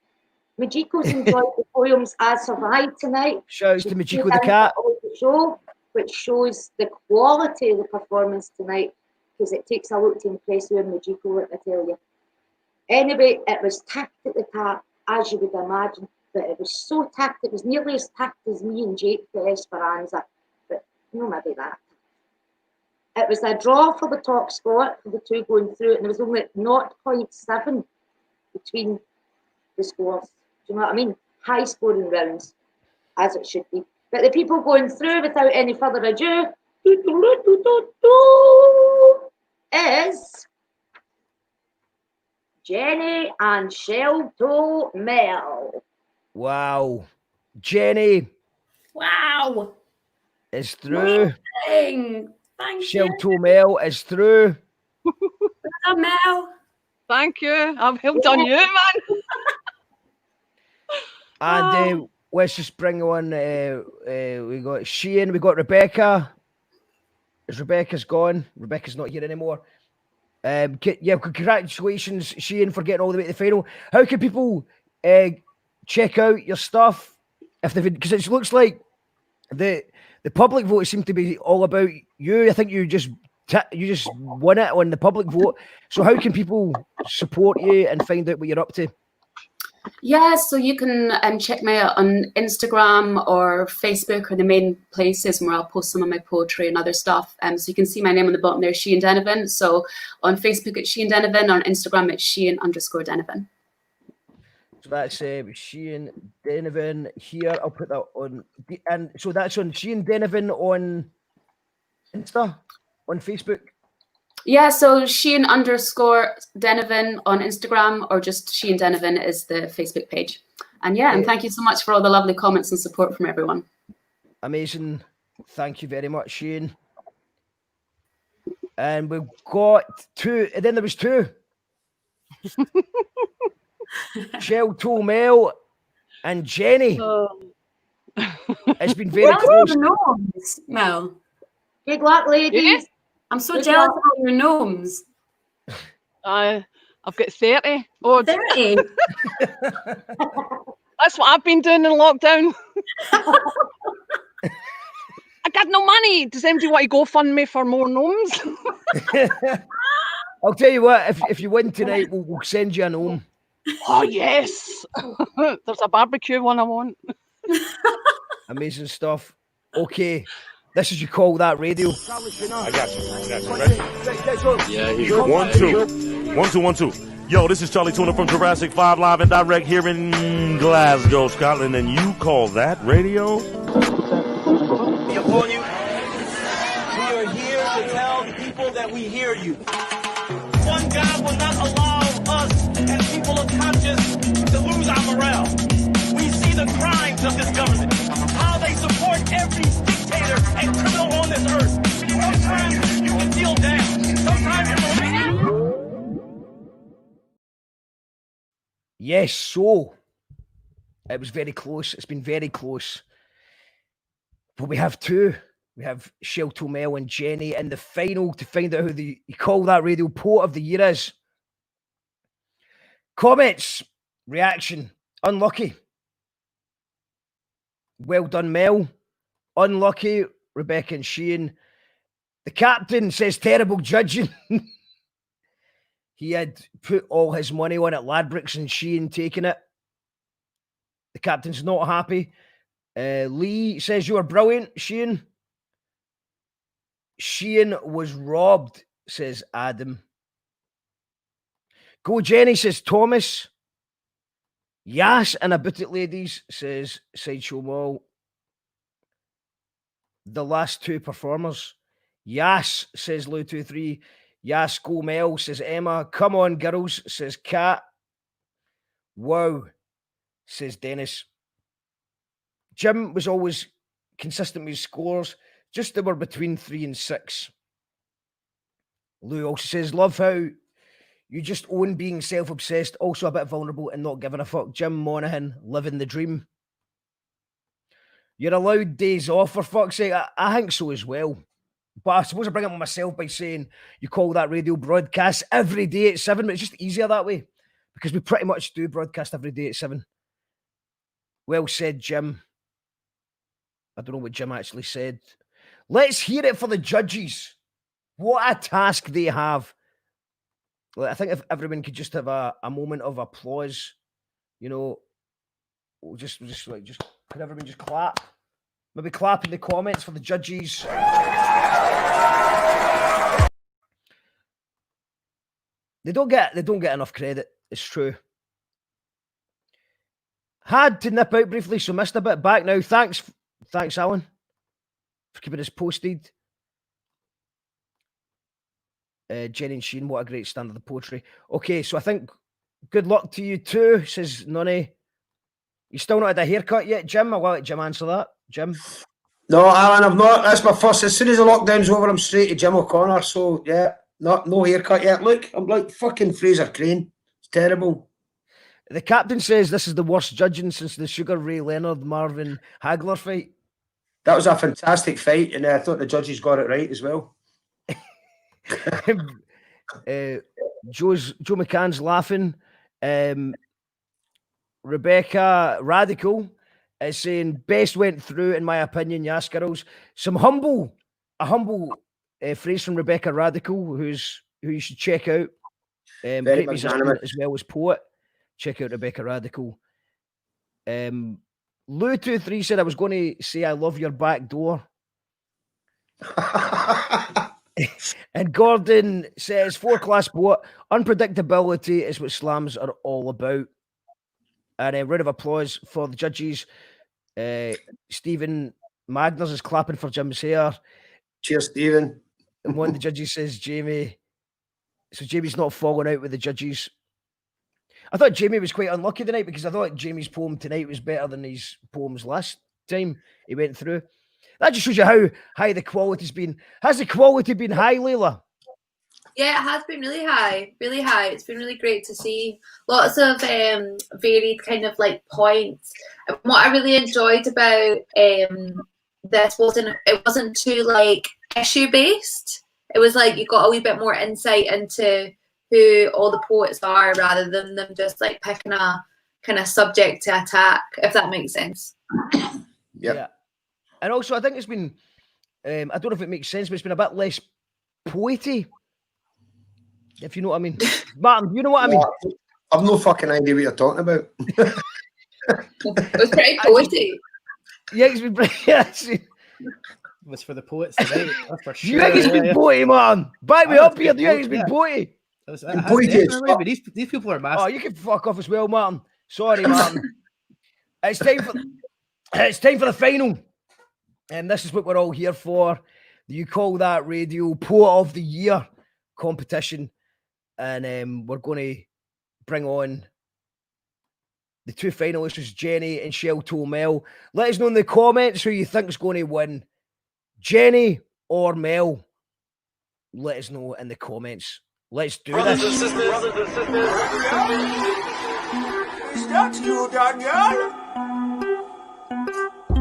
Majiko's enjoyed the poems As Have I tonight. Shouts to Majiko the cat. The show, which shows the quality of the performance tonight, because it takes a lot to impress you and Majiko, let me tell you. Anyway, it was tacked at the tap, as you would imagine, but it was so tacked, it was nearly as tacked as me and Jake for Esperanza, but no, maybe that. It was a draw for the top spot for the two going through it, and there was only 0.7 between the scores. Do you know what I mean? High scoring rounds, as it should be. But the people going through, without any further ado, is Jenny and Shelltoe Mel. Wow. Jenny. Wow. Is through. Amazing. Thank Shelltoe Mel is through. Mel. Thank you. I've helped on you, man. And let's just bring on, we got Shian, we got Rebecca. Rebecca's gone. Rebecca's not here anymore. Yeah, congratulations, Shian, for getting all the way to the final. How can people check out your stuff? If they've, because it looks like the public vote seemed to be all about you. I think you just won it on the public vote. So how can people support you and find out what you're up to? Yeah, so you can check me out on Instagram or Facebook, are the main places where I'll post some of my poetry and other stuff. So you can see my name on the bottom there, Shian Denovan. So on Facebook it's Shian Denovan, on Instagram it's Shian_Denovan. So that's Shian Denovan here. I'll put that on. And so that's on Shian Denovan on Insta, on Facebook. Yeah, so Shian_Denovan on Instagram, or just Shian Denovan is the Facebook page. And yeah, and thank you so much for all the lovely comments and support from everyone. Amazing. Thank you very much, Shian. And we've got two, and then there was two. Shelltoe Mel and Jenny. It's been very close. Gnomes, Mel. Good luck, ladies. Yeah. I'm so jealous of your gnomes. I've got 30. Oh, 30? That's what I've been doing in lockdown. I got no money. Does anybody want to go fund me for more gnomes? I'll tell you what, if you win tonight, we'll send you a gnome. Oh, yes. There's a barbecue one I want. Amazing stuff. Okay. This is You Call That Radio. I got you. Ready? Yeah, he's 1 2. 1 2 1 2. Yo, this is Charlie Tuna from Jurassic 5 live and direct here in Glasgow, Scotland, and You Call That Radio? We are here to tell the people that we hear you. One God will not allow us as people of conscience to lose our morale. We see the crimes of this government, how they support every dictator and criminal on this earth. Sometimes you can feel down. Sometimes Yes, so it was very close. It's been very close. But we have two. We have Shelltoe Mel and Jenny in the final to find out who the You Call That Radio Poet of the Year is. Comments, reaction, unlucky. Well done, Mel. Unlucky, Rebecca and Shian. The captain says terrible judging. He had put all his money on it, Ladbrokes, and Shian taking it. The captain's not happy. Lee says you are brilliant, Shian. Shian was robbed, says Adam. Go Jenny, says Thomas. Yes, and about it, ladies, says Sideshow Mall. The last two performers. Yes, says Lou23. Yes, go Mel, says Emma. Come on, girls, says Kat. Wow, says Dennis. Jim was always consistent with his scores. Just they were between 3 and 6. Lou also says, love how you just own being self-obsessed, also a bit vulnerable and not giving a fuck. Jim Monaghan, living the dream. You're allowed days off, for fuck's sake. I think so as well. But I suppose I bring it on myself by saying you call that radio broadcast every day at 7, but it's just easier that way because we pretty much do broadcast every day at 7. Well said, Jim. I don't know what Jim actually said. Let's hear it for the judges. What a task they have. I think if everyone could just have a moment of applause, you know, just could everyone just clap? Maybe clap in the comments for the judges. They don't get enough credit. It's true. Had to nip out briefly, so missed a bit. Back now. Thanks, Alan, for keeping us posted. Jenny and Sheen, what a great standard of poetry. Okay, so I think good luck to you too, says Nonny. You still not had a haircut yet, Jim? I'll let Jim answer that. Jim? No, Alan, I've not. That's my first. As soon as the lockdown's over, I'm straight to Jim O'Connor. So, yeah, no haircut yet. Look, I'm like fucking Fraser Crane. It's terrible. The captain says this is the worst judging since the Sugar Ray Leonard Marvin Hagler fight. That was a fantastic fight, and I thought the judges got it right as well. Joe McCann's laughing. Rebecca Radical is saying best went through in my opinion. Yes, girls. A humble phrase from Rebecca Radical, who you should check out. Great musician as well as poet. Check out Rebecca Radical. Lou23 said I was going to say I love your back door. And Gordon says 4-class poet, unpredictability is what slams are all about. And a round of applause for the judges. Stephen Magners is clapping for Jim's hair. Cheers, Stephen. And one of the judges says Jamie. So Jamie's not falling out with the judges. I thought Jamie was quite unlucky tonight because I thought Jamie's poem tonight was better than his poems last time he went through. That just shows you how high the quality's been. Has the quality been high, Leyla? Yeah, it has been really high, really high. It's been really great to see lots of varied kind of like points. And what I really enjoyed about this wasn't too like issue based. It was like you got a wee bit more insight into who all the poets are rather than them just like picking a kind of subject to attack, if that makes sense. Yeah. And also, I think it's been, I don't know if it makes sense, but it's been a bit less poety, if you know what I mean. Martin, you know what I mean? I've no fucking idea what you're talking about. It was pretty poety. Yeah, it's been pretty, yes. It was for the poets today, that's for sure. You think it's been poety, man? Back me up here, do you think it's been poety? These people are massive. Oh, you can fuck off as well, Martin. Sorry, Martin. It's time for the final. And this is what we're all here for. You call that radio Poet of the Year competition. And we're going to bring on the two finalists, which is Jenny and Shelltoe Mel. Let us know in the comments who you think is going to win. Jenny or Mel? Let us know in the comments. Let's do this. Brothers and sisters. Is that you, Daniel?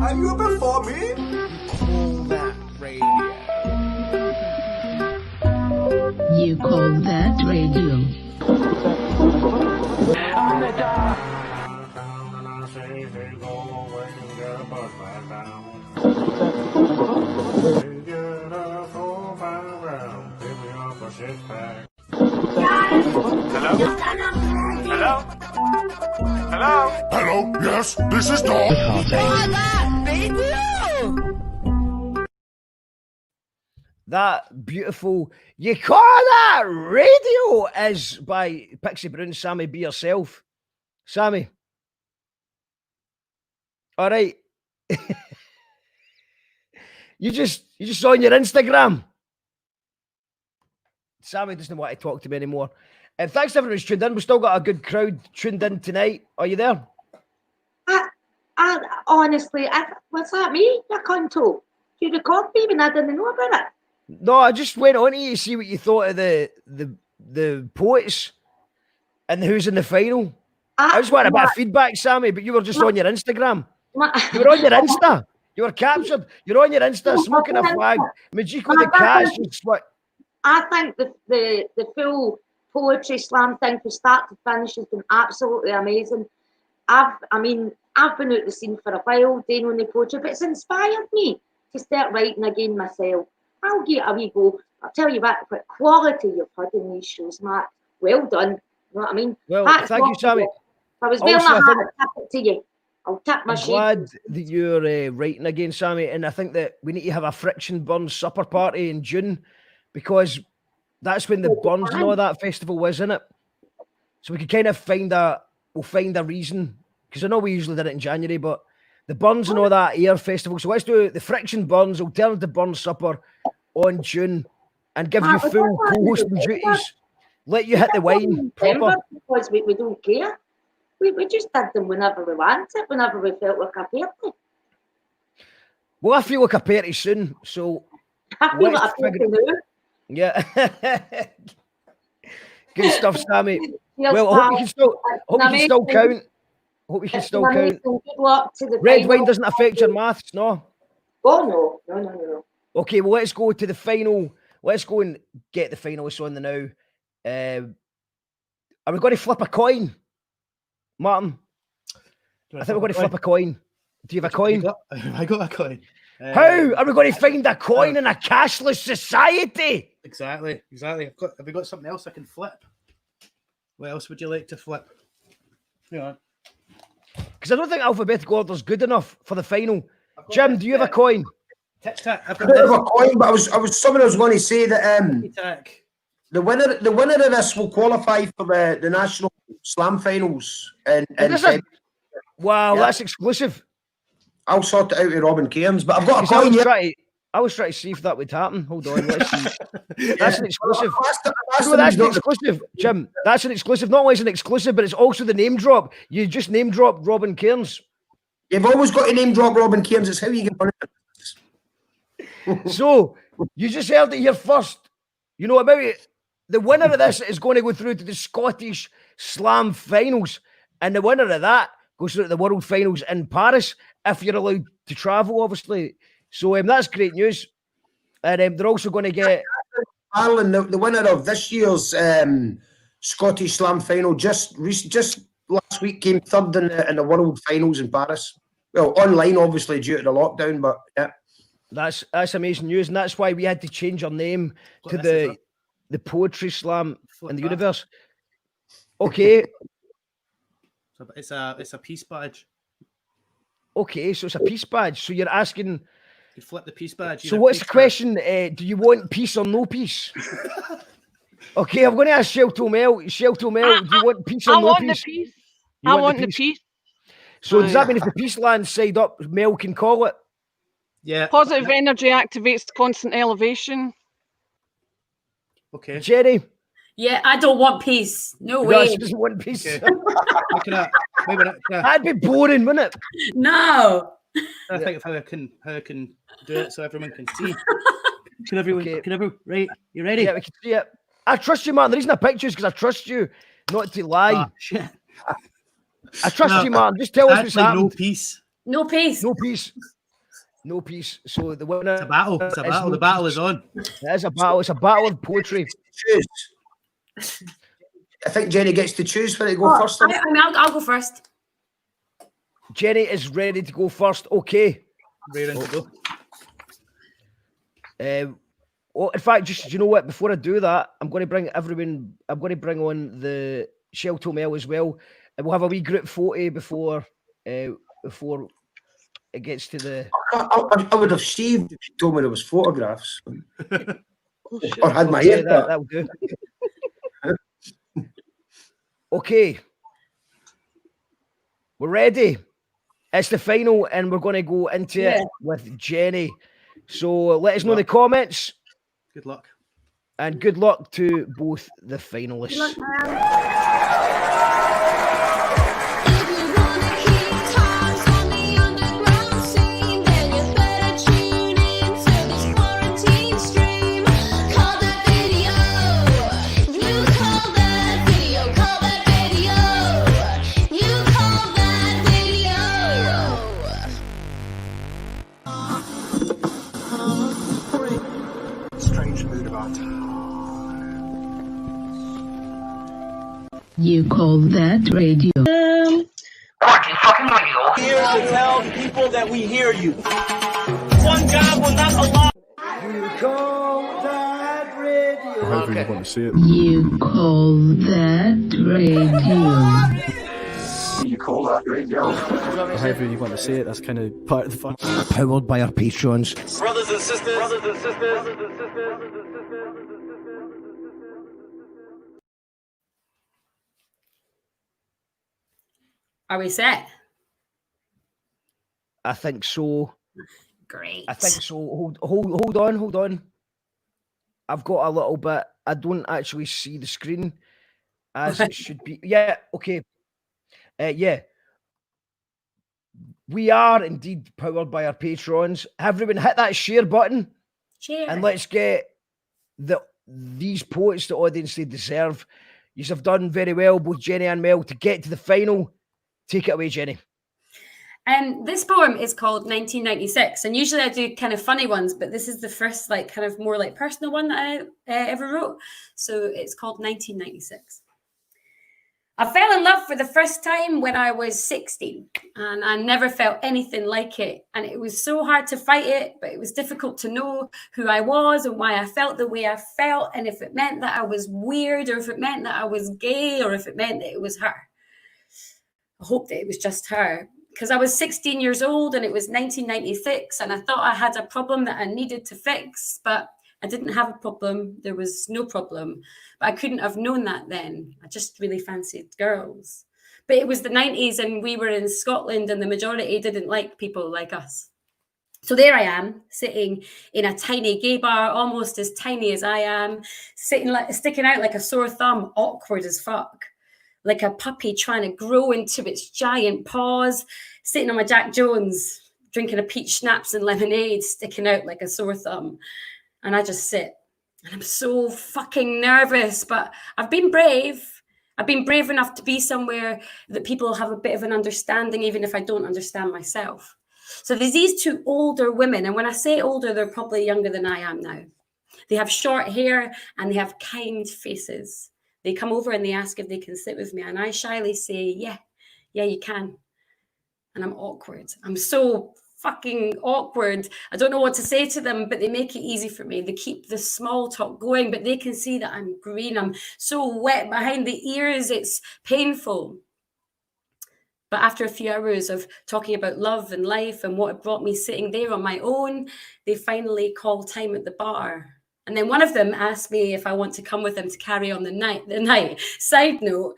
Are you before me? Call that radio. You call that radio. Hello, yes, this is Dog. That beautiful, you call that radio, is by Pixie Brown. Sammy, be yourself. Sammy. All right. you just saw on your Instagram. Sammy doesn't want to talk to me anymore. And thanks to everyone who's tuned in. We've still got a good crowd tuned in tonight. Are you there? Honestly, was that me? You can't talk. you record me when I didn't know about it? No, I just went on to you to see what you thought of the poets and who's in the final. I just wanted a bit of feedback, Sammy, but you were just on your Instagram. You were on your Insta. You were captured. You're on your Insta smoking a flag. Majiko the cat's just what? I think the full poetry slam thing from start to finish has been absolutely amazing. I've been out the scene for a while, doing only poetry, but it's inspired me to start writing again myself. I'll give it a wee go. I'll tell you what quality you've had in these shows, Matt. Well done. You know what I mean? Well, That's thank you, Sammy. If I was wearing a hat, I'd tap it to you. I'll tap my I'm shades. glad that you're writing again, Sammy, and I think that we need to have a Friction Burns supper party in June, because that's when the Burns and all that festival was, isn't it? So we could kind of find a reason, because I know we usually did it in January, but the Burns and all that air festival. So let's do the Friction Burns, alternative Burns supper on June, and give you full co-hosting duties. Let you hit the wine proper. Because we don't care. We just did them whenever we wanted, whenever we felt like a party. Well, I feel like a party soon, so I feel like a party now. Yeah. Good stuff, Sammy. Well, I hope you can still count. Hope you can still count. Good luck to the Red final. wine doesn't affect your maths, no? Oh, no. Okay, well, let's go to the final. Let's go and get the finalists on the now. Are we going to flip a coin, Martin? I think we're going to flip a coin. Do you have a coin? I got a coin. How are we going to find a coin in a cashless society? Exactly. Have we got something else I can flip? What else would you like to flip? Hang on. Because I don't think alphabetical order's good enough for the final. Jim, do you have a coin? Tic-tac. I don't have a coin, but I was going to say that the winner of this will qualify for the national slam finals. Wow, that's exclusive. I'll sort it out with Robin Cairns, but I've got a coin. I was trying to see if that would happen. Hold on, let's see. That's an exclusive. That's an exclusive, Jim. That's an exclusive. Not only is it an exclusive, but it's also the name drop. You just name dropped Robin Cairns. You've always got to name drop Robin Cairns. It's how you get on it. So you just heard it here first. You know about it. The winner of this is going to go through to the Scottish Slam finals, and the winner of that goes through to the World Finals in Paris, if you're allowed to travel, obviously. So that's great news. And they're also going to get... Ireland, the winner of this year's Scottish Slam final, just last week came third in the World Finals in Paris. Well, online, obviously, due to the lockdown, but yeah. That's amazing news, and that's why we had to change our name to the Poetry Slam in the universe. Okay. It's a peace badge. Okay, so it's a peace badge. So you're asking... You flip the peace badge. So what's the question? Do you want peace or no peace? Okay, I'm going to ask Shelltoe Mel. Shelltoe Mel, do you want peace or no peace? I want the peace. So does that mean if the peace lands side up, Mel can call it? Yeah. Positive energy activates constant elevation. Okay. Jenny? Yeah, I don't want peace. No way. She doesn't want peace. Okay. That'd be boring, wouldn't it? No. I think of how I can do it so everyone can see. Can everyone right? You ready? Yeah, we can see it. I trust you, man. The reason I picked you is because I trust you not to lie. Oh, shit. I trust you, man. Just tell us what's happening. No peace. No peace. No peace. No peace. So the winner. It's a battle. It's a battle. The battle is on. It is a battle. It's a battle of poetry. I think Jenny gets to choose for it to go first. I'll go first. Jenny is ready to go first. Okay. Ready to go. Well, in fact, just you know what? Before I do that, I'm going to bring everyone. I'm going to bring on the Shelltoe Mel as well, and we'll have a wee group photo before it gets to the. I would have shaved if you told me there was photographs, or had my hair. That'll do. Okay, we're ready. It's the final, and we're going to go into it with Jenny. So let us know in the comments. Good luck. And good luck to both the finalists. Good luck, man. You call that radio? Fucking radio. Here to tell people that we hear you. One God will not allow. You call that radio? However you want to say it. You call that radio? You call that radio? However you want to say it, that's kind of part of the fun. Powered by our patrons. Brothers and sisters. Brothers and sisters. Are we set? I think so. Great. I think so. Hold on. I've got a little bit. I don't actually see the screen as it should be. Yeah, okay. Yeah. We are indeed powered by our patrons. Everyone hit that share button. Share. And let's get these poets the audience they deserve. You have done very well, both Jenny and Mel, to get to the final. Take it away, Jenny. This poem is called 1996, and usually I do kind of funny ones, but this is the first kind of more personal one that I ever wrote. So it's called 1996. I fell in love for the first time when I was 16, and I never felt anything like it. And it was so hard to fight it, but it was difficult to know who I was and why I felt the way I felt, and if it meant that I was weird, or if it meant that I was gay, or if it meant that it was her. I hope that it was just her, because I was 16 years old and it was 1996, and I thought I had a problem that I needed to fix, but I didn't have a problem. There was no problem, but I couldn't have known that then. I just really fancied girls. But it was the 90s and we were in Scotland and the majority didn't like people like us. So there I am, sitting in a tiny gay bar, almost as tiny as I am, sticking out like a sore thumb, awkward as fuck. Like a puppy trying to grow into its giant paws, sitting on my Jack Jones, drinking a peach schnapps and lemonade, sticking out like a sore thumb. And I just sit. And I'm so fucking nervous, but I've been brave. I've been brave enough to be somewhere that people have a bit of an understanding, even if I don't understand myself. So there's these two older women. And when I say older, they're probably younger than I am now. They have short hair and they have kind faces. They come over and they ask if they can sit with me. And I shyly say, yeah, you can. And I'm awkward. I'm so fucking awkward. I don't know what to say to them, but they make it easy for me. They keep the small talk going, but they can see that I'm green. I'm so wet behind the ears. It's painful. But after a few hours of talking about love and life and what brought me sitting there on my own, they finally call time at the bar. And then one of them asked me if I want to come with them to carry on the night. Side note,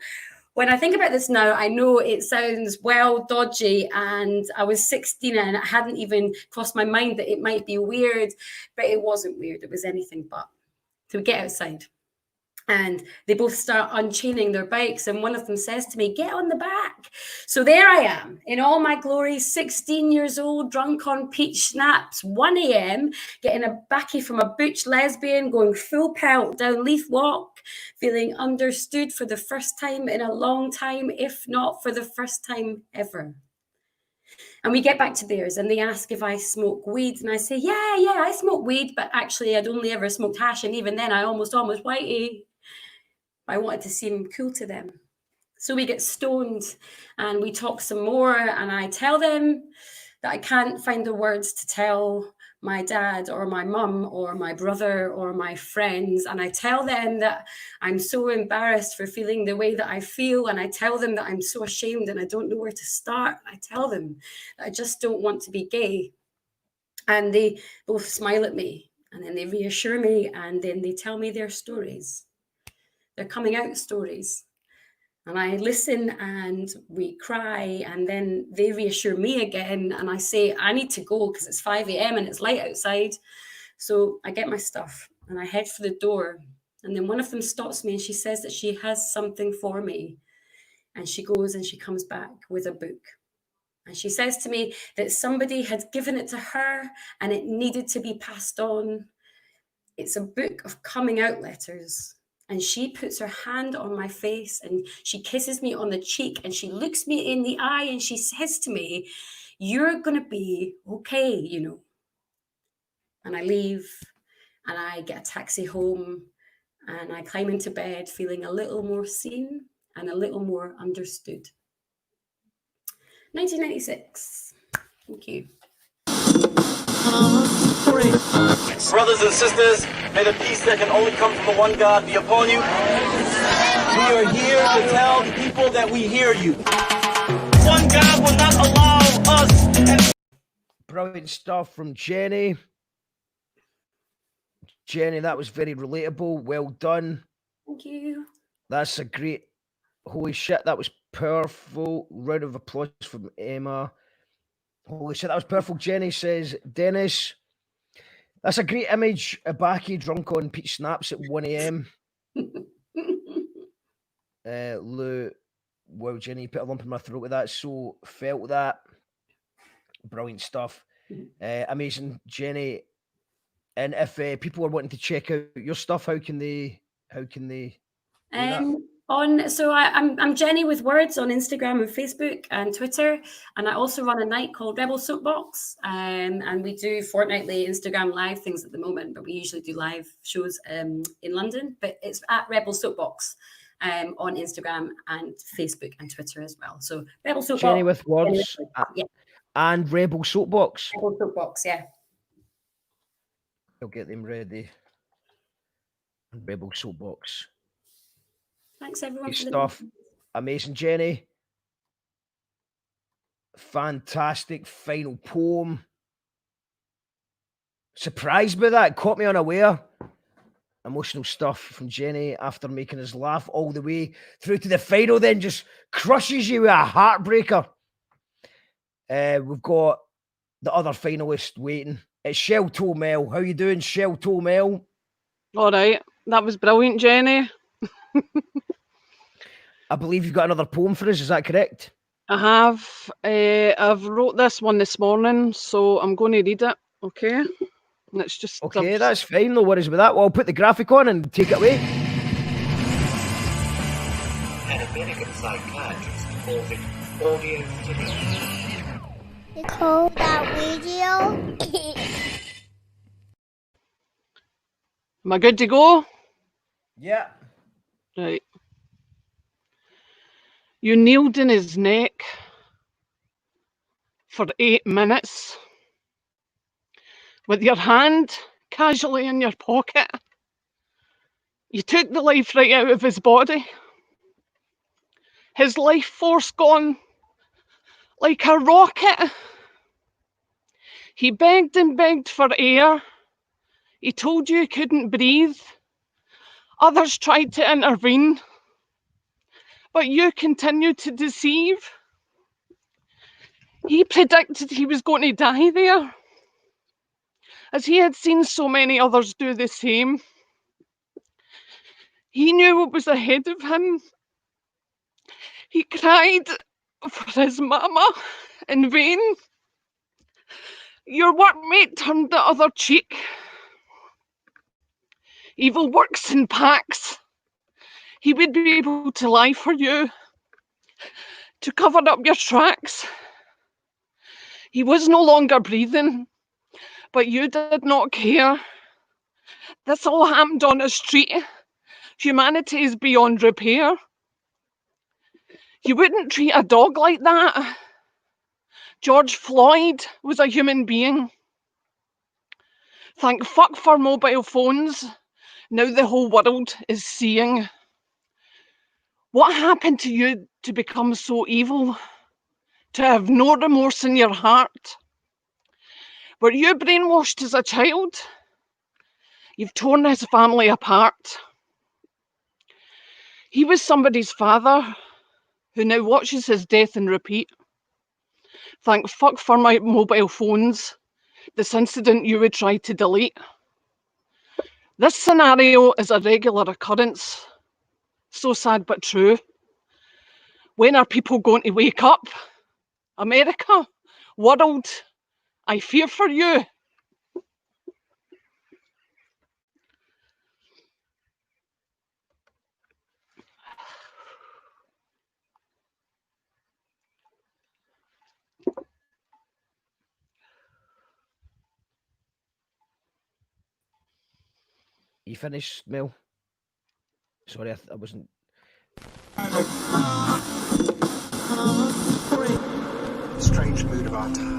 when I think about this now, I know it sounds well dodgy, and I was 16 and it hadn't even crossed my mind that it might be weird, but it wasn't weird. It was anything but. So we get outside and they both start unchaining their bikes, and one of them says to me, get on the back. So there I am in all my glory, 16 years old, drunk on peach schnapps, 1 a.m, getting a backie from a butch lesbian, going full pelt down Leaf Walk, feeling understood for the first time in a long time, if not for the first time ever. And we get back to theirs and they ask if I smoke weed, and I say, yeah, I smoke weed, but actually I'd only ever smoked hash, and even then I almost whitey. I wanted to seem cool to them. So we get stoned and we talk some more, and I tell them that I can't find the words to tell my dad or my mum or my brother or my friends. And I tell them that I'm so embarrassed for feeling the way that I feel. And I tell them that I'm so ashamed and I don't know where to start. I tell them that I just don't want to be gay. And they both smile at me, and then they reassure me, and then they tell me their stories. They're coming out stories. And I listen and we cry, and then they reassure me again. And I say, I need to go because it's 5 a.m. and it's light outside. So I get my stuff and I head for the door. And then one of them stops me and she says that she has something for me. And she goes and she comes back with a book. And she says to me that somebody had given it to her and it needed to be passed on. It's a book of coming out letters. And she puts her hand on my face and she kisses me on the cheek and she looks me in the eye and she says to me, you're going to be okay, you know. And I leave and I get a taxi home and I climb into bed feeling a little more seen and a little more understood. 1996. Thank you. Brothers and sisters, may the peace that can only come from the one God be upon you. We are here to tell the people that we hear you. One God will not allow us. Brilliant stuff from Jenny. Jenny, that was very relatable. Well done. Thank you. That's a great. Holy shit, that was powerful. Round of applause from Emma. Holy shit, that was powerful. Jenny says, Dennis, that's a great image. A Baki drunk on Pete Snaps at 1 a.m. Lou, wow, Jenny, put a lump in my throat with that. So felt that. Brilliant stuff. Amazing, Jenny. And if people are wanting to check out your stuff, how can they do that? I'm Jenny with Words on Instagram and Facebook and Twitter, and I also run a night called Rebel Soapbox, and we do fortnightly Instagram live things at the moment, but we usually do live shows in London. But it's at Rebel Soapbox on Instagram and Facebook and Twitter as well. So Rebel Soapbox. Jenny with Words, yeah, and Rebel Soapbox. Rebel Soapbox, yeah. I'll get them ready. Rebel Soapbox. Thanks everyone Good for stuff. Amazing, Jenny. Fantastic final poem. Surprised by that. Caught me unaware. Emotional stuff from Jenny after making us laugh all the way through to the final, then just crushes you with a heartbreaker. We've got the other finalist waiting. It's Shelltoe Mel. How you doing, Shelltoe Mel? All right. That was brilliant, Jenny. I believe you've got another poem for us. Is that correct? I have. I've wrote this one this morning, so I'm going to read it. Okay. Let's just. Okay, that's fine. No worries with that. Well, I'll put the graphic on and take it away. An American psychiatrist calls it audio stimulation. You call that video? Am I good to go? Yeah. Right. You kneeled in his neck for 8 minutes with your hand casually in your pocket. You took the life right out of his body. His life force gone like a rocket. He begged and begged for air. He told you he couldn't breathe. Others tried to intervene, but you continued to deceive. He predicted he was going to die there, as he had seen so many others do the same. He knew what was ahead of him. He cried for his mama in vain. Your workmate turned the other cheek. Evil works in packs. He would be able to lie for you, to cover up your tracks. He was no longer breathing, but you did not care. This all happened on a street. Humanity is beyond repair. You wouldn't treat a dog like that. George Floyd was a human being. Thank fuck for mobile phones. Now the whole world is seeing. What happened to you to become so evil? To have no remorse in your heart? Were you brainwashed as a child? You've torn his family apart. He was somebody's father who now watches his death in repeat. Thank fuck for my mobile phones, this incident you would try to delete. This scenario is a regular occurrence. So sad but true. When are people going to wake up? America, world, I fear for you. You finished, Mel? Sorry, I wasn't. Strange mood of our time.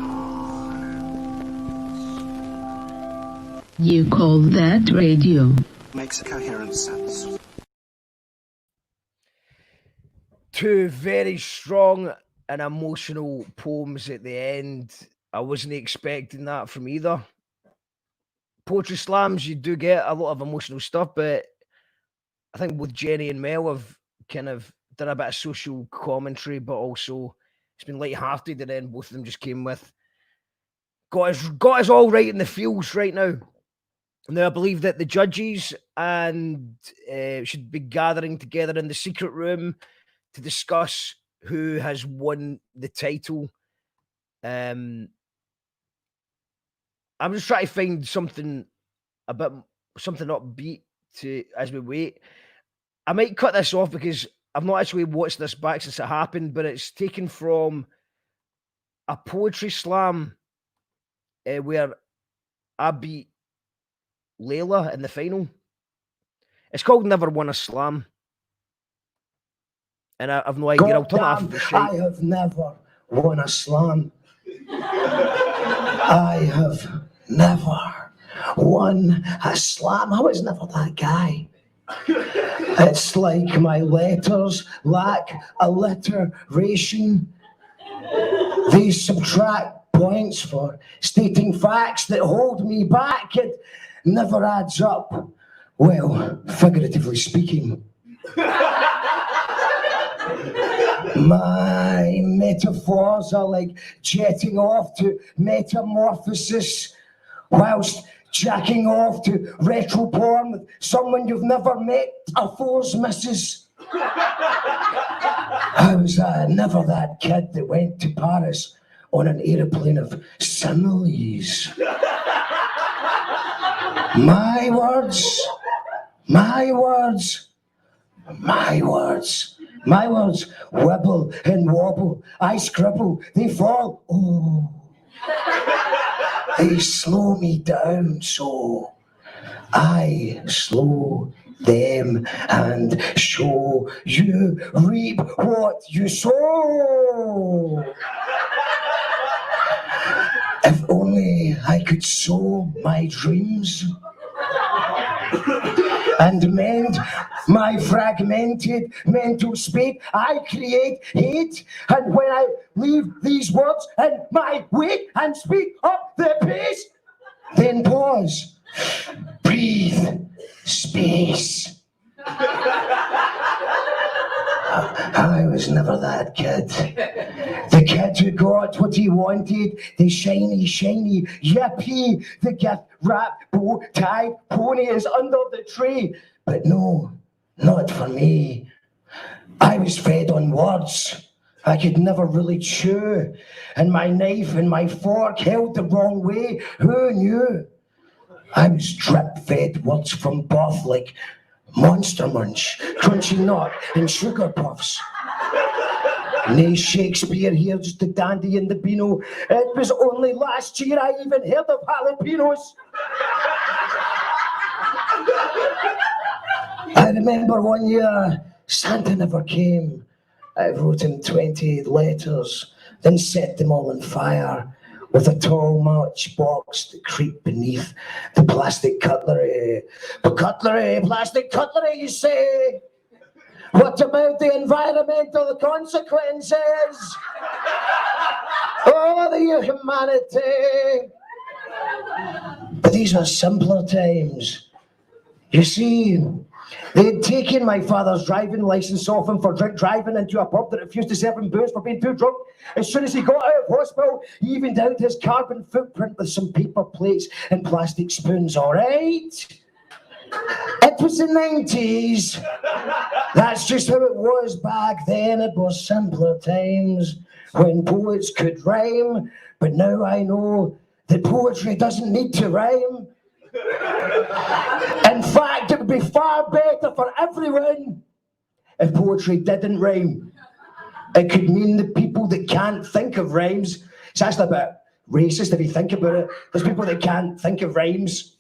You call that radio? Makes coherent sense. Two very strong and emotional poems at the end. I wasn't expecting that from either. Poetry slams, you do get a lot of emotional stuff, but I think both Jenny and Mel have kind of done a bit of social commentary, but also it's been light-hearted, and then both of them just came with got us all right in the feels right now. Now I believe that the judges and should be gathering together in the secret room to discuss who has won the title. I'm just trying to find something upbeat to as we wait. I might cut this off because I've not actually watched this back since it happened, but it's taken from a poetry slam where I beat Leyla in the final. It's called Never Won a Slam. And I've no idea. I'll turn it off. I have never won a slam. I have never won a slam. I was never that guy. It's like my letters lack alliteration. They subtract points for stating facts that hold me back. It never adds up. Well, figuratively speaking. My metaphors are like jetting off to metamorphosis whilst jacking off to retro porn with someone you've never met. A fours misses. I was never that kid that went to Paris on an aeroplane of similes. My words, my words, my words. My words wibble and wobble. I scribble, they fall. Oh, they slow me down so I slow them and show you reap what you sow. If only I could sow my dreams and mend my fragmented mental state. I create hate, and when I leave these words in my wake and speak up the pace, then pause, breathe, space. I was never that kid. The kid who got what he wanted, the shiny, yippee, the gift wrap, bow tie, pony is under the tree. But no, not for me. I was fed on words I could never really chew, and my knife and my fork held the wrong way. Who knew? I was drip-fed words from birth like Monster Munch, Crunchy Nut, and Sugar Puffs. Nay Shakespeare here, just a dandy in the Beano. It was only last year I even heard of jalapenos. I remember one year Santa never came. I wrote him 20 letters, then set them all on fire with a tall matchbox that creaked beneath the plastic cutlery. But cutlery, plastic cutlery, you say? What about the environmental consequences? Oh, the humanity. But these were simpler times. You see, they'd taken my father's driving license off him for drink driving into a pub that refused to serve him booze for being too drunk. As soon as he got out of hospital, he evened out his carbon footprint with some paper plates and plastic spoons, all right? It was the 90s. That's just how it was back then. It was simpler times when poets could rhyme. But now I know that poetry doesn't need to rhyme. In fact, it would be far better for everyone if poetry didn't rhyme. It could mean the people that can't think of rhymes. It's actually a bit racist if you think about it. There's people that can't think of rhymes.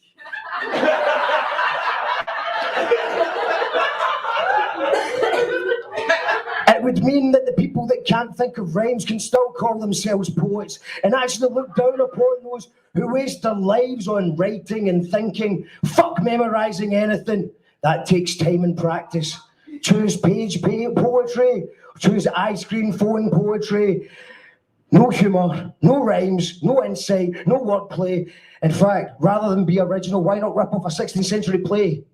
would mean that the people that can't think of rhymes can still call themselves poets and actually look down upon those who waste their lives on writing and thinking. Fuck memorising anything. That takes time and practice. Choose page poetry. Choose ice cream phone poetry. No humour, no rhymes, no insight, no wordplay. In fact, rather than be original, why not rip off a 16th century play?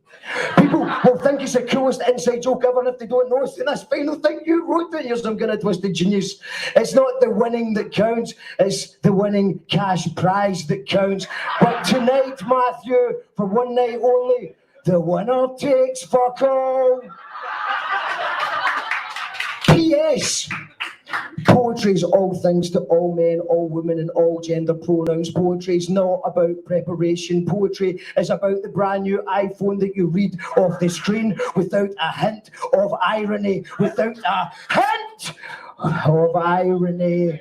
People will think it's the coolest inside joke ever, and if they don't know it, that's fine. They'll think you wrote it. Here's some kind of twisted genius. It's not the winning that counts, it's the winning cash prize that counts. But tonight, Matthew, for one night only, the winner takes fuck all. P.S. Poetry is all things to all men, all women, and all gender pronouns. Poetry is not about preparation. Poetry is about the brand new iPhone that you read off the screen without a hint of irony. Without a hint of irony.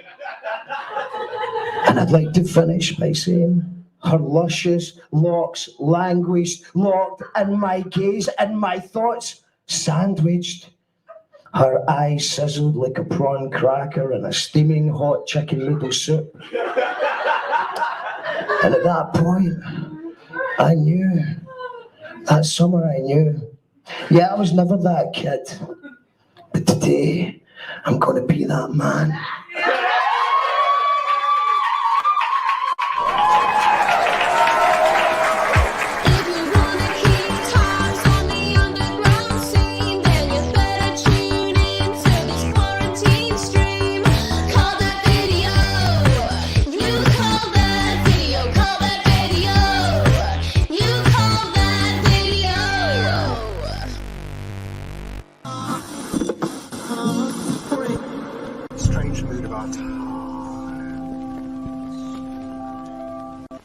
And I'd like to finish by saying, her luscious locks languished, locked in my gaze and my thoughts sandwiched. Her eyes sizzled like a prawn cracker in a steaming hot chicken noodle soup. And at that point, I knew. That summer I knew. Yeah, I was never that kid. But today, I'm going to be that man.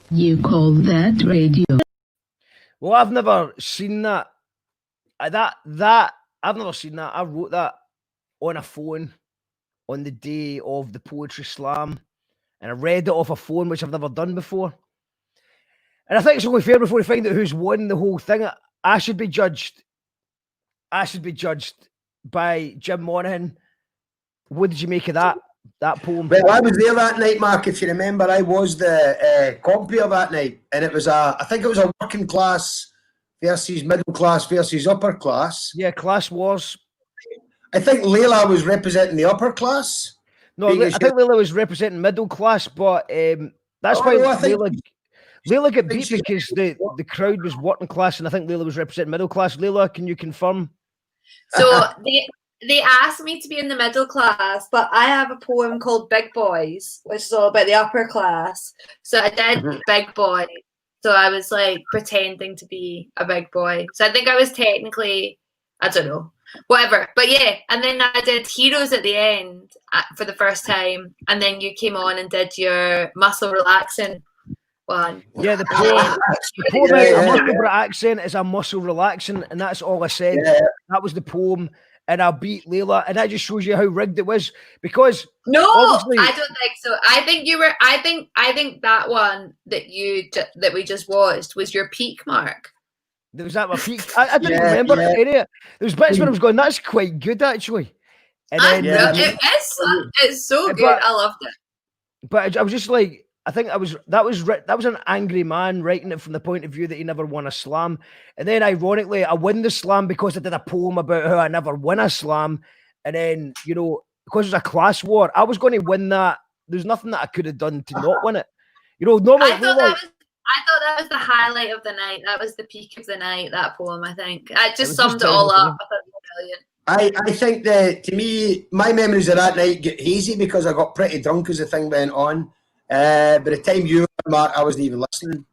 You call that radio? Well, I've never seen that. I've never seen that. I wrote that on a phone on the day of the poetry slam, and I read it off a phone, which I've never done before. And I think it's only fair before we find out who's won the whole thing. I should be judged. I should be judged by Jim Monaghan. What did you make of that poem? Well, I was there that night, Mark. If you remember, I was the compere that night, and it was I think it was a working class versus middle class versus upper class. Yeah, class wars. I think Leyla was representing the upper class. No, I think Leyla was representing middle class, but that's why Leyla got beat because the crowd was working class, and I think Leyla was representing middle class. Leyla, can you confirm? So they asked me to be in the middle class, but I have a poem called Big Boys, which is all about the upper class. So I did Big Boy. So I was like pretending to be a big boy. So I think I was technically, I don't know, whatever. But yeah, and then I did Heroes at the end for the first time. And then you came on and did your muscle relaxing one. Yeah, the poem a muscle accent is a muscle relaxing, and that's all I said. Yeah. That was the poem. And I beat Leyla, and that just shows you how rigged it was. Because no, I don't think so. I think you were. I think that one that we just watched was your peak, Mark. Was that my peak? I didn't remember any of it. There was bits where I was going, "That's quite good, actually." And then it's so good. I loved it. But I was just like, I think that was an angry man writing it from the point of view that he never won a slam. And then ironically, I win the slam because I did a poem about how I never win a slam. And then, because it was a class war, I was going to win that. There's nothing that I could have done to not win it. Normally I thought that was the highlight of the night. That was the peak of the night, that poem, I think. I just summed it all up. I thought it was brilliant. I think that, to me, my memories of that night get hazy because I got pretty drunk as the thing went on. By the time you were, Mark, I wasn't even listening.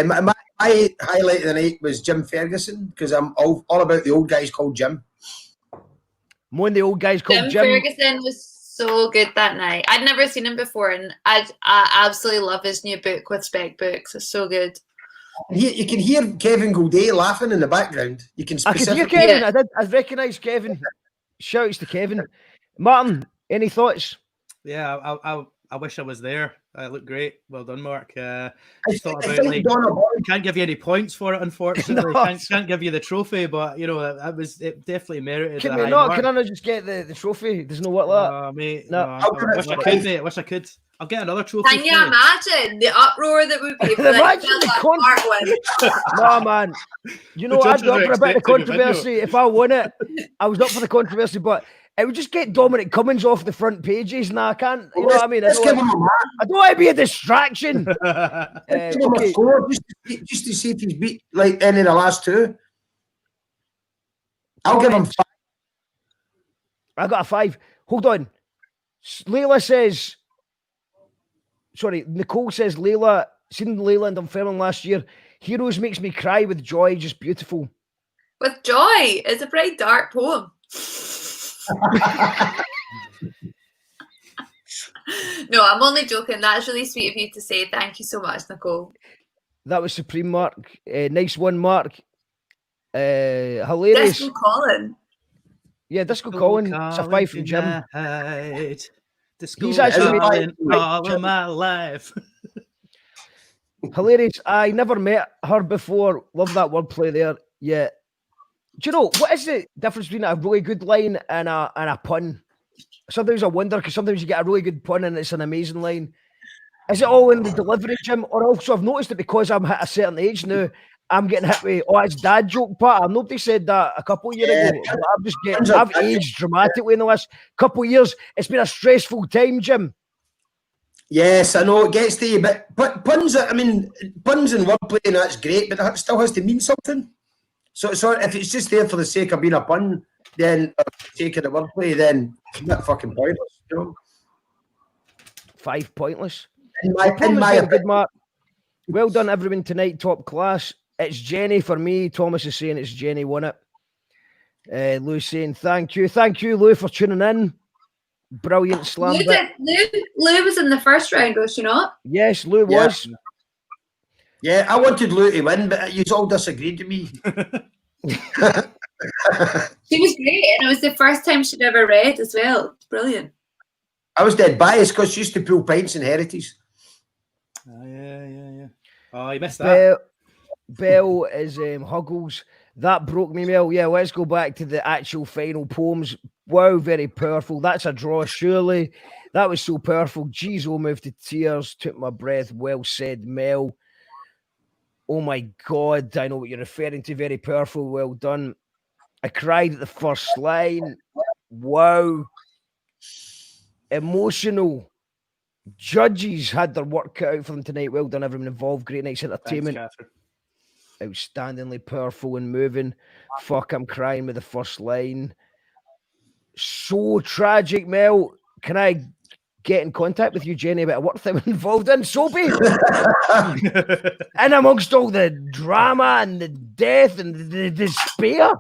My highlight of the night was Jim Ferguson, because I'm all about the old guys called Jim. More than the old guys called Jim. Ferguson was so good that night. I'd never seen him before, and I absolutely love his new book with spec books. It's so good. You can hear Kevin Goudet laughing in the background. You can I could hear Kevin. Yeah. I recognised Kevin. Shouts to Kevin. Martin, any thoughts? Yeah, I wish I was there. It looked great. Well done, Mark. I thought think about like Donna Boy- can't give you any points for it, unfortunately. No. Can't give you the trophy, but you know it definitely merited Can a we high not? mark. Can I not just get the trophy? There's no what like that. Mate, No. I wish I could, mate. I wish I could. I'll get another trophy. Can you imagine the uproar that would be if Imagine the Mark win? No, man. You know, I'd be up for a bit of controversy if I won it. I was up for the controversy, but it would just get Dominic Cummings off the front pages. And I can't, you know what I mean? I don't want to be a distraction. Give him a score just to see if he's beat like any of the last two. I'll give him 5. I got a 5. Hold on. Leyla says, sorry, Nicole says Leyla, seen Leyla and Dunfermline last year. Heroes makes me cry with joy, just beautiful. With joy. It's a very dark poem. No, I'm only joking. That's really sweet of you to say. Thank you so much, Nicole. That was supreme, Mark. Nice one, Mark. Hilarious. Disco Colin. Yeah, Disco Colin. It's a 5 from Jim. He's actually made all of my life. Hilarious. I never met her before. Love that wordplay there. Yeah. Do you know what is the difference between a really good line and a pun? Sometimes I wonder because sometimes you get a really good pun and it's an amazing line. Is it all in the delivery, Jim? Or also I've noticed that because I'm at a certain age now, I'm getting hit with it's dad joke part. Nobody said that a couple of years ago. I've aged dramatically in the last couple of years. It's been a stressful time, Jim. Yes, I know it gets to you, but puns. I mean, puns and wordplay, and that's great, but that still has to mean something. So if it's just there for the sake of being a pun, then for the sake of the wordplay, then it's not fucking pointless. You know? 5 pointless. In my good, Mark. Well done, everyone tonight. Top class. It's Jenny for me. Thomas is saying it's Jenny won it. Lou saying thank you. Thank you, Lou, for tuning in. Brilliant slam. Lou was in the first round, was she not? Yes, Lou was. Yeah, I wanted Lou to win, but you all disagreed with me. She was great, and it was the first time she'd ever read as well. Brilliant. I was dead biased because she used to pull pints in Heritage. Yeah. Oh, you missed that. Bell is Huggles. That broke me, Mel. Yeah, let's go back to the actual final poems. Wow, very powerful. That's a draw, surely. That was so powerful. Jeez, oh, moved to tears. Took my breath. Well said, Mel. Oh my God, I know what you're referring to. Very powerful. Well done. I cried at the first line. Wow. Emotional. Judges had their work cut out for them tonight. Well done, everyone involved. Great night's entertainment. Thanks, Catherine. Outstandingly powerful and moving. Fuck, I'm crying with the first line. So tragic, Mel. Can I get in contact with you, Jenny, about a work that I'm involved in? Soapy. And amongst all the drama and the death and the despair,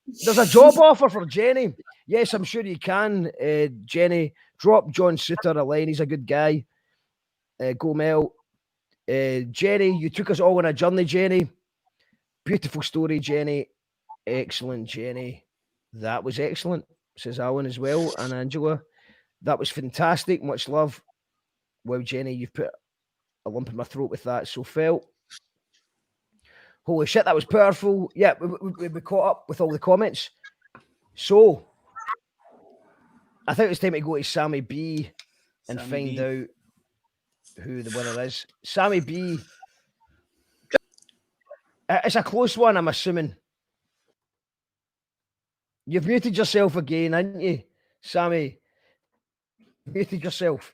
there's a job offer for Jenny. Yes, I'm sure you can, Jenny. Drop John Suter a line. He's a good guy. Go, Mel. Jenny, you took us all on a journey, Jenny. Beautiful story, Jenny. Excellent, Jenny. That was excellent, says Alan as well. And Angela, that was fantastic. Much love. Well, Jenny, you've put a lump in my throat with that. So felt. Holy shit, that was powerful. Yeah, we caught up with all the comments. So, I think it's time to go to Sammy B and find out who the winner is. Sammy B. It's a close one, I'm assuming. You've muted yourself again, haven't you, Sammy? Muted yourself.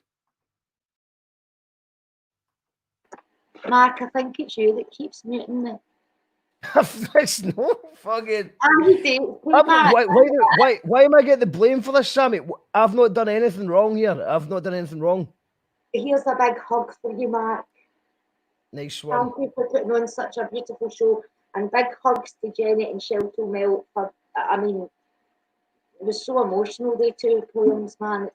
Mark, I think it's you that keeps muting me. It's no fucking. Why am I getting the blame for this, Sammy? I've not done anything wrong here. I've not done anything wrong. Here's a big hug for you, Mark. Nice one. Thank you for putting on such a beautiful show. And big hugs to Jenny and Shelltoe Mel. I mean, it was so emotional, they two poems, man.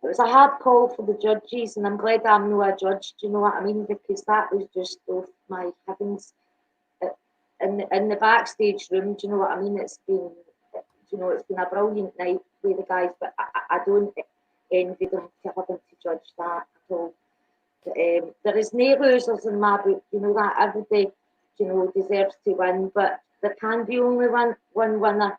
It was a hard call for the judges, and I'm glad I'm not a judge, do you know what I mean? Because that was just, oh my heavens. In the backstage room, do you know what I mean? It's been a brilliant night with the guys, but I don't. envy them to having to judge that at all. But, there is no losers in my book, you know that everybody, you know, deserves to win, but there can be only one winner.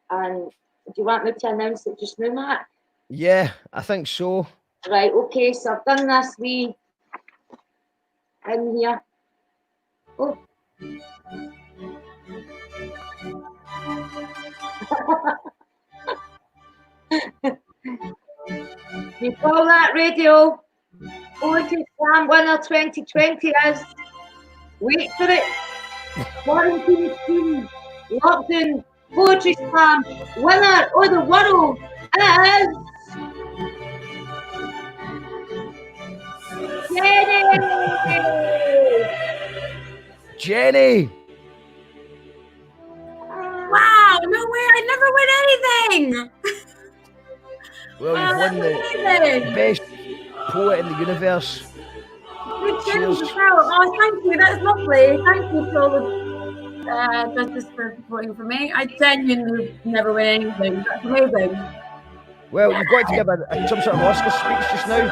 And do you want me to announce it just now, Matt? Yeah, I think so. Right, okay, so I've done this wee in here. Oh. You call that radio? Poetry Slam winner 2020 is, wait for it, quarantine team, lockdown Poetry Slam winner of the world is Jenny! Wow, no way, I never win anything! Well, you've won the best poet in the universe. Cheers. Oh, thank you, that's lovely. Thank you to all the judges for voting for me. I genuinely never win anything. That's amazing. Well, you've got to give some sort of Oscar speech just now.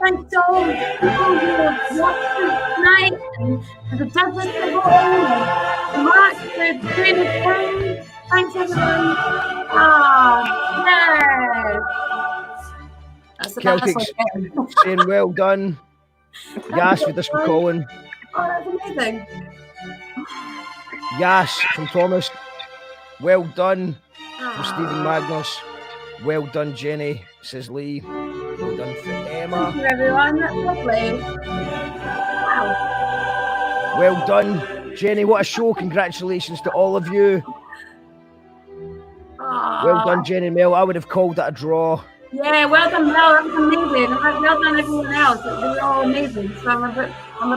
Thanks to all people who have watched this tonight, and the judges for voting, Mark for doing his thing. Thanks, everyone. Yay! That's the best Celtics one. saying well done. Yas with this for Colin. Oh, that's amazing. Yas from Thomas. Well done from Stephen Magnus. Well done, Jenny, says Lee. Well done for Emma. Thank you, everyone. That's lovely. Wow. Well done, Jenny. What a show. Congratulations to all of you. Well done, Jenny Mel. I would have called that a draw. Yeah, well done, Mel. That was amazing. Well done, everyone else. They were all amazing. So I'm a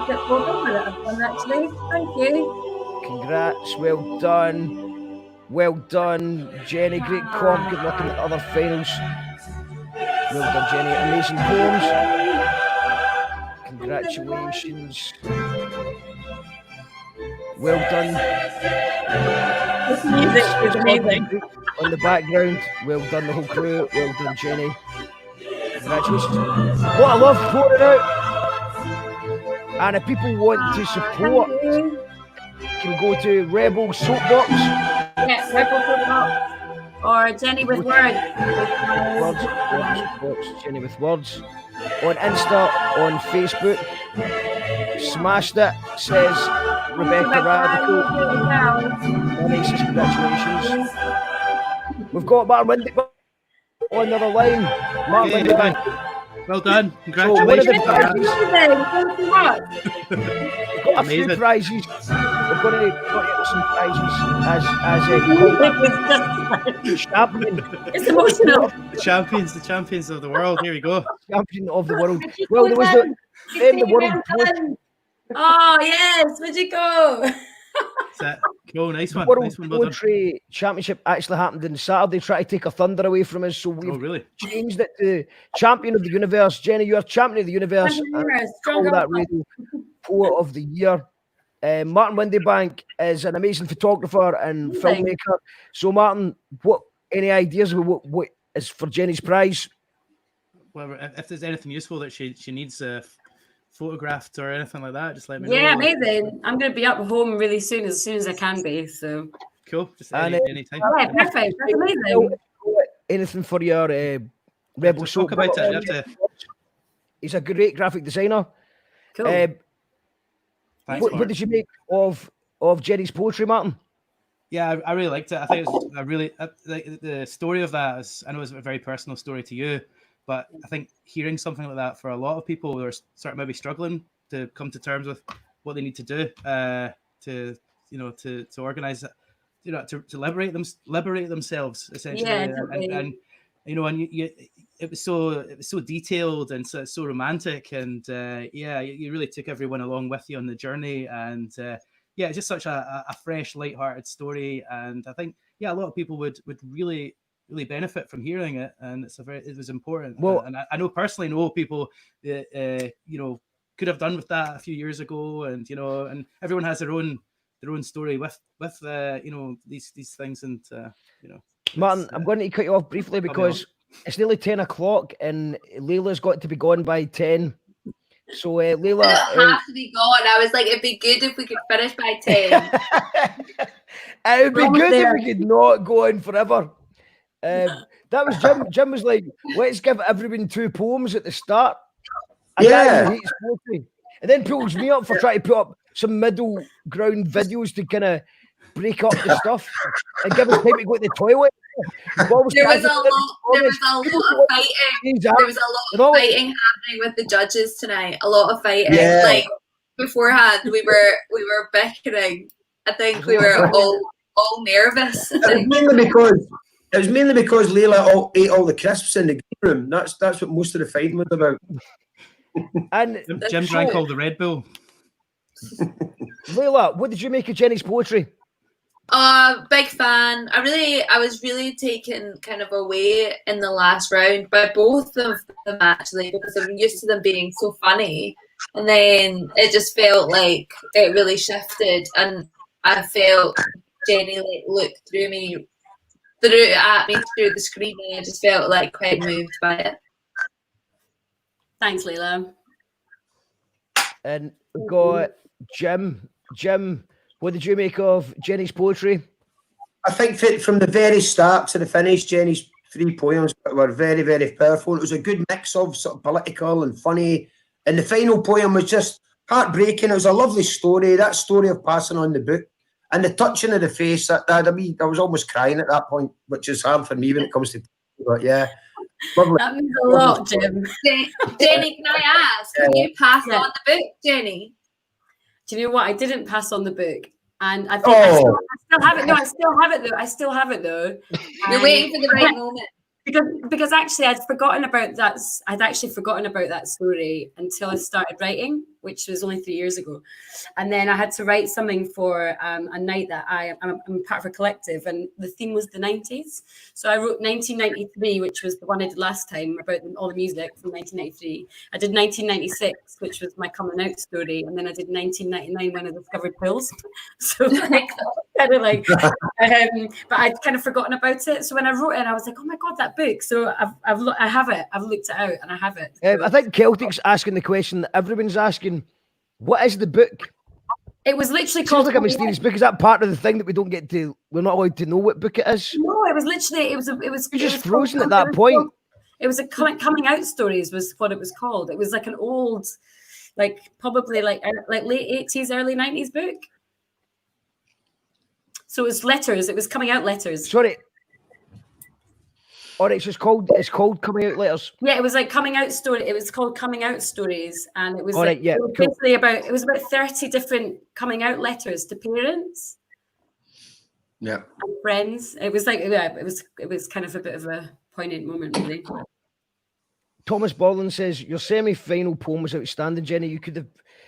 bit pulled up with that one, actually. Thank you. Congrats. Well done. Well done, Jenny. Great comp. Good luck in the other finals. Well done, Jenny. Amazing poems. Congratulations. Well done. This music is amazing. On the background. Well done, the whole crew. Well done, Jenny. Congratulations. What I love pouring out. And if people want to support, can go to Rebel Soapbox. Yeah, Rebel Soapbox. Or Jenny with Words. Jenny with Words. On Insta, on Facebook. Smashed it, says Rebecca Radical. Jenny says congratulations. We've got Martin Windebank on the other line. Martin Windebank. Well done. Congratulations. Thank you much. We've got a few prizes. We're going to get some prizes as champion. It's emotional. The champions of the world. Here we go. Champion of the world. Well, there was the world. Oh yes, where'd you go? Cool, nice one. World Nice one, Poetry Championship actually happened on Saturday. Try to take our thunder away from us, so we've changed it to Champion of the Universe. Jenny, you're Champion of the Universe. Call that radio Poet of the Year. Martin Windebank is an amazing photographer and filmmaker. So, Martin, any ideas of what is for Jenny's prize? Well, if there's anything useful that she needs photographed or anything like that, just let me know. Yeah, amazing. I'm going to be up home really soon as I can be. So cool. Just any time. All right, perfect. That's amazing. Anything for your Rebel Soap? Talk about it. He's a great graphic designer. Cool. What did you make of Jenny's poetry, Martin? Yeah, I really liked it. I think it's a really the story of that is, I know it's a very personal story to you, but I think hearing something like that for a lot of people who are sort of maybe struggling to come to terms with what they need to do to organize it, to liberate themselves essentially. Yeah, it was so detailed and so romantic, and you really took everyone along with you on the journey, and it's just such a fresh, light-hearted story, and I think a lot of people would really benefit from hearing it, and it was important. Well, and I know personally people that could have done with that a few years ago, and and everyone has their own story with these things, and Martin, I'm going to cut you off briefly because it's nearly 10 o'clock and Leyla's got to be gone by 10. So Leyla, have to be gone. I was like, it'd be good if we could finish by 10. it would be good if we could not go on forever. That was Jim. Jim was like, let's give everyone 2 poems at the start. A guy who hates poetry. And then pulls me up for trying to put up some middle ground videos to kind of break up the stuff and give us time to go to the toilet. There was a lot of fighting. There was a lot of fighting happening with the judges tonight. A lot of fighting. Yeah. Like beforehand, we were bickering. I think we were all nervous. It was mainly because Leyla ate all the crisps in the green room. That's what most of the fighting was about. And Jim drank all the Red Bull. Leyla, what did you make of Jenny's poetry? Big fan. I was really taken kind of away in the last round by both of them actually, because I'm used to them being so funny, and then it just felt like it really shifted, and I felt Jenny like looked at me through the screen, and I just felt like quite moved by it. Thanks, Leyla. And we've got Jim. Jim, what did you make of Jenny's poetry? I think from the very start to the finish, Jenny's 3 poems were very, very powerful. It was a good mix of sort of political and funny. And the final poem was just heartbreaking. It was a lovely story, that story of passing on the book. And the touching of the face, I was almost crying at that point, which is hard for me when it comes to, but yeah. Lovely. That means a lot, Jim. Jenny, can I ask, can you pass on the book, Jenny? Do you know what? I didn't pass on the book, and I think I still have it. No, I still have it though. You're waiting for the right moment. Because actually I'd forgotten about that. I'd actually forgotten about that story until I started writing, which was only 3 years ago. And then I had to write something for a night that I'm part of a collective, and the theme was the 90s. So I wrote 1993, which was the one I did last time about all the music from 1993. I did 1996, which was my coming out story, and then I did 1999 when I discovered pills. So like, kind of like, but I'd kind of forgotten about it. So when I wrote it, I was like, oh my god, that book. So I have it. I've looked it out and I have it. I think Celtic's asking the question that everyone's asking: what is the book? It was literally called like a mysterious book. Is that part of the thing that we don't get to? We're not allowed to know what book it is. No, it was literally. It was. You're just frozen at that point. It was a coming out stories was what it was called. It was like an old, like probably like late 80s, early 90s book. So it was letters. It was coming out letters. Sorry. All right, so it's called Coming Out Letters. Yeah, it was like coming out story. It was called Coming Out Stories, and it was all like right, yeah, it was cool. basically about 30 different coming out letters to parents. Yeah. And friends. It was like it was kind of a bit of a poignant moment, really. Thomas Borland says your semi-final poem was outstanding, Jenny. You could have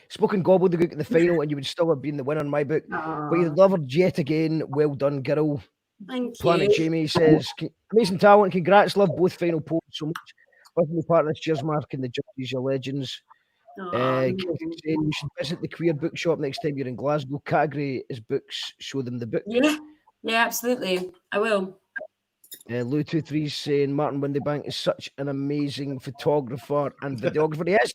spoken gobbledygook at the final, and you would still have been the winner in my book. But you delivered yet again. Well done, girl. Thank Planet you. Jamie says, amazing talent, congrats, love both final poems so much. Love me part of this, cheers, Mark, and the judges, your legends. Saying you should visit the queer bookshop next time you're in Glasgow. Category is books, show them the book. Yeah, absolutely. I will. Lou23 saying Martin Windebank is such an amazing photographer and videographer. He is.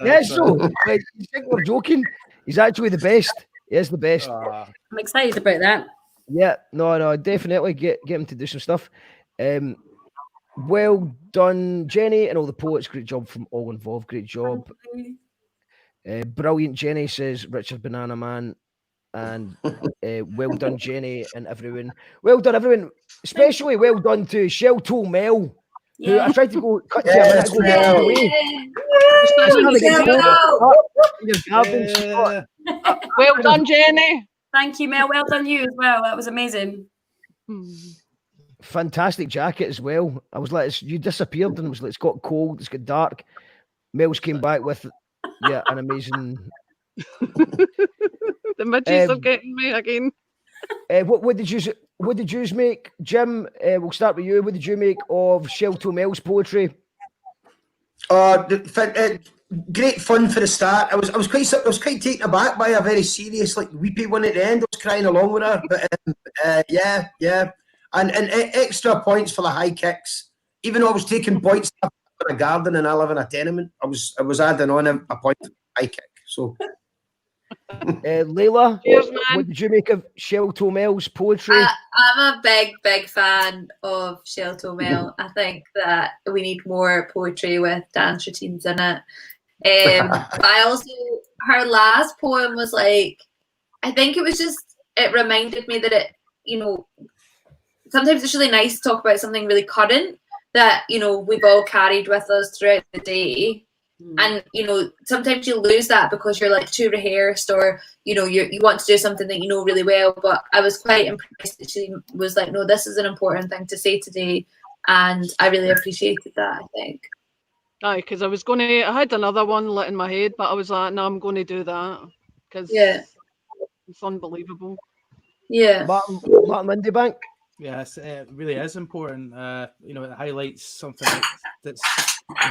Yes, so like, you think we're joking? He's actually the best. He is the best. I'm excited about that. Yeah, no, definitely get him to do some stuff. Well done, Jenny, and all the poets. Great job from all involved. Great job. Brilliant, Jenny, says Richard Banana Man. And well done, Jenny, and everyone. Well done, everyone. Especially well done to Shelltoe Mel, who I tried to go cut to a minute ago. Well done, Jenny. Thank you, Mel. Well done, you as well. That was amazing. Fantastic jacket as well. I was like, you disappeared and it was like, it's got cold, it's got dark. Mel's came back with, an amazing. The midges are getting me again. What did you make, Jim? We'll start with you. What did you make of Shelltoe Mel's poetry? Great fun for the start. I was quite taken aback by a very serious, like weepy one at the end. I was crying along with her, but yeah. And extra points for the high kicks. Even though I was taking points in a garden and I live in a tenement, I was adding on a point for the high kick. So, Leyla, what did you make of Shelltoe Mel's poetry? I'm a big fan of Shelltoe Mel. I think that we need more poetry with dance routines in it. But I also, her last poem was like, I think it reminded me that sometimes it's really nice to talk about something really current that, we've all carried with us throughout the day. And, sometimes you lose that because you're like too rehearsed or, you want to do something that you know really well. But I was quite impressed that she was like, no, this is an important thing to say today. And I really appreciated that, I think. Aye, because I had another one lit in my head, but I was like, no, I'm going to do that because it's unbelievable. Yeah. Martin Windebank. Yes, it really is important. It highlights something that's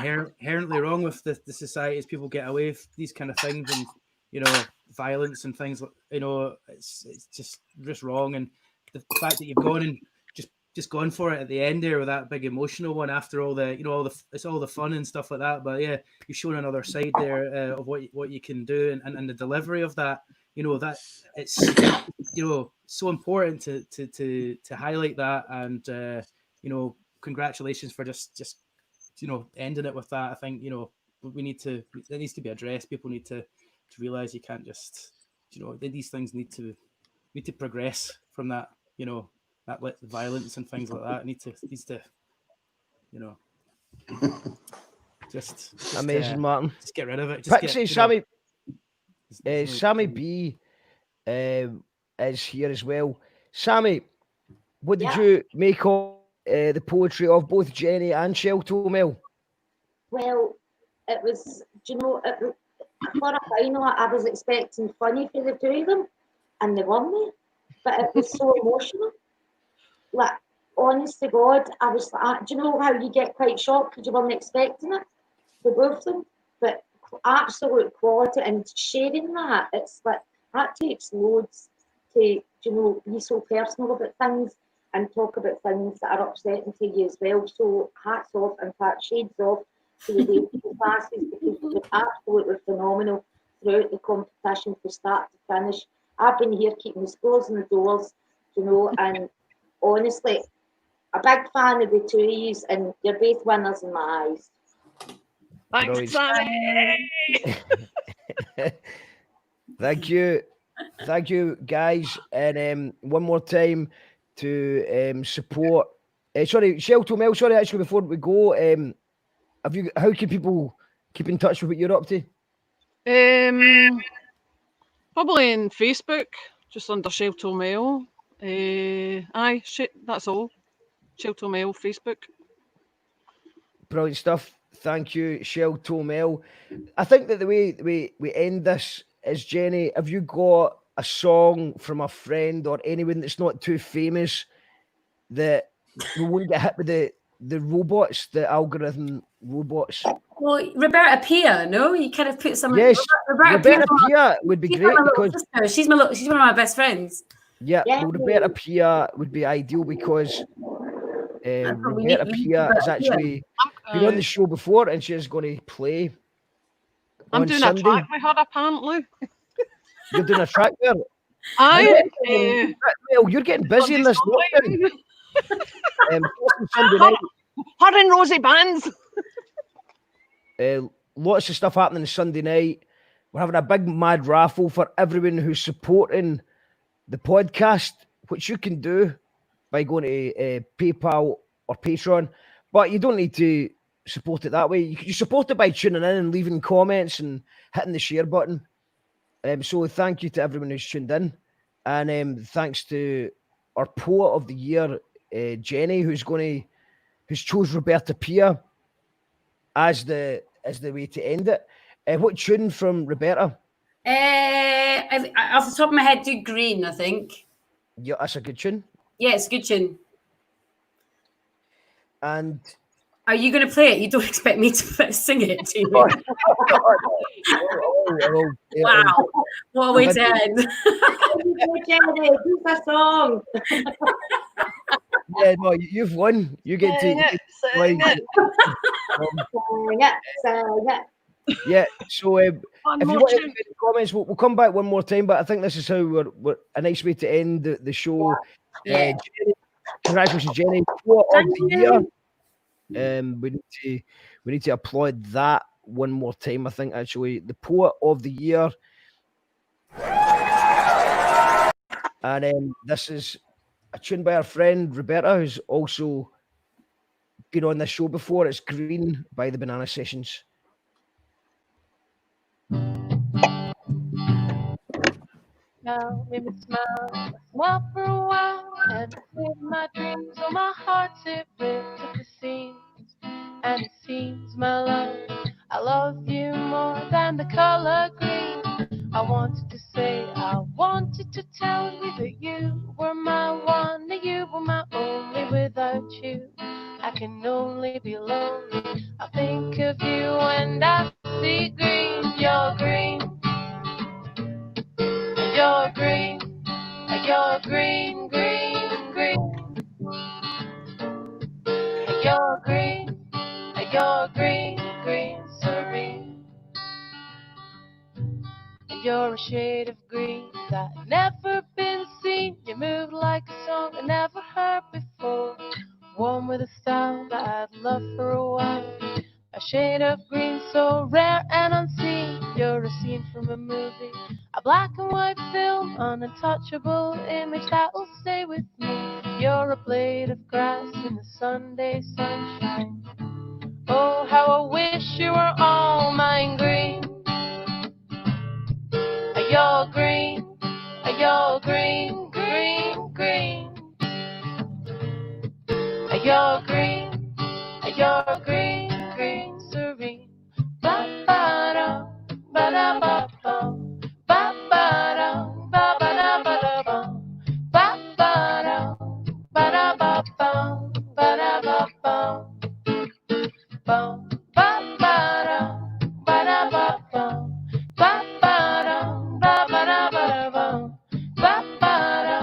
inherently wrong with the society as people get away with these kind of things and, violence and things. It's just wrong. And the fact that you've gone and just gone for it at the end there with that big emotional one after all the, it's all the fun and stuff like that. But yeah, you've shown another side there of what you can do and the delivery of that. That it's so important to highlight that, and congratulations for just ending it with that. I think it needs to be addressed. People need to realize you can't just these things need to progress from that that violence and things like that. It needs to just amazing, Martin. Just get rid of it. Pixie, Sammy B is here as well. Sammy, what did you make of the poetry of both Jenny and Shelltoe Mel? Well, it was, for a final, I was expecting funny for the two of them, and they weren't. But it was so emotional. Like, honest to God, I was like, do you know how you get quite shocked because you weren't expecting it for both of them? But absolute quality and sharing that, it's like, that takes loads to, be so personal about things and talk about things that are upsetting to you as well. So hats off, in fact, shades off to the dating classes because they were absolutely phenomenal throughout the competition from start to finish. I've been here keeping the scores in the doors, and honestly, a big fan of the two of you, and you're both winners in my eyes. Thanks, Sammy. Thank you, guys, and one more time to support. Sorry, Shelltoe Mel. Sorry, actually, before we go, how can people keep in touch with what you're up to? Probably in Facebook, just under Shelltoe Mel. That's all. Shelltoe Mel, Facebook. Brilliant stuff. Thank you, Shelltoe Mel. I think that the way we end this is, Jenny, have you got a song from a friend or anyone that's not too famous that we won't get hit with the robots, the algorithm robots? Well, Roberta Pia, no? You kind of put some... Yes, Roberta Pia would be great because... She's one of my best friends. Yeah, well, Roberta Pia would be ideal because Roberta Pia has actually been on the show before and she's going to play I'm doing Sunday. A track with her, apparently. You're doing a track there? Well, you're getting busy in this lockdown. Sunday night. Her and Rosie Bands. Lots of stuff happening Sunday night. We're having a big mad raffle for everyone who's supporting the podcast, which you can do by going to PayPal or Patreon. But you don't need to support it that way. You support it by tuning in and leaving comments and hitting the share button. So thank you to everyone who's tuned in. And thanks to our poet of the year, Jenny, who's chose Roberta Pia as the way to end it. What tune from Roberta? Off the top of my head, do Green, I think. Yeah, that's a good tune. Yeah, it's a good tune. And are you going to play it? You don't expect me to sing it, do you? Wow, what a way to end. Jenny, do a song. Yeah, no, you've won. You get to. Sing it. Yeah, so One if you more want to tune. leave any comments, we'll come back one more time. But I think this is how we're a nice way to end the show. Yeah. Jenny, congratulations, Jenny, Poet of Thank the you. year. We need to applaud that one more time. I think actually the Poet of the Year, and this is a tune by our friend Roberta, who's also been on this show before. It's Green by the Banana Sessions. Smile, made me smile for a while, and it saved my dreams. So my heart's it ripped at the seams, and it seems, my love, I love you more than the color green. I wanted to say, I wanted to tell you that you were my one, that you were my only. Without you, I can only be lonely. I think of you and I see green. You're green. You're green. You're green, green, green. You're green. You're green, green, serene. You're a shade of green that never been seen. You move like a song I never heard before. Warm with a style that I'd love for a while. A shade of green so rare and unseen. You're a scene from a movie, a black and white film, an untouchable image that will stay with me. You're a blade of grass in the Sunday sunshine. Oh, how I wish you were all mine green. You're green, you're green, green, green. You're green, you're green, green, serene. Ba ba da, ba da ba ba, ba ba da, ba ba da ba da ba, ba ba da, ba da ba ba, ba da ba ba, ba ba da, ba da ba ba, ba ba da, ba ba da ba da ba, ba ba da,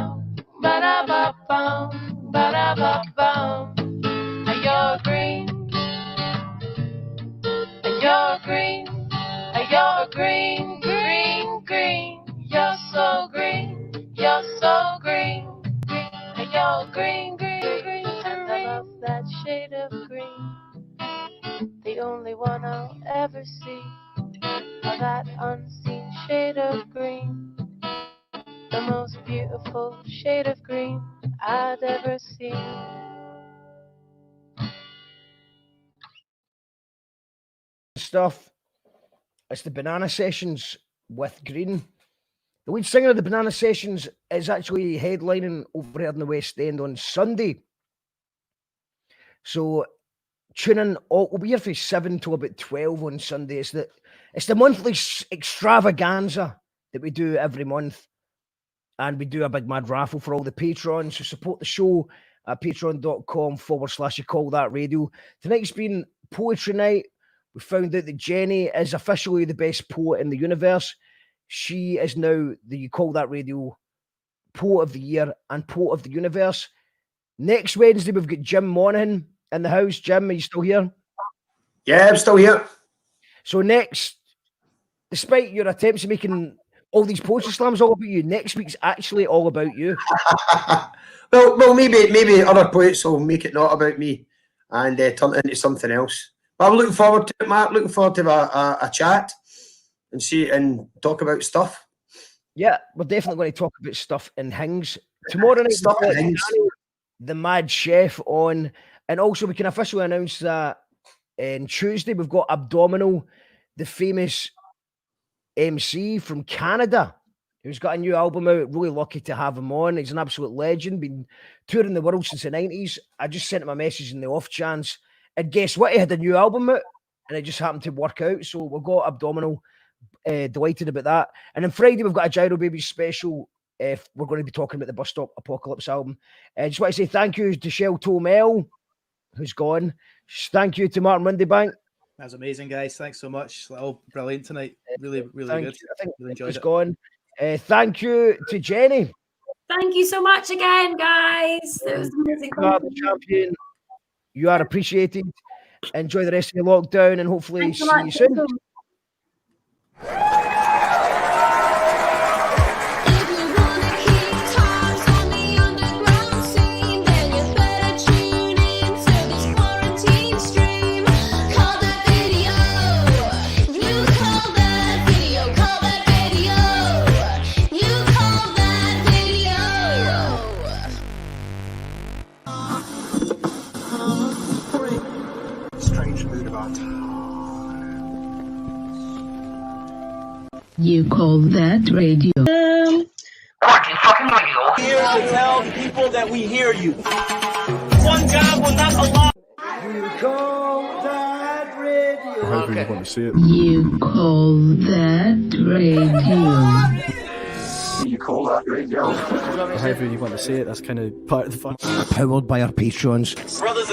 ba da ba ba, ba da ba ba. You're green, you're green, you're green, green, green. You're so green, you're so green, green. You're green, green, green. And I love that shade of green, the only one I'll ever see. Oh, that unseen shade of green, the most beautiful shade of green I'd ever seen. Stuff. It's the Banana Sessions with Green. The lead singer of the Banana Sessions is actually headlining over here in the West End on Sunday. So tune in. We'll be here from 7 till about 12 on Sunday. It's the monthly extravaganza that we do every month. And we do a big mad raffle for all the patrons who support the show at patreon.com/you call that radio. Tonight's been poetry night. We found out that Jenny is officially the best poet in the universe. She is now the You Call That Radio Poet of the Year and Poet of the Universe. Next Wednesday, we've got Jim Monaghan in the house. Jim, are you still here? Yeah, I'm still here. So next, despite your attempts at making all these poetry slams all about you, next week's actually all about you. well, maybe other poets will make it not about me and turn it into something else. But I'm looking forward to it, Mark. Looking forward to a chat and see and talk about stuff. Yeah, we're definitely going to talk about stuff in Hings. Tomorrow night, Stuff in Hings. the Mad Chef on. And also, we can officially announce that on Tuesday, we've got Abdominal, the famous MC from Canada, who's got a new album out. Really lucky to have him on. He's an absolute legend, been touring the world since the 90s. I just sent him a message in the off chance. And guess what? He had a new album out, and it just happened to work out. So we've got Abdominal. Delighted about that. And then Friday, we've got a Gyro Babies special. We're going to be talking about the Bus Stop Apocalypse album. I just want to say thank you to Shelltoe Mel, who's gone. Thank you to Martin Windebank. That was amazing, guys. Thanks so much. All brilliant tonight. Really, really Thank good. you. I think really enjoyed it's it. gone. Thank you to Jenny. Thank you so much again, guys. That was amazing. You are the champion. You are appreciated. Enjoy the rest of your lockdown and hopefully Thanks so see you much. soon. Strange mood of our time. You call that radio? Here to tell people that we hear you. One God will not allow. You call that radio? However you want to say it. You call that radio? You call that radio? However you want to say it, that's kind of part of the fun. Powered by our patrons. Brothers